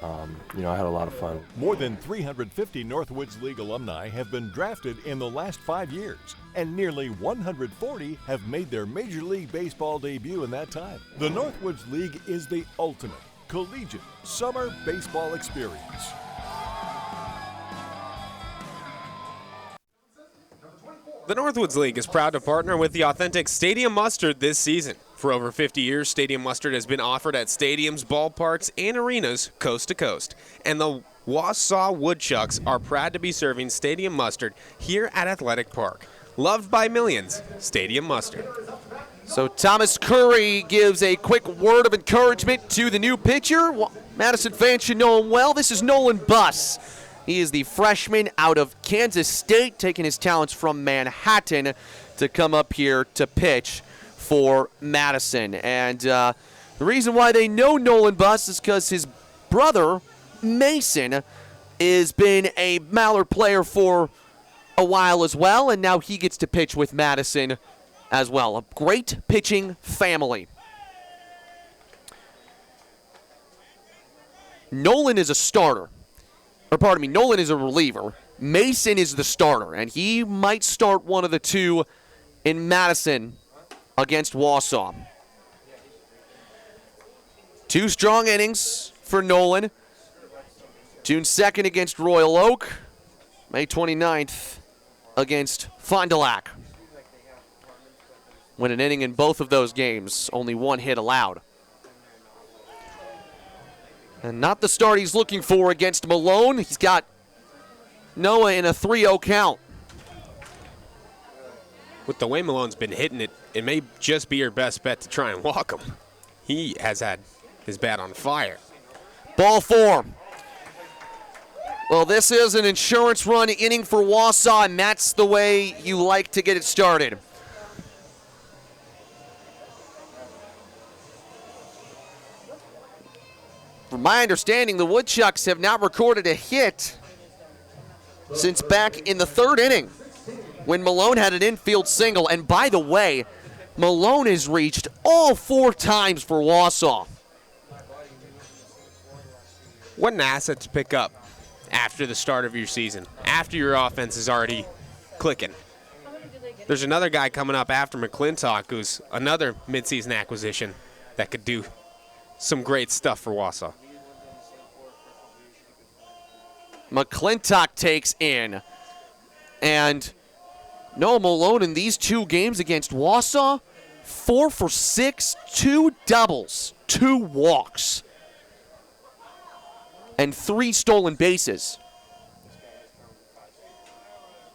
I had a lot of fun. More than 350 Northwoods League alumni have been drafted in the last 5 years, and nearly 140 have made their Major League Baseball debut in that time. The Northwoods League is the ultimate collegiate summer baseball experience. The Northwoods League is proud to partner with the authentic Stadium Mustard this season. For over 50 years, Stadium Mustard has been offered at stadiums, ballparks, and arenas coast to coast. And the Wausau Woodchucks are proud to be serving Stadium Mustard here at Athletic Park. Loved by millions, Stadium Mustard. So Thomas Curry gives a quick word of encouragement to the new pitcher. Madison fans should know him well. This is Nolan Buss. He is the freshman out of Kansas State, taking his talents from Manhattan to come up here to pitch for Madison. And the reason why they know Nolan Buss is because his brother, Mason, has been a Mallard player for a while as well, and now he gets to pitch with Madison as well. A great pitching family. Nolan is a starter. Nolan is a reliever. Mason is the starter, and he might start one of the two in Madison against Wausau. 2 strong innings for Nolan. June 2nd against Royal Oak. May 29th against Fond du Lac. Win an inning in both of those games. Only 1 hit allowed. And not the start he's looking for against Malone. He's got Noah in a 3-0 count. With the way Malone's been hitting it, it may just be your best bet to try and walk him. He has had his bat on fire. Ball 4. Well, this is an insurance run inning for Wausau, and that's the way you like to get it started. From my understanding, the Woodchucks have not recorded a hit since back in the 3rd inning when Malone had an infield single. And by the way, Malone has reached all 4 times for Wausau. What an asset to pick up after the start of your season, after your offense is already clicking. There's another guy coming up after McClintock, who's another midseason acquisition that could do some great stuff for Wausau. McClintock takes in. And Noah Malone in these 2 games against Wausau, 4 for 6, 2 doubles, 2 walks, and 3 stolen bases.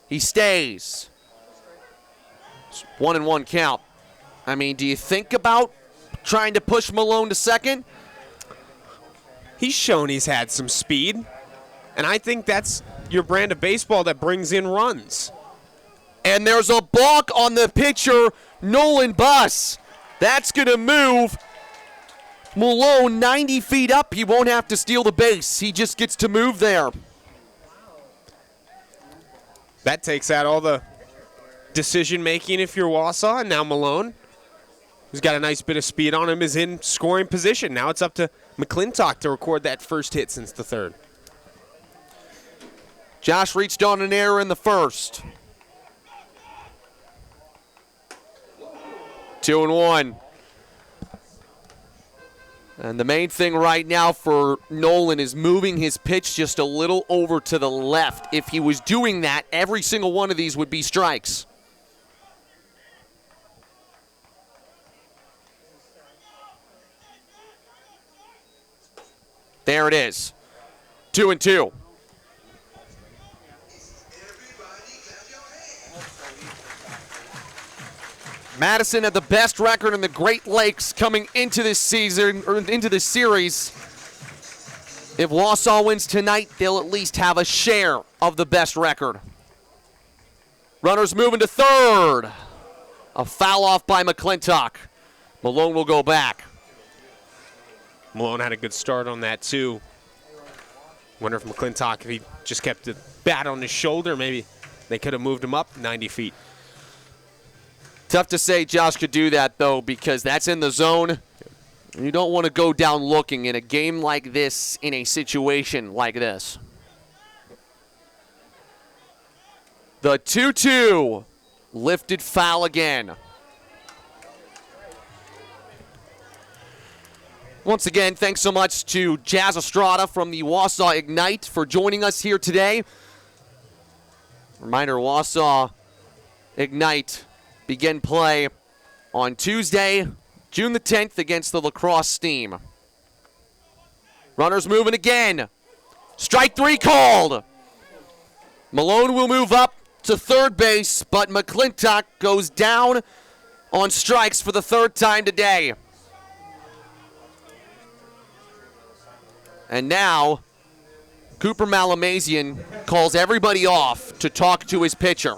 He stays. It's 1-1 count. I mean, do you think about trying to push Malone to second? He's shown he's had some speed, and I think that's your brand of baseball that brings in runs. And there's a balk on the pitcher, Nolan Buss. That's going to move Malone 90 feet up. He won't have to steal the base. He just gets to move there. That takes out all the decision-making if you're Wausau, and now Malone, who's got a nice bit of speed on him, is in scoring position. Now it's up to McClintock to record that first hit since the 3rd. Josh reached on an error in the 1st. 2-1. And the main thing right now for Nolan is moving his pitch just a little over to the left. If he was doing that, every single one of these would be strikes. There it is. 2-2. Madison had the best record in the Great Lakes coming into this season, or into this series. If Wausau wins tonight, they'll at least have a share of the best record. Runners moving to 3rd. A foul off by McClintock. Malone will go back. Malone had a good start on that, too. Wonder if McClintock, if he just kept the bat on his shoulder, maybe they could have moved him up 90 feet. Tough to say Josh could do that, though, because that's in the zone. You don't want to go down looking in a game like this, in a situation like this. The 2-2. Lifted foul again. Once again, thanks so much to Jazz Estrada from the Wausau Ignite for joining us here today. Reminder, Wausau Ignite begin play on Tuesday, June the 10th against the Lacrosse Steam. Runners moving again. Strike 3 called. Malone will move up to third base, but McClintock goes down on strikes for the third time today. And now, Cooper Malamazian calls everybody off to talk to his pitcher.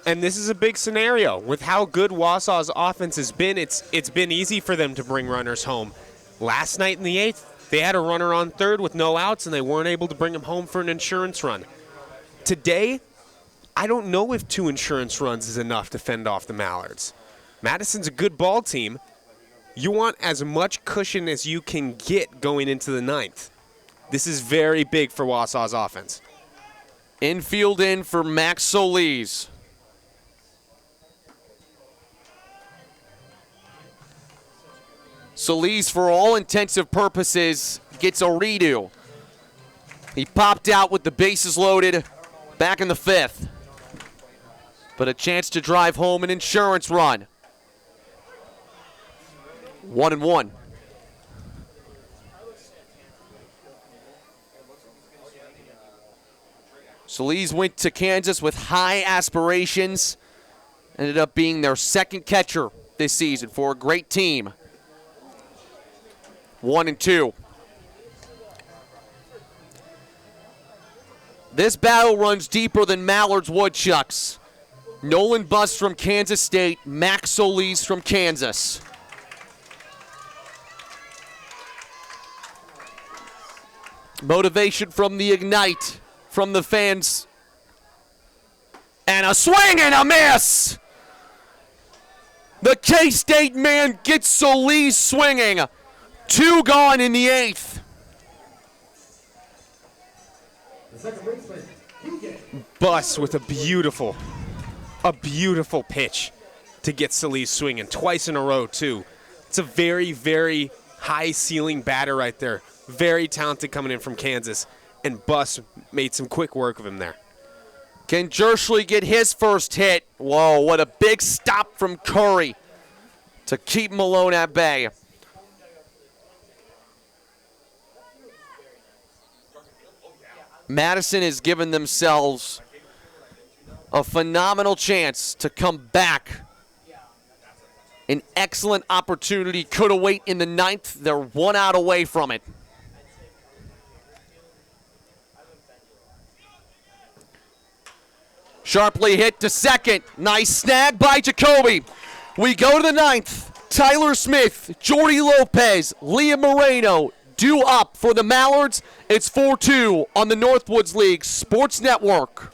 And this is a big scenario. With how good Wausau's offense has been, it's been easy for them to bring runners home. Last night in the 8th, they had a runner on third with no outs, and they weren't able to bring him home for an insurance run. Today, I don't know if 2 insurance runs is enough to fend off the Mallards. Madison's a good ball team. You want as much cushion as you can get going into the 9th. This is very big for Wausau's offense. Infield in for Max Solis. Solis, for all intensive purposes, gets a redo. He popped out with the bases loaded back in the 5th. But a chance to drive home an insurance run. 1-1. Solis went to Kansas with high aspirations. Ended up being their second catcher this season for a great team. 1-2. This battle runs deeper than Mallards Woodchucks. Nolan Bust from Kansas State, Max Solis from Kansas. Motivation from the Ignite, from the fans. And a swing and a miss! The K-State man gets Solis swinging. 2 gone in the 8th. Bus with a beautiful pitch to get Solis swinging twice in a row, too. It's a very, very high-ceiling batter right there. Very talented coming in from Kansas. And Bus made some quick work of him there. Can Jerschley get his first hit? Whoa, what a big stop from Curry to keep Malone at bay. Madison has given themselves a phenomenal chance to come back. An excellent opportunity could await in the 9th. They're 1 out away from it. Sharply hit to second. Nice snag by Jacoby. We go to the 9th. Tyler Smith, Jordy Lopez, Liam Moreno due up for the Mallards. It's 4-2 on the Northwoods League Sports Network.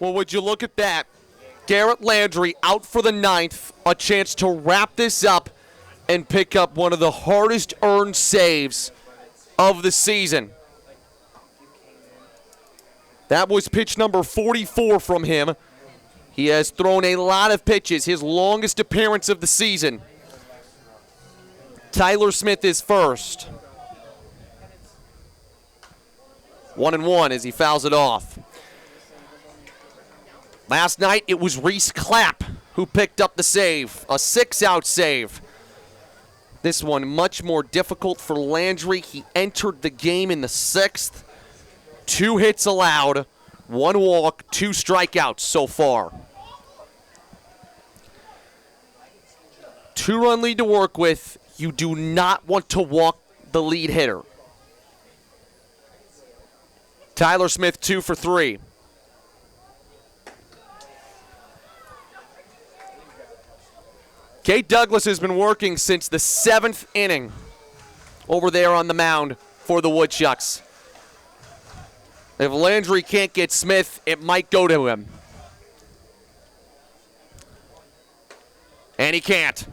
Well, would you look at that? Garrett Landry out for the 9th, a chance to wrap this up and pick up one of the hardest earned saves of the season. That was pitch number 44 from him. He has thrown a lot of pitches, his longest appearance of the season. Tyler Smith is first. 1-1 as he fouls it off. Last night, it was Reese Clapp who picked up the save, a 6-out save. This one much more difficult for Landry. He entered the game in the 6th. 2 hits allowed, 1 walk, 2 strikeouts so far. 2-run lead to work with. You do not want to walk the lead hitter. Tyler Smith 2 for 3. Kate Douglas has been working since the 7th inning over there on the mound for the Woodchucks. If Landry can't get Smith, it might go to him. And he can't.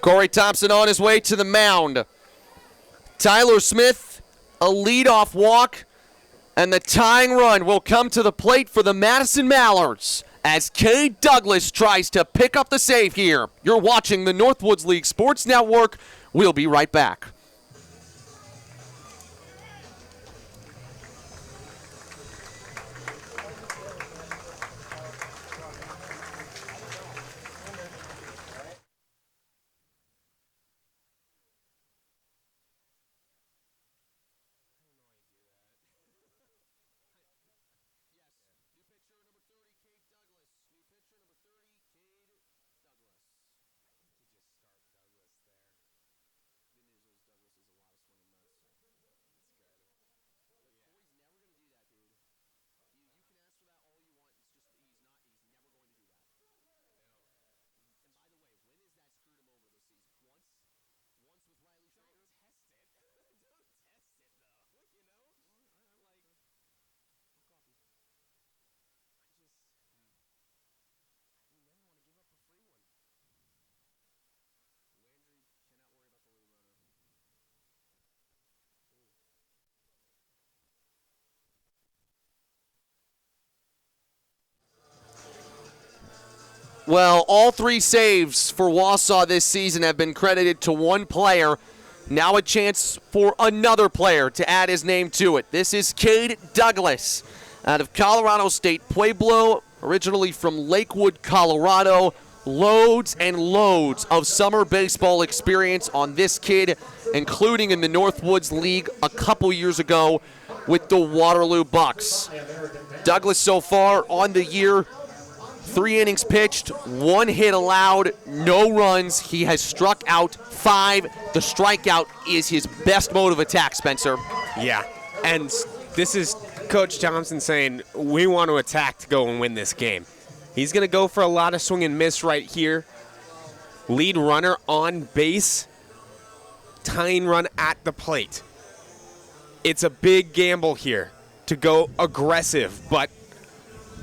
Corey Thompson on his way to the mound. Tyler Smith, a leadoff walk, and the tying run will come to the plate for the Madison Mallards as Cade Douglas tries to pick up the save here. You're watching the Northwoods League Sports Network. We'll be right back. Well, all 3 saves for Wausau this season have been credited to one player. Now a chance for another player to add his name to it. This is Cade Douglas out of Colorado State Pueblo, originally from Lakewood, Colorado. Loads and loads of summer baseball experience on this kid, including in the Northwoods League a couple years ago with the Waterloo Bucks. Douglas so far on the year, 3 innings pitched, 1 hit allowed, no runs. He has struck out 5. The strikeout is his best mode of attack, Spencer. Yeah, and this is Coach Thompson saying, we want to attack to go and win this game. He's going to go for a lot of swing and miss right here. Lead runner on base, tying run at the plate. It's a big gamble here to go aggressive, but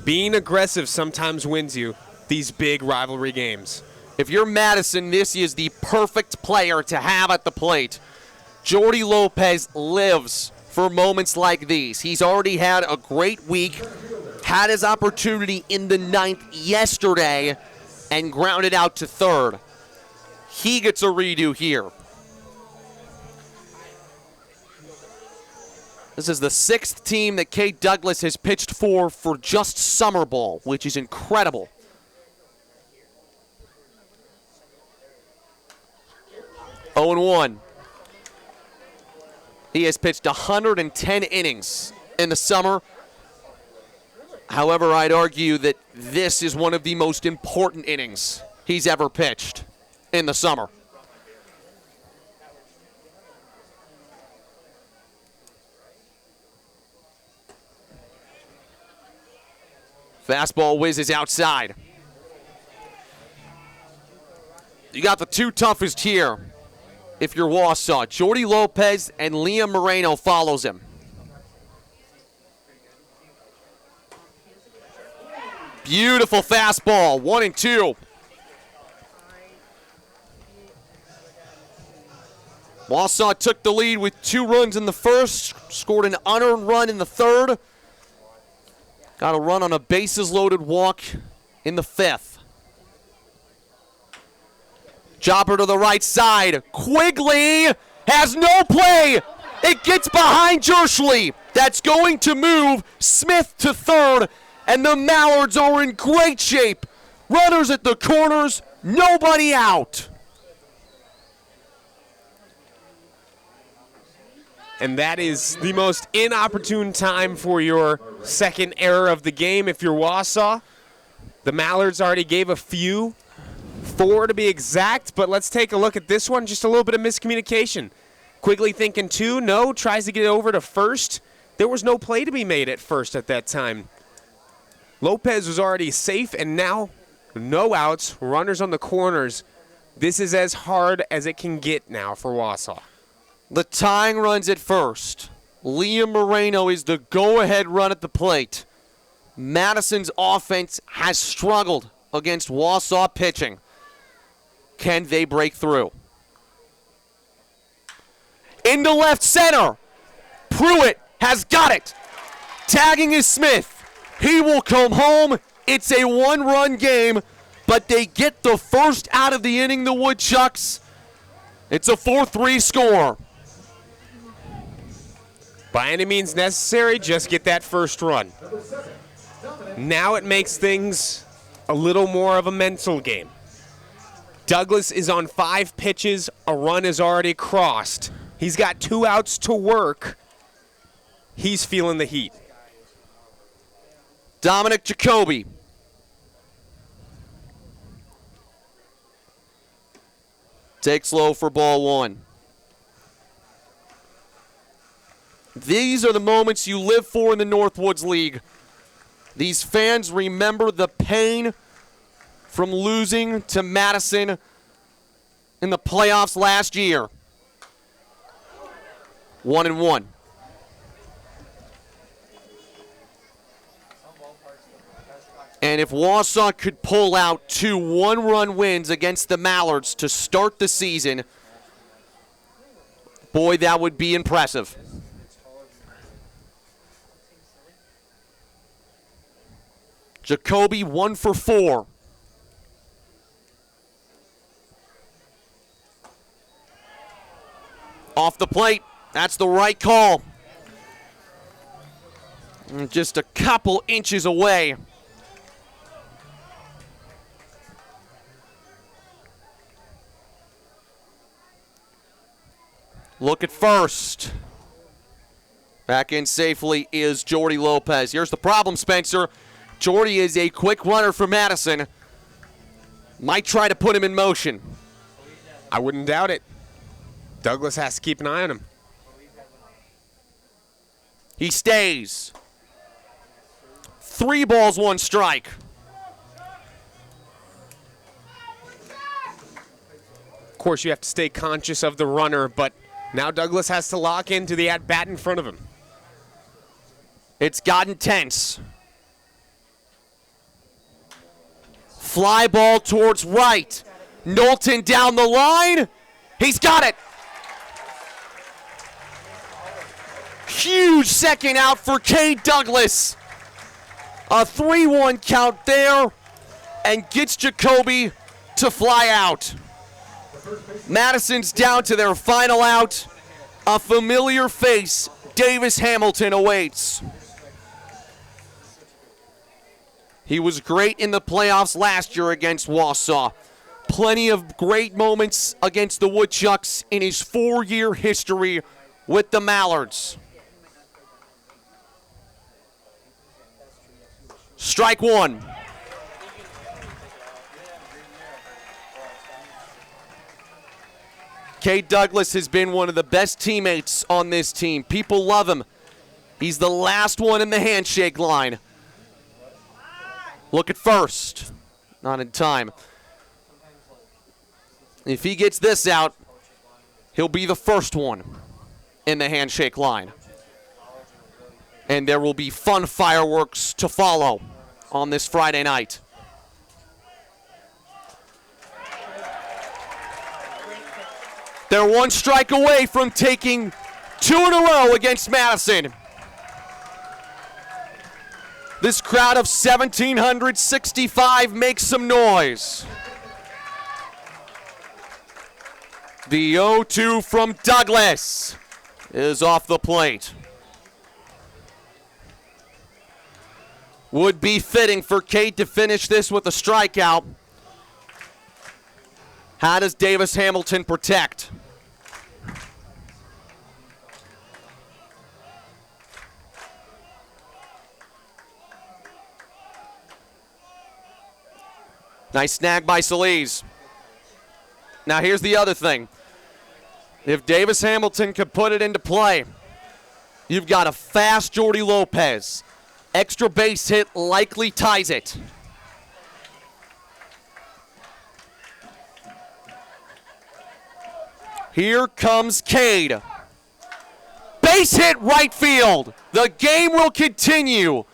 being aggressive sometimes wins you these big rivalry games. If you're Madison, this is the perfect player to have at the plate. Jordy Lopez lives for moments like these. He's already had a great week, had his opportunity in the 9th yesterday, and grounded out to 3rd. He gets a redo here. This is the 6th team that Cade Douglas has pitched for just summer ball, which is incredible. Oh and 1. He has pitched 110 innings in the summer. However, I'd argue that this is one of the most important innings he's ever pitched in the summer. Fastball whizzes outside. You got the 2 toughest here if you're Wausau. Jordy Lopez and Liam Moreno follows him. Beautiful fastball, 1-2. Wausau took the lead with 2 runs in the first, scored an unearned run in the third. Got a run on a bases-loaded walk in the 5th. Chopper to the right side. Quigley has no play. It gets behind Jerschley. That's going to move Smith to third, and the Mallards are in great shape. Runners at the corners, nobody out. And that is the most inopportune time for your second error of the game if you're Wausau. The Mallards already gave a few, 4 to be exact, but let's take a look at this one. Just a little bit of miscommunication. Quigley thinking 2, no, tries to get it over to first. There was no play to be made at first at that time. Lopez was already safe, and now no outs, runners on the corners. This is as hard as it can get now for Wausau. The tying runs at first. Liam Moreno is the go-ahead run at the plate. Madison's offense has struggled against Wausau pitching. Can they break through? Into left center. Pruitt has got it. Tagging is Smith. He will come home. It's a 1-run game, but they get the first out of the inning, the Woodchucks. It's a 4-3 score. By any means necessary, just get that first run. Now it makes things a little more of a mental game. Douglas is on 5 pitches. A run is already crossed. He's got 2 outs to work. He's feeling the heat. Dominic Jacoby. Takes low for ball 1. These are the moments you live for in the Northwoods League. These fans remember the pain from losing to Madison in the playoffs last year. 1-1. And if Wausau could pull out 2 one-run wins against the Mallards to start the season, boy, that would be impressive. Jacoby 1 for 4. Off the plate. That's the right call. And just a couple inches away. Look at first. Back in safely is Jordy Lopez. Here's the problem, Spencer. Jordy is a quick runner for Madison. Might try to put him in motion. I wouldn't doubt it. Douglas has to keep an eye on him. He stays. 3 balls, 1 strike. Of course, you have to stay conscious of the runner, but now Douglas has to lock into the at-bat in front of him. It's gotten tense. Fly ball towards right. Knowlton down the line. He's got it. Huge second out for Cade Douglas. A 3-1 count there and gets Jacoby to fly out. Madison's down to their final out. A familiar face, Davis Hamilton, awaits. He was great in the playoffs last year against Wausau. Plenty of great moments against the Woodchucks in his 4-year history with the Mallards. Strike 1. Cade Douglas has been one of the best teammates on this team. People love him. He's the last one in the handshake line. Look at first. Not in time. If he gets this out, he'll be the first one in the handshake line. And there will be fun fireworks to follow. on this Friday night. They're one strike away from taking 2 in a row against Madison. This crowd of 1,765 makes some noise. The 0-2 from Douglas is off the plate. Would be fitting for Kate to finish this with a strikeout. How does Davis Hamilton protect? Nice snag by Solis. Now here's the other thing. If Davis Hamilton could put it into play, you've got a fast Jordy Lopez. Extra base hit likely ties it. Here comes Cade. Base hit right field. The game will continue.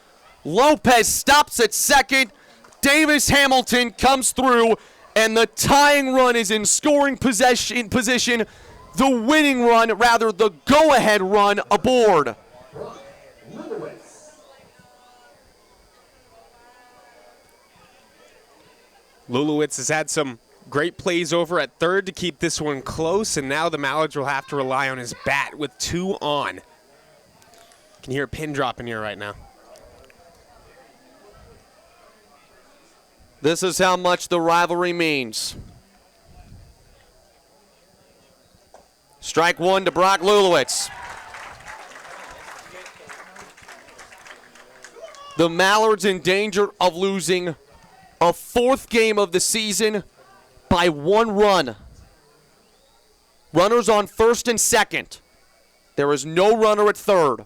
Lopez stops at second. Davis Hamilton comes through, and the tying run is in scoring position. The winning run, rather the go-ahead run, aboard. Lulowitz has had some great plays over at third to keep this one close, and now the Mallards will have to rely on his bat with 2 on. Can hear a pin drop in here right now. This is how much the rivalry means. Strike 1 to Brock Lulowitz. The Mallards in danger of losing a 4th game of the season by 1 run. Runners on first and second. There is no runner at third.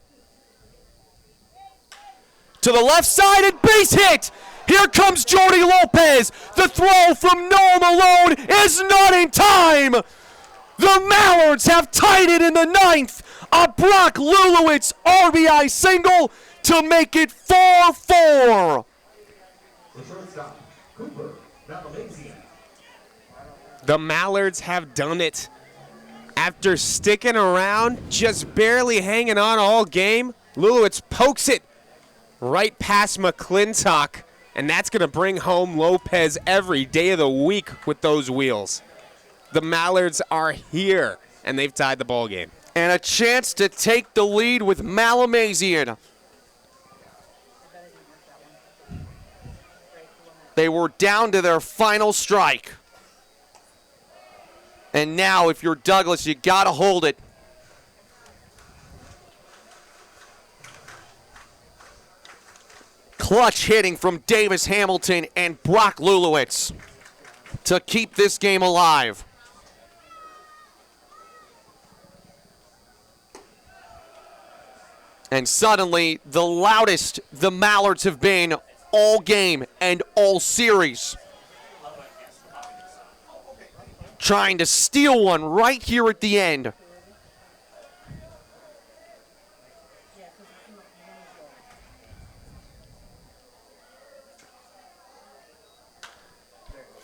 To the left side and base hit! Here comes Jordy Lopez. The throw from Noah Malone is not in time. The Mallards have tied it in the 9th. A Brock Lulowitz RBI single to make it 4-4. The Mallards have done it. After sticking around, just barely hanging on all game, Lulowitz pokes it right past McClintock, and that's going to bring home Lopez every day of the week with those wheels. The Mallards are here, and they've tied the ball game. And a chance to take the lead with Malamazian. They were down to their final strike. And now, if you're Douglas, you got to hold it. Clutch hitting from Davis Hamilton and Brock Lulowitz to keep this game alive. And suddenly, the loudest the Mallards have been all game and all series. Trying to steal one right here at the end.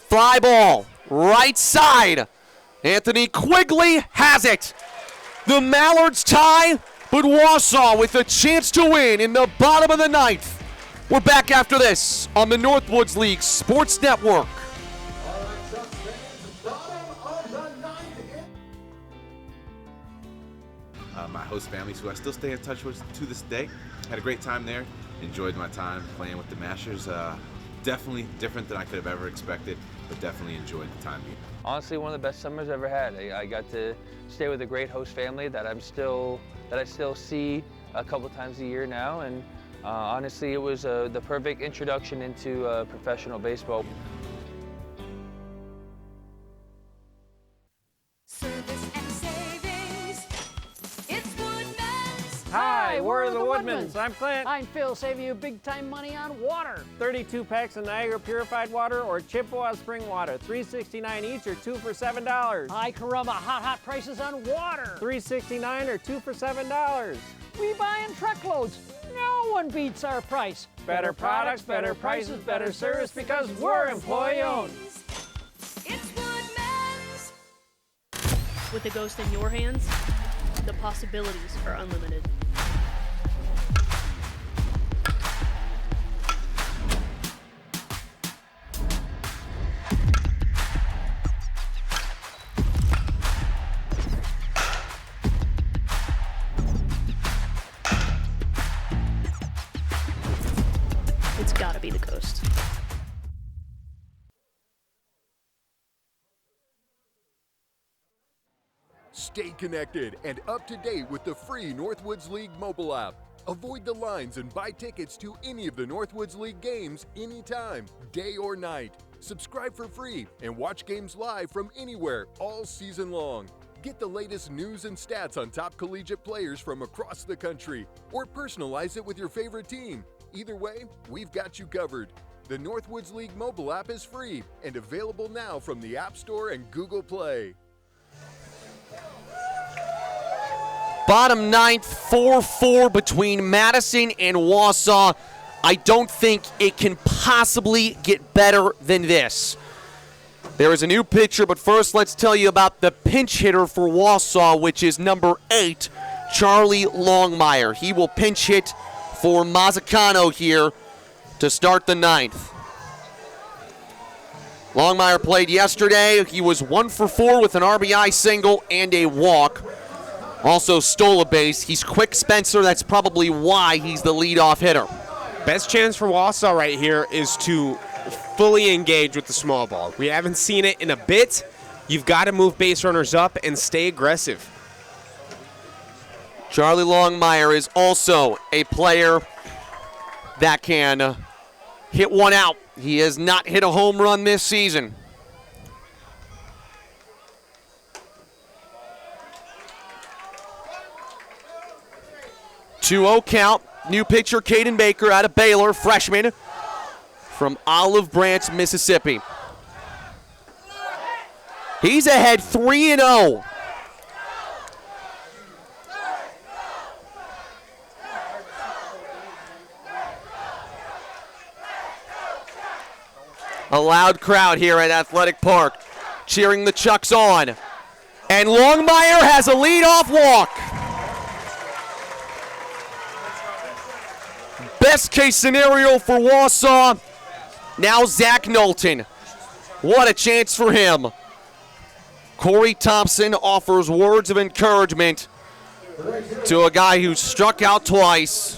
Fly ball, right side. Anthony Quigley has it. The Mallards tie, but Wausau with a chance to win in the bottom of the 9th. We're back after this on the Northwoods League Sports Network. My host families, who I still stay in touch with to this day. Had a great time there. Enjoyed my time playing with the Mashers. Definitely different than I could have ever expected, but definitely enjoyed the time here. Honestly, one of the best summers I've ever had. I got to stay with a great host family that I still see a couple times a year now, and honestly, it was the perfect introduction into professional baseball. Hi, we're the Woodmans. I'm Clint. I'm Phil, saving you big time money on water. 32 packs of Niagara purified water or Chippewa spring water. $3.69 each or 2 for $7. Hi, Caramba, hot prices on water. $3.69 or 2 for $7. We buy in truckloads. No one beats our price. Better products, better prices, better service because we're employee owned. With the Ghost in your hands, the possibilities are unlimited. It's gotta be the Ghost. Stay connected and up to date with the free Northwoods League mobile app. Avoid the lines and buy tickets to any of the Northwoods League games anytime, day or night. Subscribe for free and watch games live from anywhere all season long. Get the latest news and stats on top collegiate players from across the country, or personalize it with your favorite team. Either way, we've got you covered. The Northwoods League mobile app is free and available now from the App Store and Google Play. Bottom ninth, 4-4 between Madison and Wausau. I don't think it can possibly get better than this. There is a new pitcher, but first let's tell you about the pinch hitter for Wausau, which is number 8, Charlie Longmire. He will pinch hit for Mazzacano here to start the ninth. Longmire played yesterday. He was 1 for 4 with an RBI single and a walk. Also stole a base. He's quick, Spencer. That's probably why he's the leadoff hitter. Best chance for Wausau right here is to fully engage with the small ball. We haven't seen it in a bit. You've got to move base runners up and stay aggressive. Charlie Longmire is also a player that can hit one out. He has not hit a home run this season. 2-0 count. New pitcher, Caden Baker out of Baylor, freshman from Olive Branch, Mississippi. He's ahead 3-0. A loud crowd here at Athletic Park cheering the Chucks on. And Longmire has a leadoff walk. Best case scenario for Wausau. Now Zach Knowlton. What a chance for him. Corey Thompson offers words of encouragement to a guy who struck out twice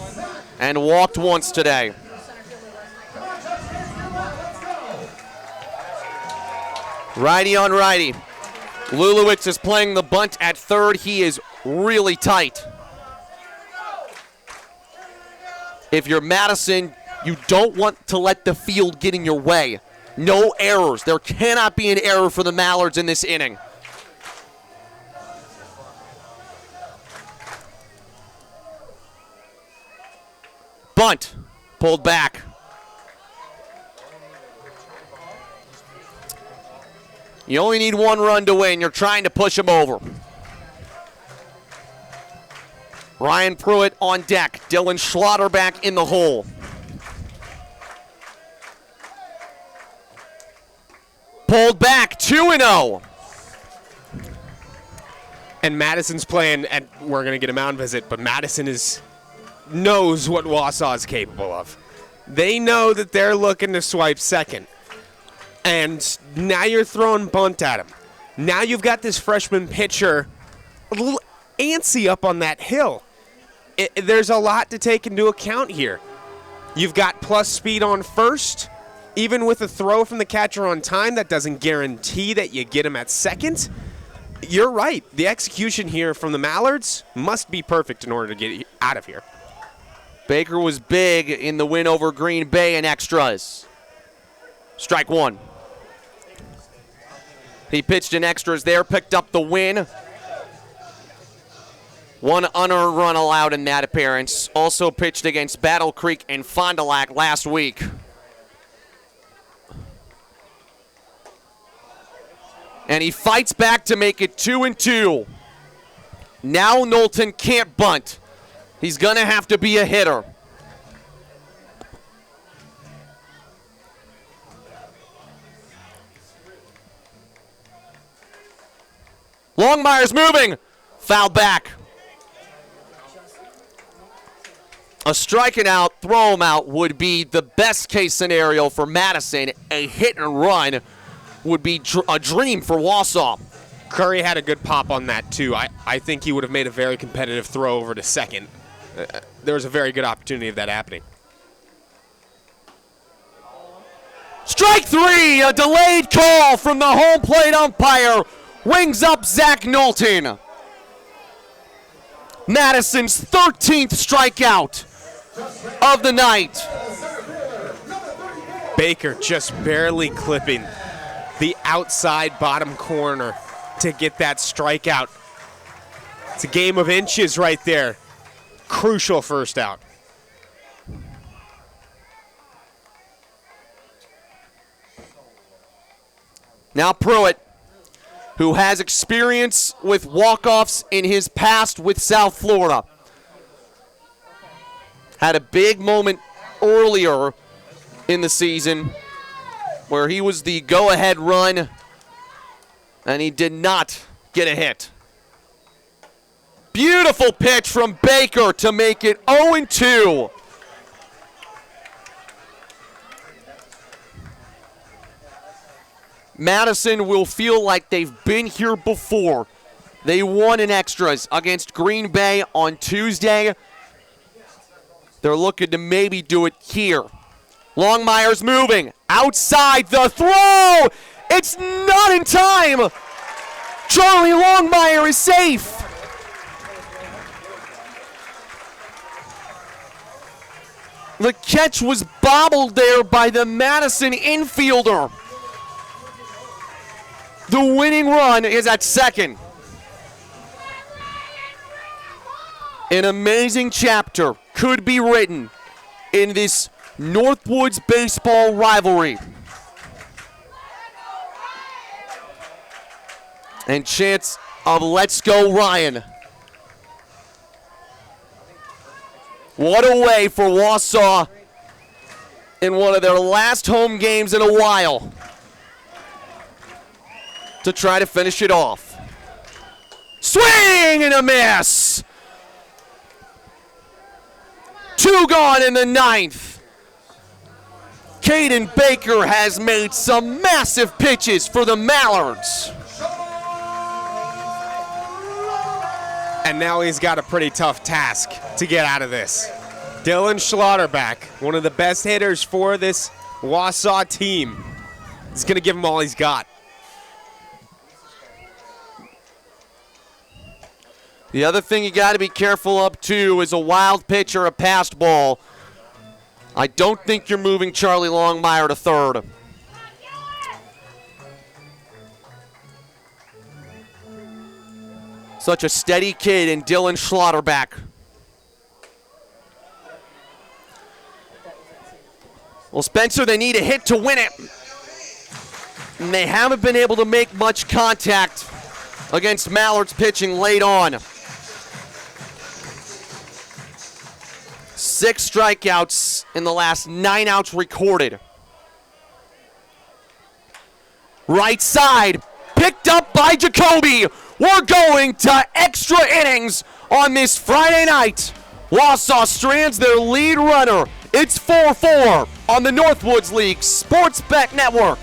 and walked once today. Righty on righty. Lulowitz is playing the bunt at third. He is really tight. If you're Madison, you don't want to let the field get in your way. No errors. There cannot be an error for the Mallards in this inning. Bunt. Pulled back. You only need one run to win. You're trying to push him over. Ryan Pruitt on deck. Dylan Schlotterback in the hole. Pulled back, 2-0. And Madison's playing, and we're going to get a mound visit, but Madison knows what Wausau is capable of. They know that they're looking to swipe second. And now you're throwing bunt at him. Now you've got this freshman pitcher a little antsy up on that hill. There's a lot to take into account here. You've got plus speed on first. Even with a throw from the catcher on time, that doesn't guarantee that you get him at second. You're right. The execution here from the Mallards must be perfect in order to get out of here. Baker was big in the win over Green Bay in extras. Strike one. He pitched in extras there, picked up the win. One unearned run allowed in that appearance. Also pitched against Battle Creek and Fond du Lac last week. And he fights back to make it 2-2. Now Knowlton can't bunt. He's going to have to be a hitter. Longmire's moving. Foul back. A striking out, throw him out would be the best case scenario for Madison. A hit and run would be a dream for Wausau. Curry had a good pop on that, too. I think he would have made a very competitive throw over to second. There was a very good opportunity of that happening. Strike three, a delayed call from the home plate umpire. Rings up Zach Knowlton. Madison's 13th strikeout of the night. Baker just barely clipping the outside bottom corner to get that strikeout. It's a game of inches right there. Crucial first out. Now Pruitt, who has experience with walk-offs in his past with South Florida. Had a big moment earlier in the season where he was the go-ahead run, and he did not get a hit. Beautiful pitch from Baker to make it 0-2. Madison will feel like they've been here before. They won in extras against Green Bay on Tuesday. They're looking to maybe do it here. Longmire's moving. Outside the throw! It's not in time! Charlie Longmire is safe. The catch was bobbled there by the Madison infielder. The winning run is at second. An amazing chapter could be written in this Northwoods baseball rivalry. And chance of let's go Ryan. What a way for Wausau in one of their last home games in a while to try to finish it off. Swing and a miss. 2 gone in the 9th. Caden Baker has made some massive pitches for the Mallards. And now he's got a pretty tough task to get out of this. Dylan Schlotterbeck, one of the best hitters for this Wausau team. He's going to give him all he's got. The other thing you got to be careful of, too, is a wild pitch or a passed ball. I don't think you're moving Charlie Longmire to third. Such a steady kid in Dylan Schlotterbeck. Well, Spencer, they need a hit to win it. And they haven't been able to make much contact against Mallards pitching late on. 6 strikeouts in the last 9 outs recorded. Right side, picked up by Jacoby. We're going to extra innings on this Friday night. Wausau strands their lead runner. It's 4-4 on the Northwoods League Sports Bet Network.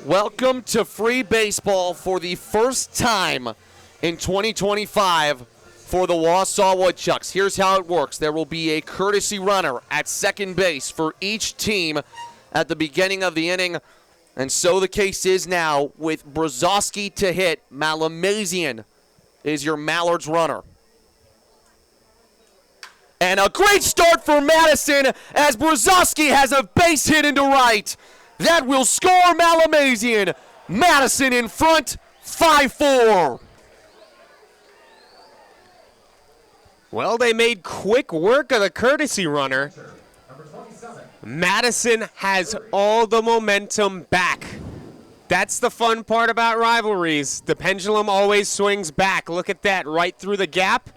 Welcome to free baseball for the first time in 2025 for the Wausau Woodchucks. Here's how it works. There will be a courtesy runner at second base for each team at the beginning of the inning. And so the case is now with Brzezowski to hit. Malamazian is your Mallards runner. And a great start for Madison as Brzezowski has a base hit into right. That will score Malamazian. Madison in front, 5-4. Well, they made quick work of the courtesy runner. Madison has all the momentum back. That's the fun part about rivalries. The pendulum always swings back. Look at that, right through the gap.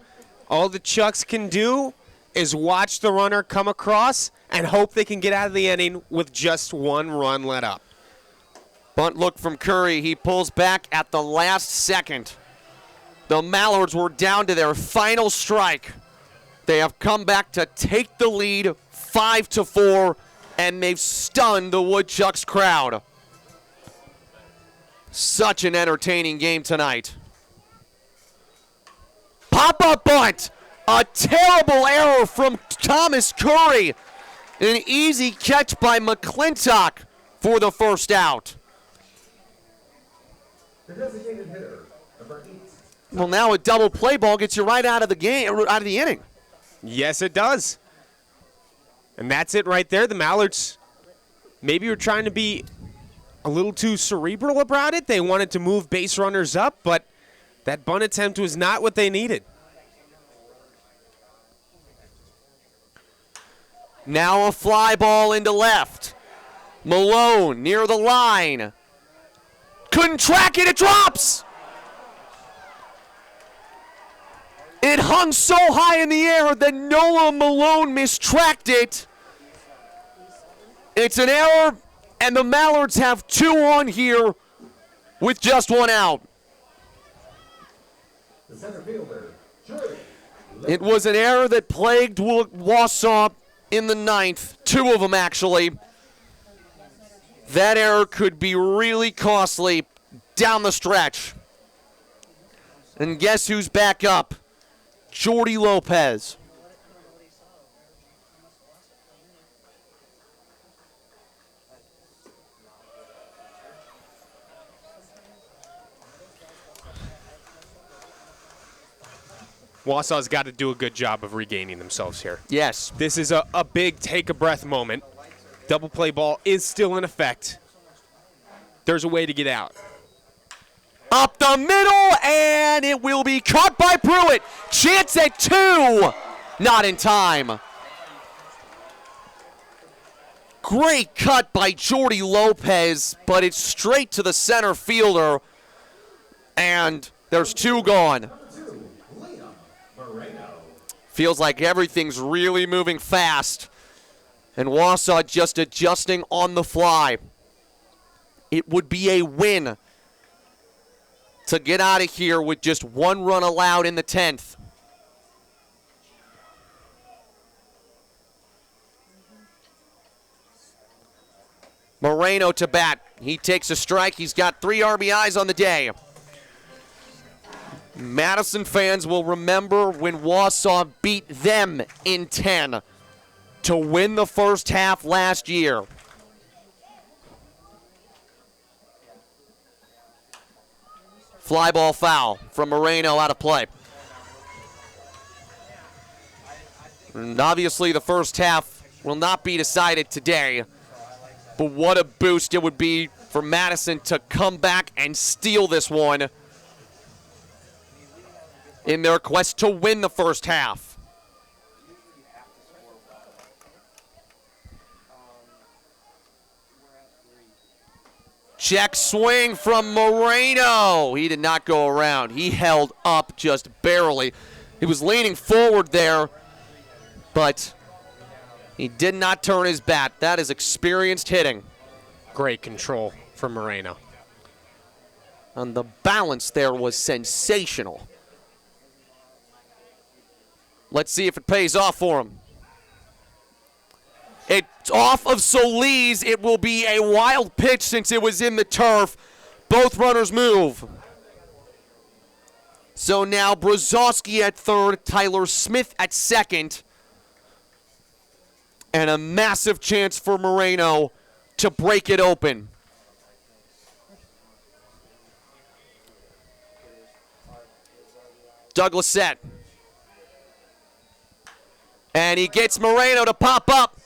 All the Chucks can do is watch the runner come across and hope they can get out of the inning with just one run let up. Bunt look from Curry. He pulls back at the last second. The Mallards were down to their final strike. They have come back to take the lead 5-4, and they've stunned the Woodchucks crowd. Such an entertaining game tonight. Pop-up bunt. A terrible error from Thomas Curry. An easy catch by McClintock for the first out. The designated hitter, number 8. Well, now a double play ball gets you right out of the game, out of the inning. Yes, it does. And that's it right there. The Mallards maybe were trying to be a little too cerebral about it. They wanted to move base runners up, but that bunt attempt was not what they needed. Now a fly ball into left. Malone near the line. Couldn't track it, it drops! It hung so high in the air that Noah Malone mistracked it. It's an error, and the Mallards have 2 on here with just 1 out. The center fielder, It was an error that plagued Wausau in the 9th, 2 of them actually. That error could be really costly down the stretch. And guess who's back up? Jordy Lopez. Wausau's got to do a good job of regaining themselves here. Yes. This is a big take-a-breath moment. Double play ball is still in effect. There's a way to get out. Up the middle, and it will be caught by Pruitt. Chance at 2. Not in time. Great cut by Jordy Lopez, but it's straight to the center fielder, and there's 2 gone. Feels like everything's really moving fast, and Wausau just adjusting on the fly. It would be a win to get out of here with just 1 run allowed in the 10th. Moreno to bat. He takes a strike. He's got 3 RBIs on the day. Madison fans will remember when Wausau beat them in 10 to win the first half last year. Fly ball foul from Moreno out of play. And obviously the first half will not be decided today, but what a boost it would be for Madison to come back and steal this one in their quest to win the first half. Check swing from Moreno. He did not go around. He held up just barely. He was leaning forward there, but he did not turn his bat. That is experienced hitting. Great control from Moreno. And the balance there was sensational. Let's see if it pays off for him. It's off of Solis. It will be a wild pitch since it was in the turf. Both runners move. So now Brzozowski at third, Tyler Smith at second. And a massive chance for Moreno to break it open. Douglas set. And he gets Moreno to pop up.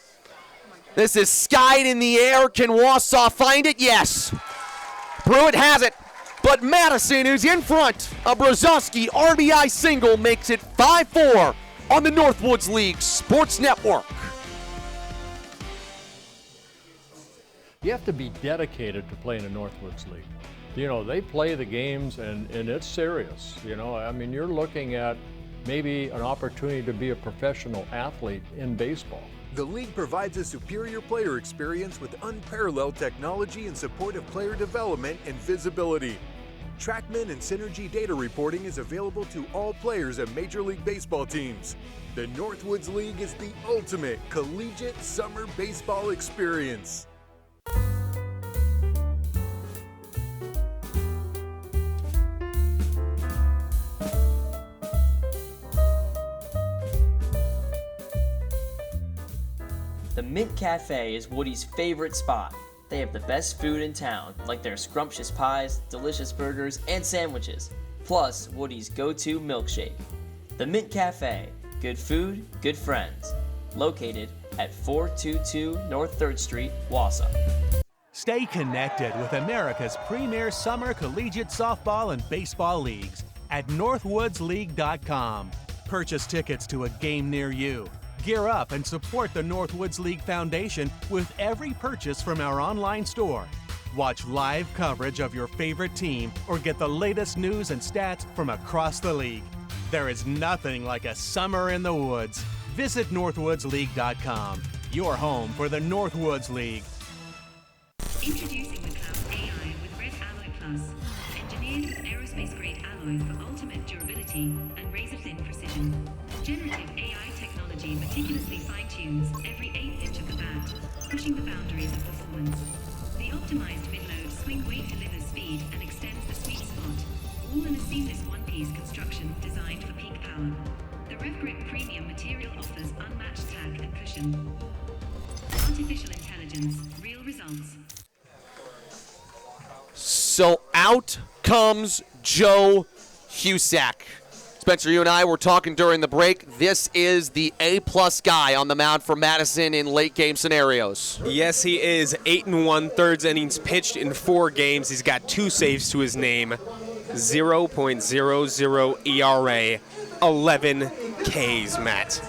This is skied in the air. Can Wausau find it? Yes. Pruitt has it. But Madison is in front. A Brzozowski RBI single makes it 5-4 on the Northwoods League Sports Network. You have to be dedicated to playing in Northwoods League. You know, they play the games and it's serious. You know, I mean, you're looking at maybe an opportunity to be a professional athlete in baseball. The league provides a superior player experience with unparalleled technology in support of player development and visibility. TrackMan and Synergy data reporting is available to all players and Major League Baseball teams. The Northwoods League is the ultimate collegiate summer baseball experience. The Mint Cafe is Woody's favorite spot. They have the best food in town, like their scrumptious pies, delicious burgers, and sandwiches, plus Woody's go-to milkshake. The Mint Cafe, good food, good friends. Located at 422 North 3rd Street, Wausau. Stay connected with America's premier summer collegiate softball and baseball leagues at northwoodsleague.com. Purchase tickets to a game near you. Gear up and support the Northwoods League Foundation with every purchase from our online store. Watch live coverage of your favorite team or get the latest news and stats from across the league. There is nothing like a summer in the woods. Visit northwoodsleague.com, your home for the Northwoods League. Introducing the Class AI with Red Alloy Plus, engineered with aerospace-grade alloy for ultimate durability and razor-thin precision. Generative AI technology meticulously fine-tunes every 1/8 inch of the bat, pushing the boundaries of performance. The optimized mid-load swing weight delivers speed and extends the sweet spot, all in a seamless one-piece construction designed for peak power. The RevGrip premium material offers unmatched tack and cushion. Artificial intelligence, real results. So out comes Joe Husak. Spencer, you and I were talking during the break. This is the A-plus guy on the mound for Madison in late-game scenarios. Yes, he is. 8 1/3 innings pitched in 4 games. He's got 2 saves to his name. 0.00 ERA. 11 Ks, Matt.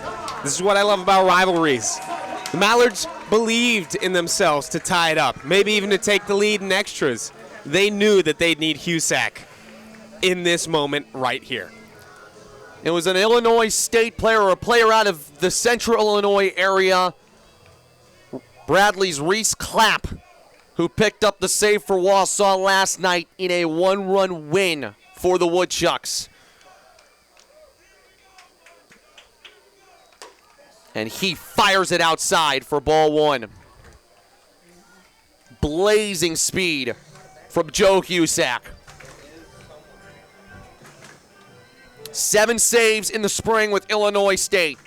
This is what I love about rivalries. The Mallards believed in themselves to tie it up, maybe even to take the lead in extras. They knew that they'd need Husak in this moment right here. It was an Illinois State player, or a player out of the central Illinois area, Bradley's Reese Clapp, who picked up the save for Wausau last night in a 1-run win for the Woodchucks. And he fires it outside for ball 1. Blazing speed from Joe Husak. 7 saves in the spring with Illinois State.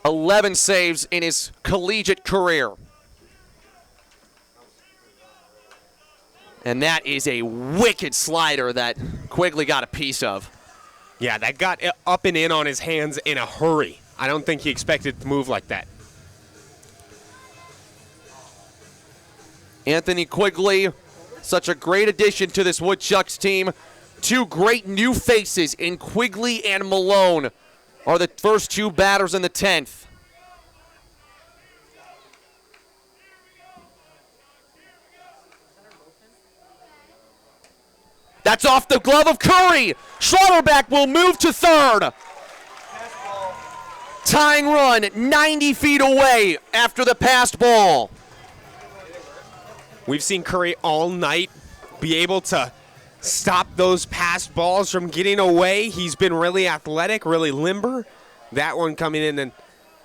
11 saves in his collegiate career. And that is a wicked slider that Quigley got a piece of. Yeah, that got up and in on his hands in a hurry. I don't think he expected it to move like that. Anthony Quigley, such a great addition to this Woodchucks team. 2 great new faces in Quigley and Malone are the first 2 batters in the 10th. That's off the glove of Curry. Schlotterbeck will move to third. Tying run 90 feet away after the passed ball. We've seen Curry all night be able to stop those passed balls from getting away. He's been really athletic, really limber. That one coming in and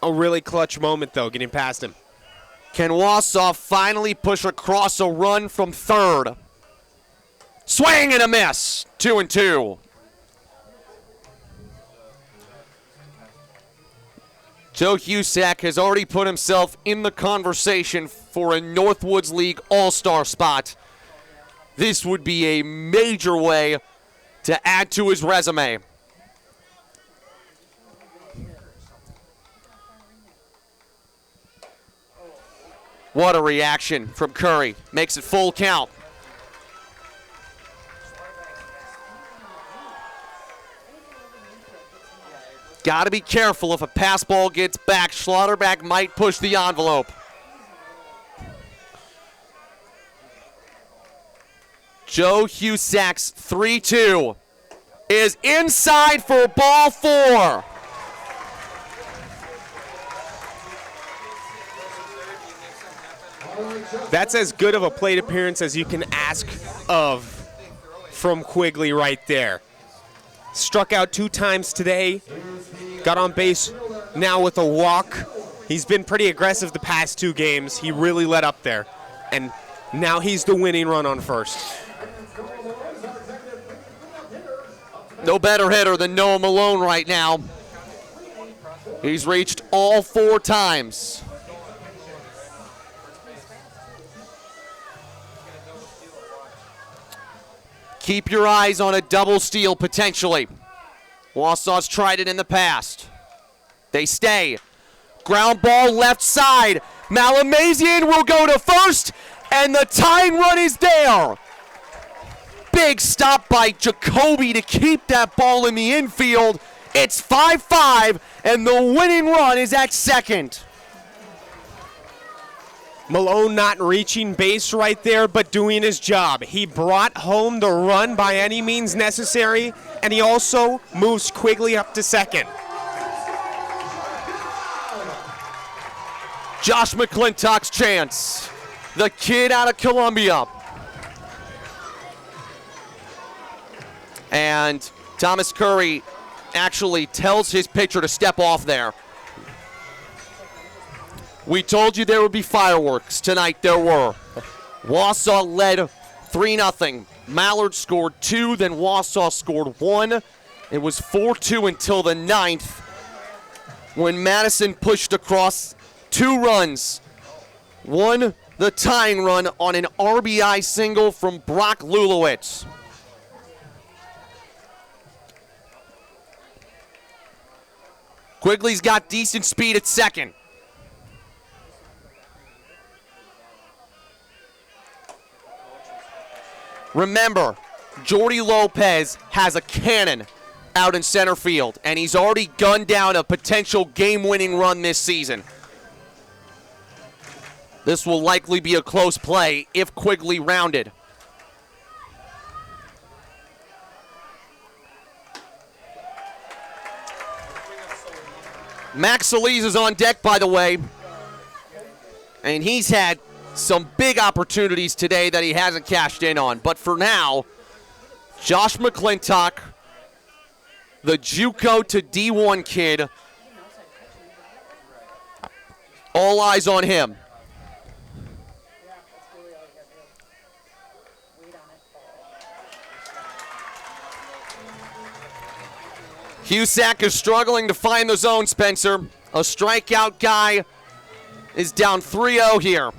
a really clutch moment, though, getting past him. Can Wausau finally push across a run from third? Swing and a miss. 2-2. Joe Husak has already put himself in the conversation for a Northwoods League All-Star spot. This would be a major way to add to his resume. What a reaction from Curry. Makes it full count. Got to be careful if a pass ball gets back. Schlotterbeck might push the envelope. Joe Husak's 3-2 is inside for ball 4. That's as good of a plate appearance as you can ask of from Quigley right there. Struck out 2 times today. Got on base now with a walk. He's been pretty aggressive the past 2 games. He really let up there. And now he's the winning run on first. No better hitter than Noah Malone right now. He's reached all 4 times. Keep your eyes on a double steal potentially. Wausau's tried it in the past. They stay. Ground ball left side. Malamazian will go to first, and the tying run is there. Big stop by Jacoby to keep that ball in the infield. It's 5-5, and the winning run is at second. Malone not reaching base right there, but doing his job. He brought home the run by any means necessary, and he also moves Quigley up to second. Josh McClintock's chance. The kid out of Columbia. And Thomas Curry actually tells his pitcher to step off there. We told you there would be fireworks. Tonight there were. Wausau led 3-0. Mallards scored 2, then Wausau scored 1. It was 4-2 until the 9th when Madison pushed across 2 runs. One, the tying run on an RBI single from Brock Lulowitz. Quigley's got decent speed at second. Remember, Jordy Lopez has a cannon out in center field, and he's already gunned down a potential game-winning run this season. This will likely be a close play if Quigley rounded. Max Solis is on deck, by the way, and he's had some big opportunities today that he hasn't cashed in on. But for now, Josh McClintock, the JUCO to D1 kid, all eyes on him. Husak is struggling to find the zone, Spencer. A strikeout guy is down 3-0 here.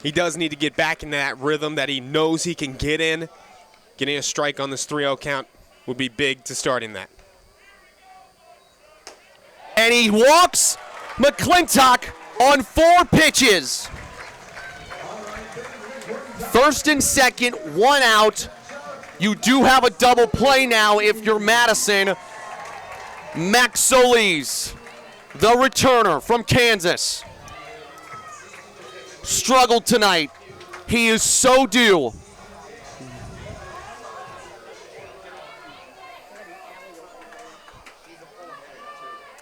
He does need to get back in that rhythm that he knows he can get in. Getting a strike on this 3-0 count would be big to starting that. And he walks McClintock on 4 pitches. First and second, 1 out. You do have a double play now if you're Madison. Max Solis, the returner from Kansas, struggled tonight. He is so due.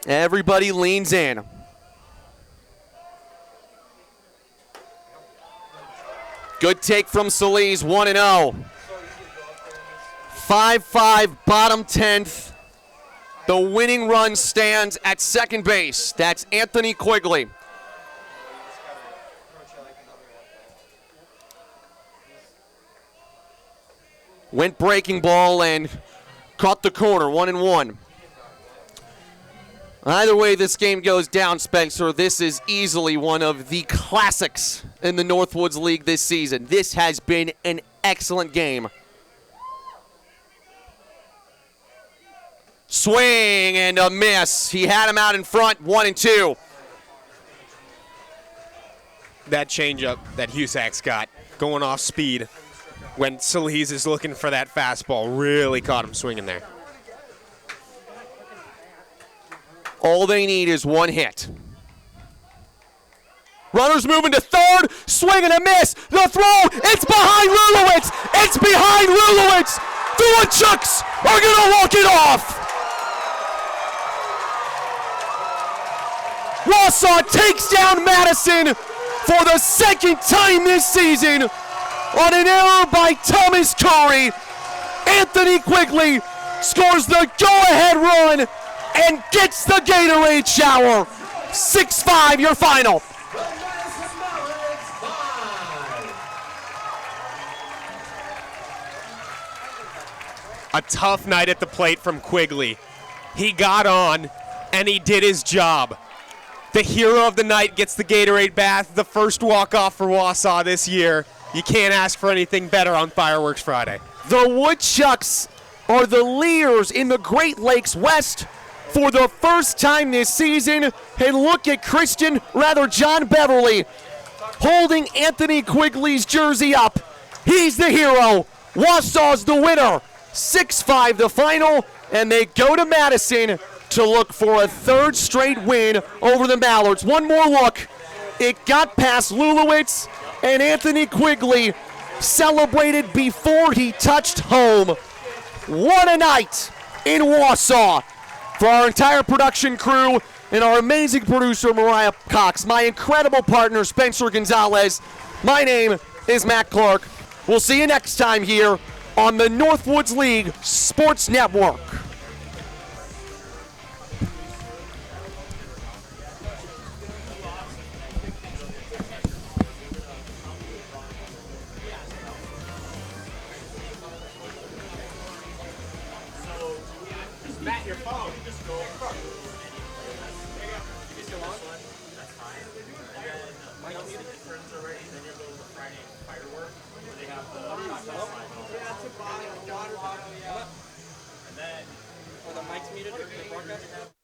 Everybody leans in. Good take from Solis, 1-0. 5-5, bottom 10th. The winning run stands at second base. That's Anthony Quigley. Went breaking ball and caught the corner, 1-1. Either way this game goes down, Spencer, this is easily one of the classics in the Northwoods League this season. This has been an excellent game. Swing and a miss. He had him out in front, 1-2. That changeup that Husak's got going off speed when Solis is looking for that fastball really caught him swinging there. All they need is one hit. Runners moving to third, swing and a miss. The throw, it's behind Lulowitz. It's behind Lulowitz. The Woodchucks are going to walk it off. Wausau takes down Madison for the second time this season on an error by Thomas Curry. Anthony Quigley scores the go-ahead run and gets the Gatorade shower. 6-5 your final. A tough night at the plate from Quigley. He got on and he did his job. The hero of the night gets the Gatorade bath, the first walk-off for Wausau this year. You can't ask for anything better on Fireworks Friday. The Woodchucks are the leaders in the Great Lakes West for the first time this season. And look at John Beverly holding Anthony Quigley's jersey up. He's the hero. Wausau's the winner. 6-5 the final, and they go to Madison to look for a third straight win over the Mallards. One more look. It got past Lulowitz, and Anthony Quigley celebrated before he touched home. What a night in Wausau. For our entire production crew and our amazing producer, Mariah Cox, my incredible partner, Spencer Gonzalez, my name is Matt Clark. We'll see you next time here on the Northwoods League Sports Network. Matt, your phone. Just go across. You still on? That's fine. And then Mike needed the friends already. Then you're going to Friday fireworks where they have the yeah, it's a bottle, water bottle, yeah. And then for the Mike's muted, the broadcast.